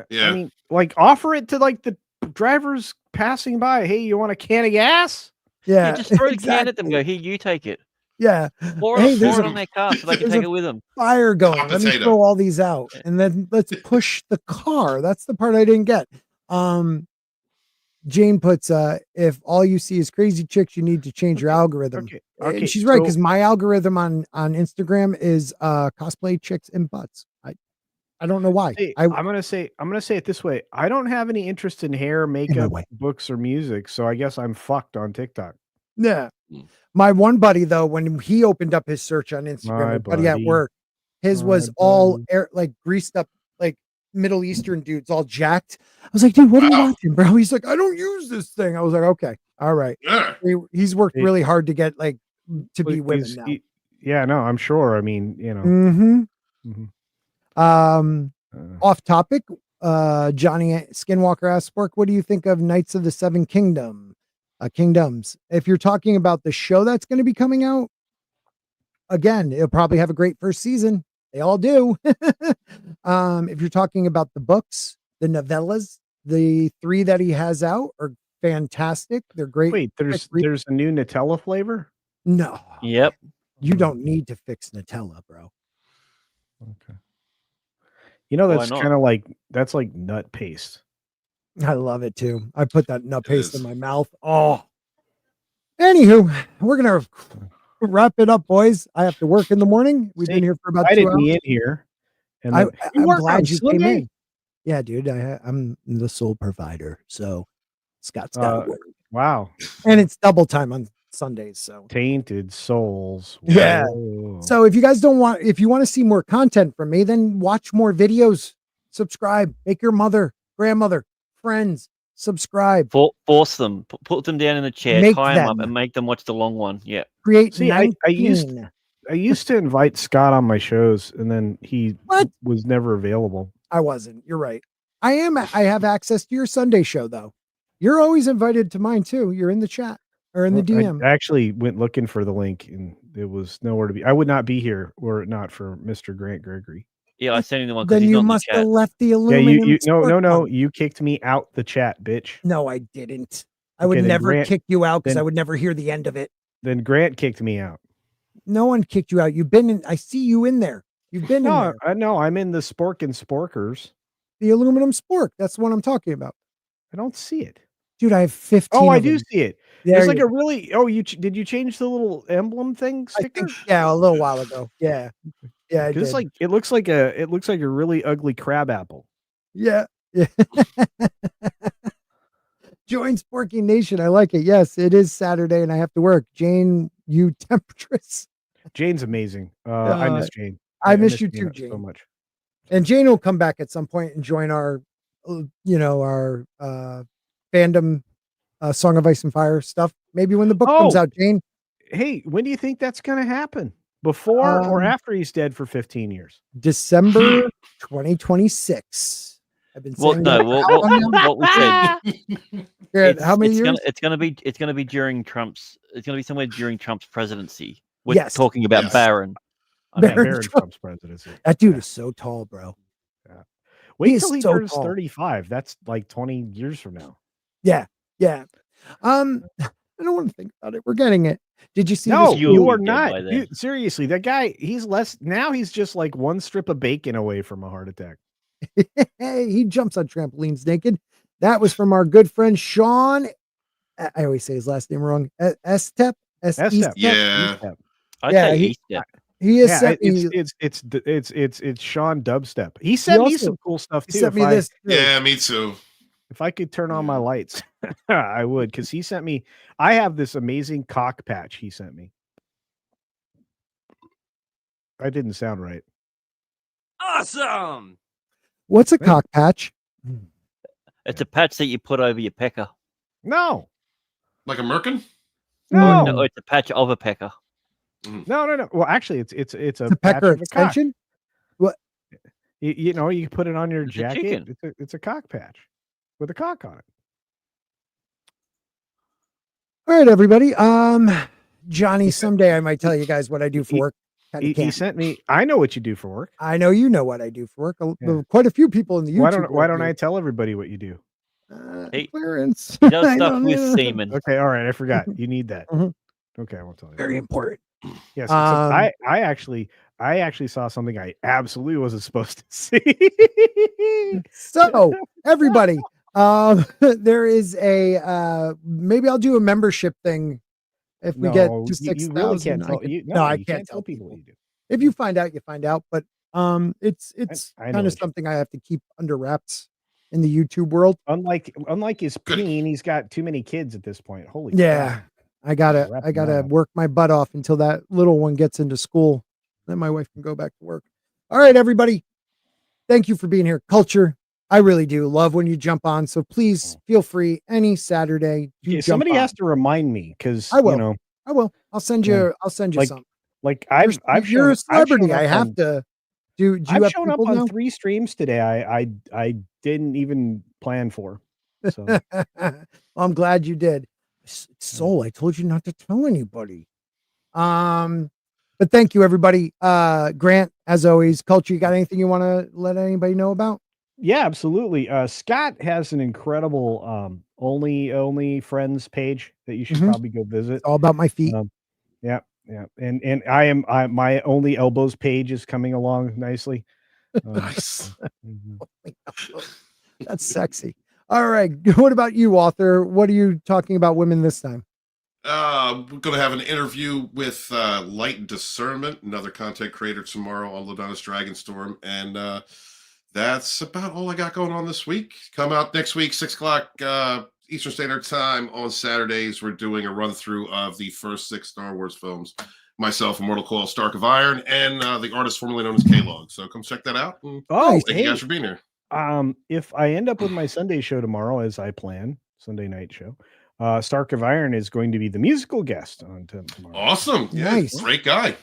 Yeah. I mean, like offer it to like the drivers passing by. Hey, you want a can of gas? Yeah. Just throw the can at them. Go, here, you take it. Yeah. Pour Hey, it there's on their car so they can there's take a it with them. fire going. Hot Let me potato. throw all these out, and then let's push the car. That's the part I didn't get. Jane puts, if all you see is crazy chicks, you need to change your algorithm. Okay. And she's right, because my algorithm on Instagram is cosplay chicks and butts. I don't know why. Hey, I'm gonna say it this way. I don't have any interest in hair, makeup, books, or music, so I guess I'm fucked on TikTok. Yeah. My one buddy though, when he opened up his search on Instagram, My my buddy at buddy. work, his My was all like greased up, like Middle Eastern dudes, all jacked. I was like, dude, what are you watching, bro? He's like, I don't use this thing. I was like, okay, all right. Yeah. He's worked really hard to get like to be women now. Yeah, no, I'm sure. I mean, you know. Mm-hmm. Off topic. Johnny Skinwalker asks, Spork, what do you think of Knights of the Seven Kingdoms? If you're talking about the show that's going to be coming out, again, it'll probably have a great first season. They all do. If you're talking about the books, the novellas, the 3 that he has out are fantastic. They're great. Wait, there's a new Nutella flavor? No. Yep. You don't need to fix Nutella, bro. Okay. You know, Why that's not? kind of like that's like nut paste. I love it too. I put that nut paste in my mouth. Oh. Anywho, we're gonna wrap it up, boys. I have to work in the morning. We've been here for about 2 hours. Me in here, and I'm work glad on you came Sunday? in. Yeah, dude. I'm the sole provider, so Scott's got to work. Wow. And it's double time on Sundays. So Tainted souls. yeah. Whoa. So if you want to see more content from me, then watch more videos. Subscribe. Make your mother, grandmother, friends subscribe. Force them. Put them down in the chair. Make Tie them up them. and make them watch the long one. Yeah. Create. See, I used to invite Scott on my shows, and then he was never available. I wasn't. You're right. I have access to your Sunday show though. You're always invited to mine too. You're in the chat or in the DM. I actually went looking for the link, and it was nowhere to be. I would not be here were it not for Mr. Grant Gregory. Yeah, I sent him the one because Then he's you not in the must chat. have left the Yeah, aluminum. no. You kicked me out the chat, bitch. No, I didn't. I Okay, would then never Grant- kick you out because then- I would never hear the end of it. Then Grant kicked me out. No one kicked you out. You've been in. I see you in there. You've been in No, there. I know. I'm in the Spork and Sporkers. The aluminum spork. That's what I'm talking about. I don't see it. Dude, I have 15. Oh, I of do them. see it. There There's like you a really. Oh, did you change the little emblem thing I sticker? think, yeah, a little while ago. Yeah. Yeah, I 'Cause did. it looks like a really ugly crab apple. Yeah. Yeah. Join Sporking Nation. I like it. Yes, it is Saturday and I have to work. Jane, you temptress. Jane's amazing. I miss Jane. I miss you too, so Jane. much. And Jane will come back at some point and join our, our fandom Song of Ice and Fire stuff. Maybe when the book comes out, Jane. Hey, when do you think that's going to happen? Before or after he's dead for 15 years? December 2026. I've been saying what we said. How many years? It's gonna be during Trump's. It's gonna be somewhere during Trump's presidency. We're Yes. talking about Yes. Barron. Barron Trump's presidency. That dude is so tall, bro. Wait He is till he so turns tall. 35. That's like 20 years from now. Yeah. Yeah. I don't want to think about it. We're getting it. Did you see No, this? you are not. Seriously, that guy, he's just like one strip of bacon away from a heart attack. Hey, he jumps on trampolines naked. That was from our good friend Sean. I always say his last name wrong. Estep. Yeah. I'd Yeah, say he- Estep. He has Yeah, sent me. it's Sean Dubstep. He sent me also- some cool stuff he too. sent me this. too. Yeah, me too. If I could turn on my lights, I would, because he sent me. I have this amazing cock patch he sent me. I didn't sound right. Awesome. What's a cock patch? It's a patch that you put over your pecker. No, Like a merkin? no, No, it's a patch of a pecker. no. Well, actually, it's a It's a patch pecker of a cock. extension. What? You know, you put it on your It's a jacket. chicken. It's a cock patch with a cock on it. All right, everybody. Johnny, someday I might tell you guys what I do for work. Kinda He can't. sent me. I know what you do for work. I know you know what I do for work. Yeah. Quite a few people in the YouTube. Why don't world I tell everybody what you do? do. Hey, Clearance. He does I stuff don't with know. semen. Okay, all right. I forgot. You need that. Mhm. Okay, I won't tell you. Very important. Yes. Um, I actually saw something I absolutely wasn't supposed to see. So everybody, there is a maybe I'll do a membership thing if we get to you 6,000. really can't tell. No, I you can't tell people what you do. If you find out, you find out. But it's I know kind of what you- something I have to keep under wraps in the YouTube world. Unlike his peen, he's got too many kids at this point. Holy Yeah, crap. I gotta Wrap 'em up. work my butt off until that little one gets into school. Then my wife can go back to work. All right, everybody. Thank you for being here. Culture. I really do love when you jump on. So please feel free any Saturday. to Yeah, jump somebody on. has to remind me because I will. you know, I will. I'll send you. Yeah. I'll send you like some. like I've You're a shown, I've shown celebrity. I up have on- to. Do you I've have shown up people on now? 3 streams today. I didn't even plan for. So Well, I'm glad you did. Soul, I told you not to tell anybody. But thank you, everybody. Grant, as always, Culture, you got anything you want to let anybody know about? yeah, absolutely. Scott has an incredible only friends page that you should Mhm. probably go visit. It's all about my feet. Yeah. And my only elbows page is coming along nicely. Nice. Mhm. That's sexy. All right. What about you, author? What are you talking about women this time? We're going to have an interview with Light and Discernment, another content creator, tomorrow on Ladonna's Dragonstorm. And that's about all I got going on this week. Come out next week, 6 o'clock Eastern Standard Time on Saturdays. We're doing a run-through of the first 6 Star Wars films. Myself, Immortal Coil, Stark of Iron, and the artist formerly known as K-Log. So come check that out. Thank you guys for being here. If I end up with my Sunday show tomorrow, as I plan, Sunday night show, Stark of Iron is going to be the musical guest on tomorrow. Awesome. Yeah, Nice. Great guy.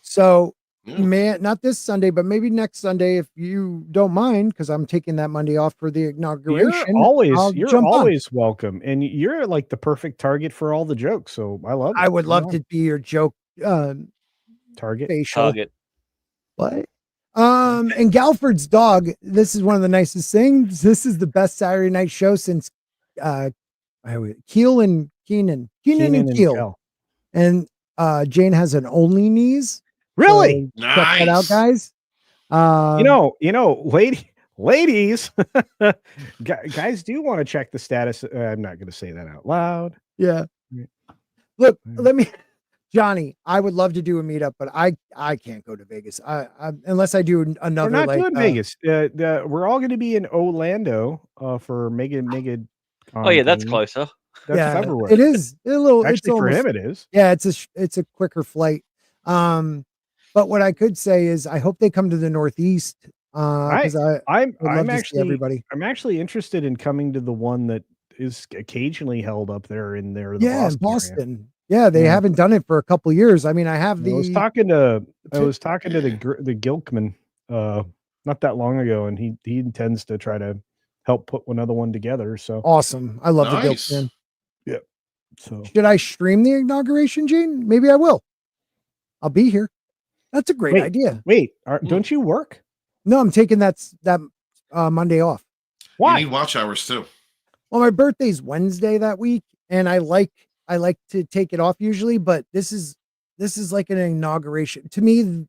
So, man, not this Sunday, but maybe next Sunday, if you don't mind, because I'm taking that Monday off for the inauguration. You're always welcome, and you're like the perfect target for all the jokes. So I love it. I would love to be your joke target. Facial. What? And Galford's dog. This is one of the nicest things. This is the best Saturday night show since Keel and Keenan and Keel. And Jane has an only knees. Really? So check that out, guys. Ladies, guys do want to check the status. I'm not going to say that out loud. Yeah. Look, Johnny, I would love to do a meetup, but I can't go to Vegas. I unless I do another. We're not doing Vegas. We're all going to be in Orlando for Mega. Oh yeah, that's closer. That's February. It is a little. Actually, it's almost, for him, it is. Yeah, it's a quicker flight. But what I could say is, I hope they come to the Northeast. Because I'm actually everybody. I'm actually interested in coming to the one that is occasionally held up there in there. In Boston. Yeah, they haven't done it for a couple years. I mean, I was talking to the Gilkman not that long ago, and he intends to try to help put another one together. So awesome. I love the Gilkman. Yeah. So should I stream the inauguration, Gene? Maybe I will. I'll be here. That's a great idea. Wait, don't you work? No, I'm taking that Monday off. Why? You need watch hours too. Well, my birthday's Wednesday that week, and I like to take it off usually, but this is like an inauguration to me.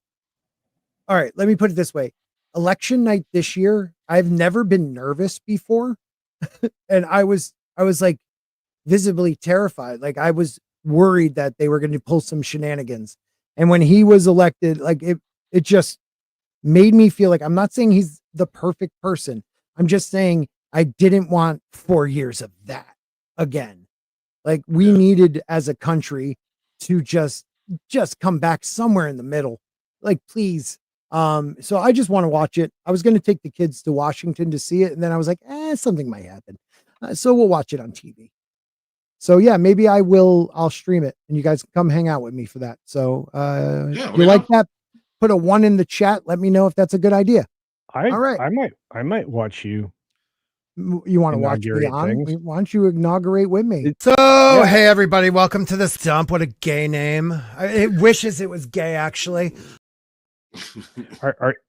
All right, let me put it this way. Election night this year, I've never been nervous before. And I was like visibly terrified. Like I was worried that they were going to pull some shenanigans. And when he was elected, like it just made me feel like, I'm not saying he's the perfect person. I'm just saying I didn't want 4 years of that again. Like we needed as a country to just come back somewhere in the middle. Like, please. So I just want to watch it. I was going to take the kids to Washington to see it. And then I was like, something might happen. So we'll watch it on TV. So yeah, maybe I'll stream it and you guys can come hang out with me for that. So if you like that, put a 1 in the chat. Let me know if that's a good idea. All right. I might watch you. You want to watch me on? Why don't you inaugurate with me? So, hey everybody, welcome to this dump. What a gay name. It wishes it was gay, actually.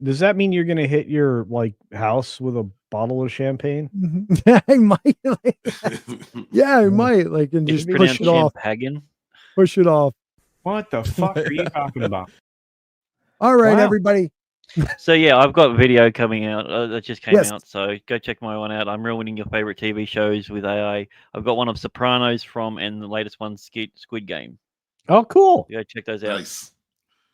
Does that mean you're going to hit your house with a bottle of champagne? I might. I might and just push it off. Push it off. What the fuck are you talking about? All right, everybody. So yeah, I've got video coming out that just came out. So go check my one out. I'm ruining your favorite TV shows with AI. I've got one of Sopranos and the latest one, Squid Game. Oh, cool. Go check those out. Nice.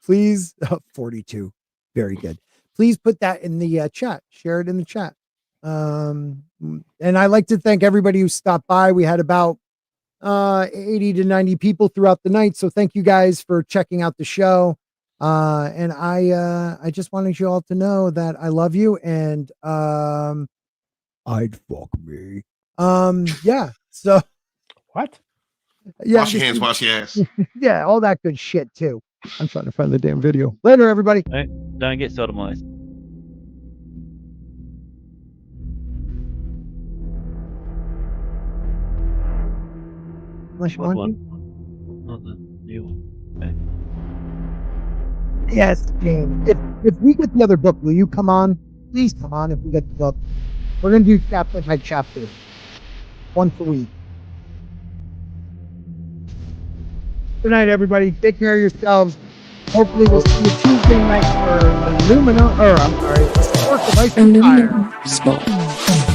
Please, 42. Very good. Please put that in the chat. Share it in the chat. And I'd like to thank everybody who stopped by. We had about 80 to 90 people throughout the night. So thank you guys for checking out the show. And I just wanted you all to know that I love you and I'd fuck me. Yeah. So what? Yeah. Wash your hands, wash your ass. Yeah, all that good shit too. I'm trying to find the damn video. Later, everybody. Don't get sodomized. Unless you want to. Not the new one. Yes, James. If we get the other book, will you come on? Please come on if we get the book. We're going to do chapter by chapter. Once a week. Good night, everybody. Take care of yourselves. Hopefully we'll see you Tuesday night for Aluminum Spork. Aluminum Spork.